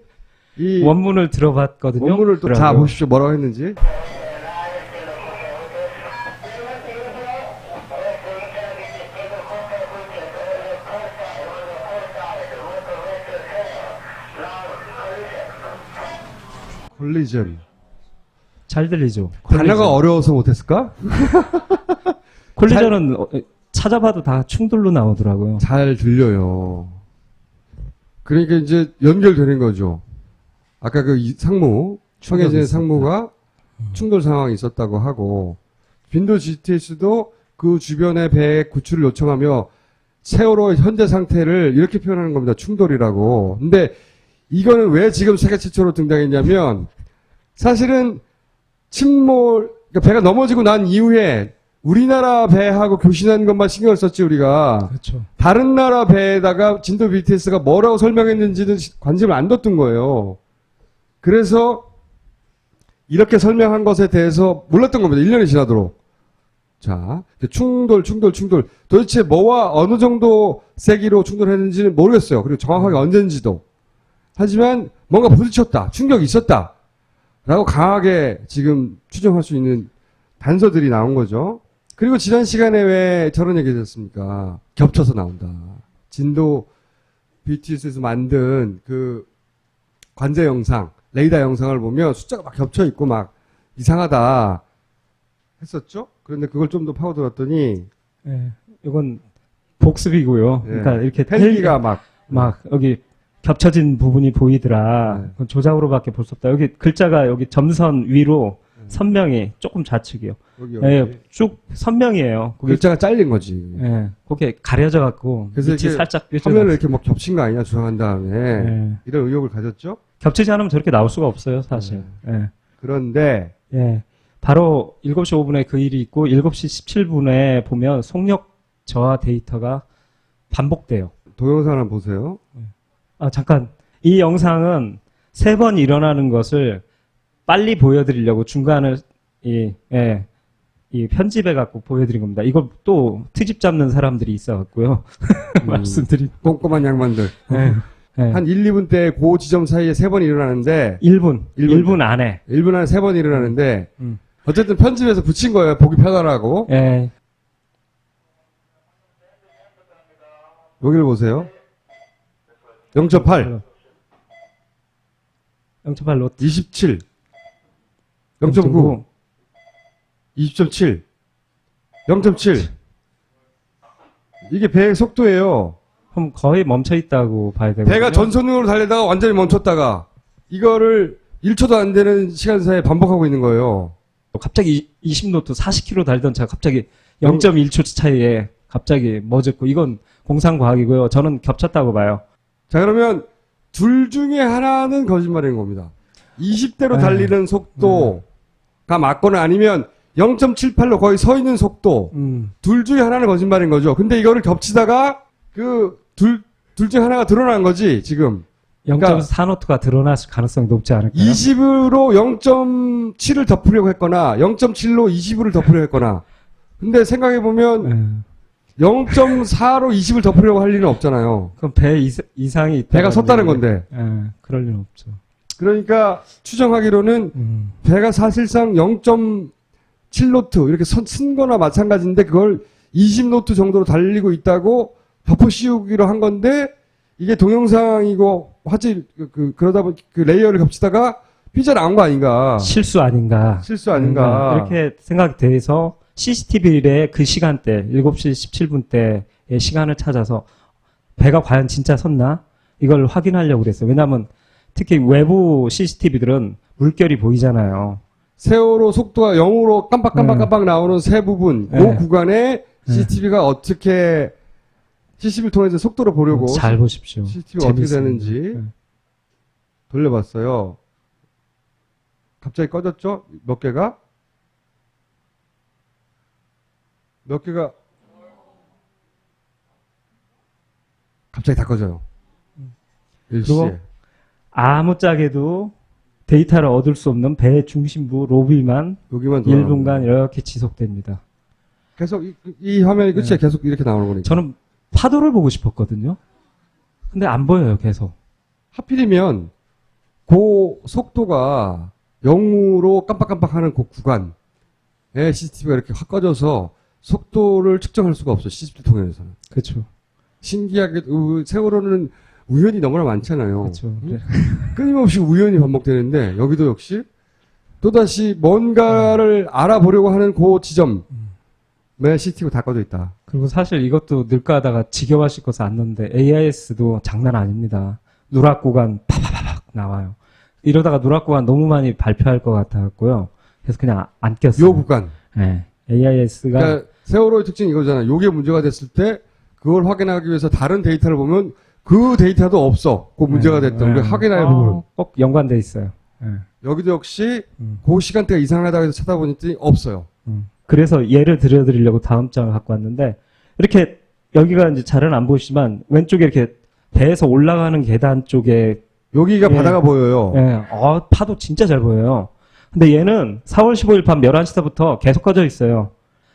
이 원문을 들어봤거든요. 원문을 또 자 보십시오. 뭐라고 했는지. 콜리전. 잘 들리죠? 단어가 어려워서 못했을까? 콜리전은 찾아봐도 다 충돌로 나오더라고요. 잘 들려요. 그러니까 이제 연결되는 거죠. 아까 그 상무, 청해진 상무가 충돌 상황이 있었다고 하고, 빈도 GTS도 그 주변의 배의 구출을 요청하며 세월호 현재 상태를 이렇게 표현하는 겁니다. 충돌이라고. 근데 이거는 왜 지금 세계 최초로 등장했냐면, 사실은 그러니까 배가 넘어지고 난 이후에 우리나라 배하고 교신한 것만 신경을 썼지, 우리가. 그렇죠. 다른 나라 배에다가 진도 BTS가 뭐라고 설명했는지는 관심을 안 뒀던 거예요. 그래서 이렇게 설명한 것에 대해서 몰랐던 겁니다. 1년이 지나도록. 자, 충돌. 도대체 뭐와 어느 정도 세기로 충돌했는지는 모르겠어요. 그리고 정확하게 언젠지도. 하지만 뭔가 부딪혔다. 충격이 있었다. 라고 강하게 지금 추정할 수 있는 단서들이 나온 거죠. 그리고 지난 시간에 왜 저런 얘기 했습니까? 겹쳐서 나온다. 진도 BTS에서 만든 그 관제 영상, 레이더 영상을 보면 숫자가 막 겹쳐 있고 막 이상하다 했었죠? 그런데 그걸 좀 더 파고들었더니 예, 이건 복습이고요. 예, 그러니까 이렇게 헬기가 막 여기 겹쳐진 부분이 보이더라. 그건 조작으로밖에 볼 수 없다. 여기 글자가 여기 점선 위로 선명히 조금 좌측이요. 여기. 예, 쭉 선명이에요. 글자가 잘린 거지. 예, 그게 가려져 갖고 그래서 밑이 살짝 화면을 이렇게 막 겹친 거 아니냐 주장한 다음에 예. 이런 의혹을 가졌죠. 겹치지 않으면 저렇게 나올 수가 없어요, 사실. 예. 그런데 예. 바로 7시 5분에 그 일이 있고 7시 17분에 보면 속력 저하 데이터가 반복돼요. 동영상 한번 보세요. 아, 잠깐. 이 영상은 3번 일어나는 것을 빨리 보여드리려고 중간을 이 편집해 갖고 보여드린 겁니다. 이걸 또 트집 잡는 사람들이 있어갖고요. 말씀드린 꼼꼼한 양반들. 네. 한 1, 2분 때 그 지점 사이에 3번 일어나는데 1분 안에 1분 안에 3번 일어나는데 어쨌든 편집해서 붙인 거예요. 보기 편하라고. 예. 여기를 보세요. 0.8 0.8 로트 27 0.9 20.7 0.7 이게 배의 속도예요. 그럼 거의 멈춰 있다고 봐야 되거든요. 배가 전선으로 달리다가 완전히 멈췄다가 이거를 1초도 안 되는 시간 사이에 반복하고 있는 거예요. 갑자기 20노트 40km 달던 차가 갑자기 0.1초 차이에 갑자기 멎었고 이건 공상과학이고요. 저는 겹쳤다고 봐요. 자, 그러면 둘 중에 하나는 거짓말인 겁니다. 20대로 달리는 속도가 맞거나 아니면 0.78로 거의 서 있는 속도. 둘 중에 하나는 거짓말인 거죠. 근데 이거를 겹치다가 둘 중에 하나가 드러난 거지, 지금. 0.4노트가 드러날 가능성이 높지 않을까요? 20으로 0.7을 덮으려고 했거나 0.7로 20을 덮으려고 했거나. 근데 생각해보면 0.4로 20을 덮으려고 할 일은 없잖아요. 그럼 배 이상이 있다. 배가 섰다는 건데. 그럴 리는 없죠. 그러니까 추정하기로는 배가 사실상 0.7노트 이렇게 쓴 거나 마찬가지인데 그걸 20노트 정도로 달리고 있다고 덮어 씌우기로 한 건데 이게 동영상이고 화질 그러다 보니 그 레이어를 겹치다가 삐져나온 거 아닌가. 실수 아닌가. 이렇게 생각이 돼서 CCTV에 그 시간대 7시 17분 때의 시간을 찾아서 배가 과연 진짜 섰나 이걸 확인하려고 그랬어요. 왜냐하면 특히 외부 CCTV들은 물결이 보이잖아요. 세월호 속도가 0으로 깜빡깜빡깜빡 나오는 세 부분 그 구간에 CCTV가 어떻게 CCTV를 통해서 속도를 보려고 잘 보십시오. CCTV가 어떻게 되는지 돌려봤어요. 갑자기 꺼졌죠? 몇 개가 갑자기 다 꺼져요. 그리고 아무짝에도 데이터를 얻을 수 없는 배 중심부 로비만 여기만 1분간 이렇게 지속됩니다. 계속 이 화면이 끝이야. 계속 이렇게 나오는 거니까. 저는 파도를 보고 싶었거든요. 근데 안 보여요. 계속. 하필이면 그 속도가 0으로 깜빡깜빡하는 그 구간에 CCTV가 이렇게 확 꺼져서 속도를 측정할 수가 없어. CCTV 통해서는. 그렇죠. 신기하게 세월호는 우연이 너무나 많잖아요. 그렇죠. 응? 끊임없이 우연이 반복되는데 여기도 역시 또다시 뭔가를 알아보려고 하는 그 지점에 CCTV가 다 꺼져 있다. 그리고 사실 이것도 늘까 하다가 지겨워하실 것을 안는데 AIS도 장난 아닙니다. 누락 구간 파파파박 나와요. 이러다가 누락 구간 너무 많이 발표할 것 같았고요. 그래서 그냥 안 꼈어요. 요 구간. 네. AIS가 그러니까 세월호의 특징이 이거잖아. 요게 문제가 됐을 때 그걸 확인하기 위해서 다른 데이터를 보면 그 데이터도 없어. 그 문제가 됐던. 우리가 확인할 부분은. 꼭 연관돼 있어요. 여기도 역시 그 시간대가 이상하다고 해서 찾아보니 없어요. 그래서 예를 들어드리려고 다음 장을 갖고 왔는데 이렇게 여기가 이제 잘은 안 보이시지만 왼쪽에 이렇게 배에서 올라가는 계단 쪽에 여기가 바다가 보여요. 파도 진짜 잘 보여요. 근데 얘는 4월 15일 밤 11시부터 계속 꺼져 있어요.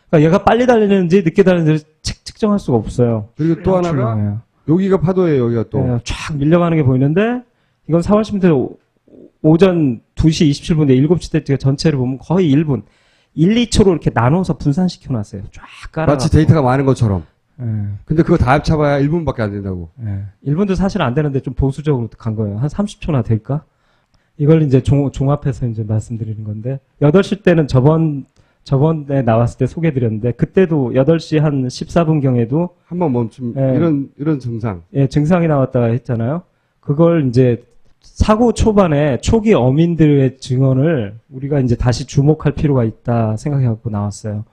그러니까 얘가 빨리 달리는지 늦게 달리는지 측정할 수가 없어요. 그리고 또 하나가 여기가 파도예요. 여기가 또. 쫙 밀려가는 게 보이는데 이건 4월 10일 오전 2시 27분에 7시 때 전체를 보면 거의 1분. 1, 2초로 이렇게 나눠서 분산시켜 놨어요. 쫙 깔아. 마치 데이터가 많은 것처럼. 근데 그거 다 합쳐봐야 1분밖에 안 된다고. 1분도 사실 안 되는데 좀 보수적으로 간 거예요. 한 30초나 될까? 이걸 이제 종합해서 이제 말씀드리는 건데 8시 때는 저번에 나왔을 때 소개드렸는데 그때도 8시 한 14분경에도 한번 멈춤 이런 증상. 증상이 나왔다가 했잖아요. 그걸 이제 사고 초반에 초기 어민들의 증언을 우리가 이제 다시 주목할 필요가 있다 생각해 갖고 나왔어요.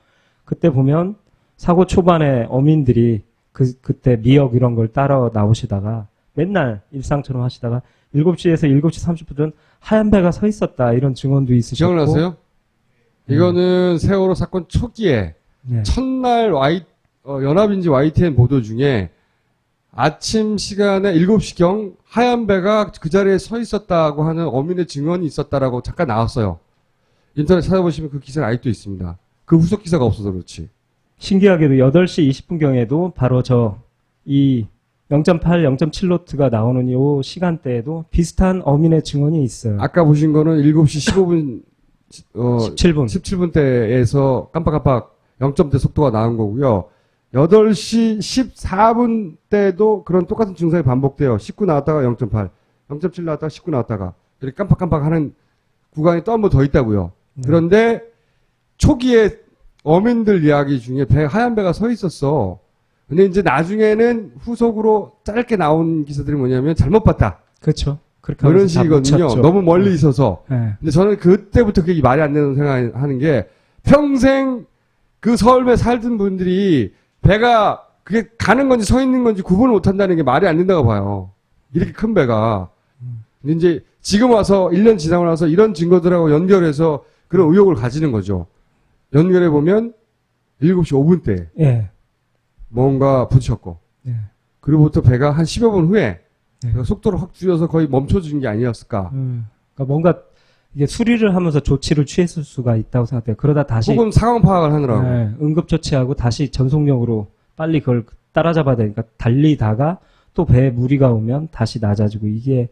그때 보면 사고 초반에 어민들이 그때 미역 이런 걸 따라 나오시다가 맨날 일상처럼 하시다가 7시에서 7시 30분 하얀 배가 서 있었다 이런 증언도 있으셨고. 기억나세요? 이거는 세월호 사건 초기에 첫날 연합인지 YTN 보도 중에 아침 시간에 7시경 하얀 배가 그 자리에 서 있었다고 하는 어민의 증언이 있었다라고 잠깐 나왔어요. 인터넷 찾아보시면 그 기사가 아직도 있습니다. 그 후속 기사가 없어서 그렇지. 신기하게도 8시 20분경에도 바로 이 0.8, 0.7노트가 나오는 이 시간대에도 비슷한 어민의 증언이 있어요. 아까 보신 거는 7시 15분, 17분. 17분대에서 깜빡깜빡 0점대 속도가 나온 거고요. 8시 14분 때도 그런 똑같은 증상이 반복돼요. 19 나왔다가 0.8, 0.7 나왔다가 19 나왔다가 이렇게 깜빡깜빡 하는 구간이 또 한 번 더 있다고요. 그런데 초기에 어민들 이야기 중에 하얀 배가 서 있었어. 근데 이제 나중에는 후속으로 짧게 나온 기사들이 뭐냐면 잘못 봤다. 그렇죠. 그렇게 그런 하면서 다 식이거든요. 묻혔죠. 너무 멀리 있어서. 네. 근데 저는 그때부터 그게 말이 안 되는 생각하는 게 평생 그 서울에 살던 분들이 배가 그게 가는 건지 서 있는 건지 구분을 못 한다는 게 말이 안 된다고 봐요. 이렇게 큰 배가. 근데 이제 지금 와서 1년 지나고 나서 이런 증거들하고 연결해서 그런 의혹을 가지는 거죠. 연결해 보면 7시 5분 때 예. 뭔가 부딪혔고 예. 그리고부터 배가 한 10여 분 후에 예. 배가 속도를 확 줄여서 거의 멈춰진 게 아니었을까. 그러니까 뭔가 이게 수리를 하면서 조치를 취했을 수가 있다고 생각해요. 그러다 다시 혹은 상황 파악을 하느라고. 예, 응급 조치하고 다시 전속력으로 빨리 그걸 따라잡아야 되니까 달리다가 또 배에 무리가 오면 다시 낮아지고 이게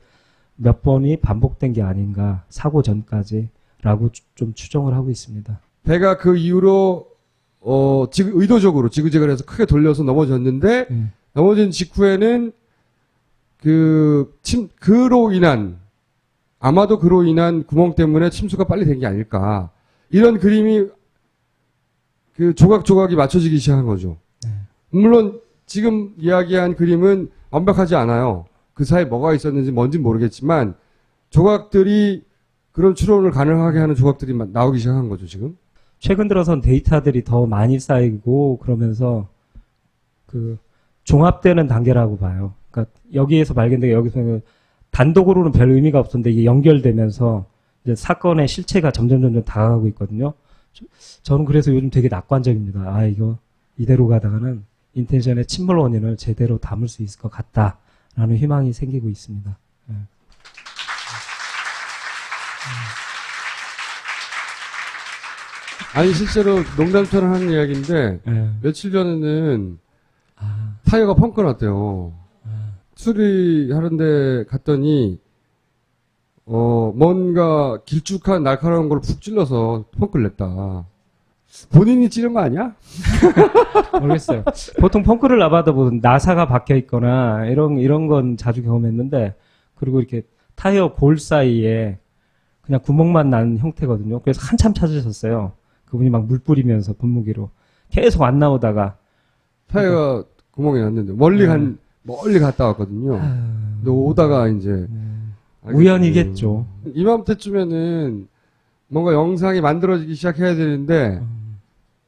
몇 번이 반복된 게 아닌가 사고 전까지라고 좀 추정을 하고 있습니다. 배가 그 이후로 의도적으로 지그재그해서 크게 돌려서 넘어졌는데 넘어진 직후에는 아마도 그로 인한 구멍 때문에 침수가 빨리 된 게 아닐까. 이런 그림이 그 조각조각이 맞춰지기 시작한 거죠. 물론 지금 이야기한 그림은 완벽하지 않아요. 그 사이에 뭐가 있었는지 뭔지는 모르겠지만 조각들이 그런 추론을 가능하게 하는 조각들이 나오기 시작한 거죠, 지금. 최근 들어선 데이터들이 더 많이 쌓이고 그러면서 그 종합되는 단계라고 봐요. 그러니까 여기에서 발견되고 여기서 단독으로는 별 의미가 없었는데 이게 연결되면서 이제 사건의 실체가 점점 다가가고 있거든요. 저는 그래서 요즘 되게 낙관적입니다. 이거 이대로 가다가는 인텐션의 침몰 원인을 제대로 담을 수 있을 것 같다라는 희망이 생기고 있습니다. 네. 아니 실제로 농담처럼 하는 이야기인데 며칠 전에는 타이어가 펑크 났대요. 수리하는데 갔더니 뭔가 길쭉한 날카로운 걸 푹 찔러서 펑크를 냈다. 본인이 찌른 거 아니야? 모르겠어요. 보통 펑크를 나봐도 뭐 나사가 박혀 있거나 이런 건 자주 경험했는데 그리고 이렇게 타이어 볼 사이에 그냥 구멍만 난 형태거든요. 그래서 한참 찾으셨어요. 그분이 막 물 뿌리면서 분무기로 계속 안 나오다가 타이어가 구멍이 났는데 멀리 갔다 왔거든요. 근데 오다가 이제 우연이겠죠. 이맘때쯤에는 뭔가 영상이 만들어지기 시작해야 되는데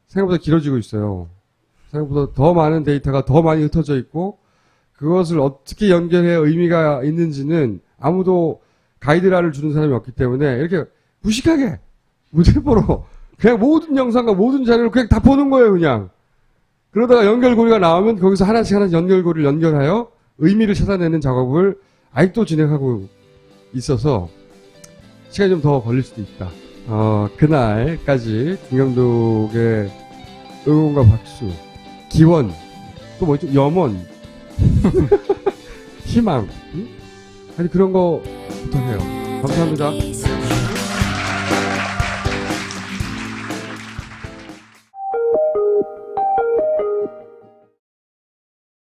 생각보다 길어지고 있어요. 생각보다 더 많은 데이터가 더 많이 흩어져 있고 그것을 어떻게 연결해야 의미가 있는지는 아무도 가이드라인을 주는 사람이 없기 때문에 이렇게 무식하게 무대보로 그냥 모든 영상과 모든 자료를 그냥 다 보는 거예요, 그냥. 그러다가 연결고리가 나오면 거기서 하나씩 연결고리를 연결하여 의미를 찾아내는 작업을 아직도 진행하고 있어서 시간이 좀 더 걸릴 수도 있다. 그날까지 김감독의 응원과 박수, 기원, 또 뭐죠? 염원, 희망, 아니 그런 거 부탁해요. 감사합니다.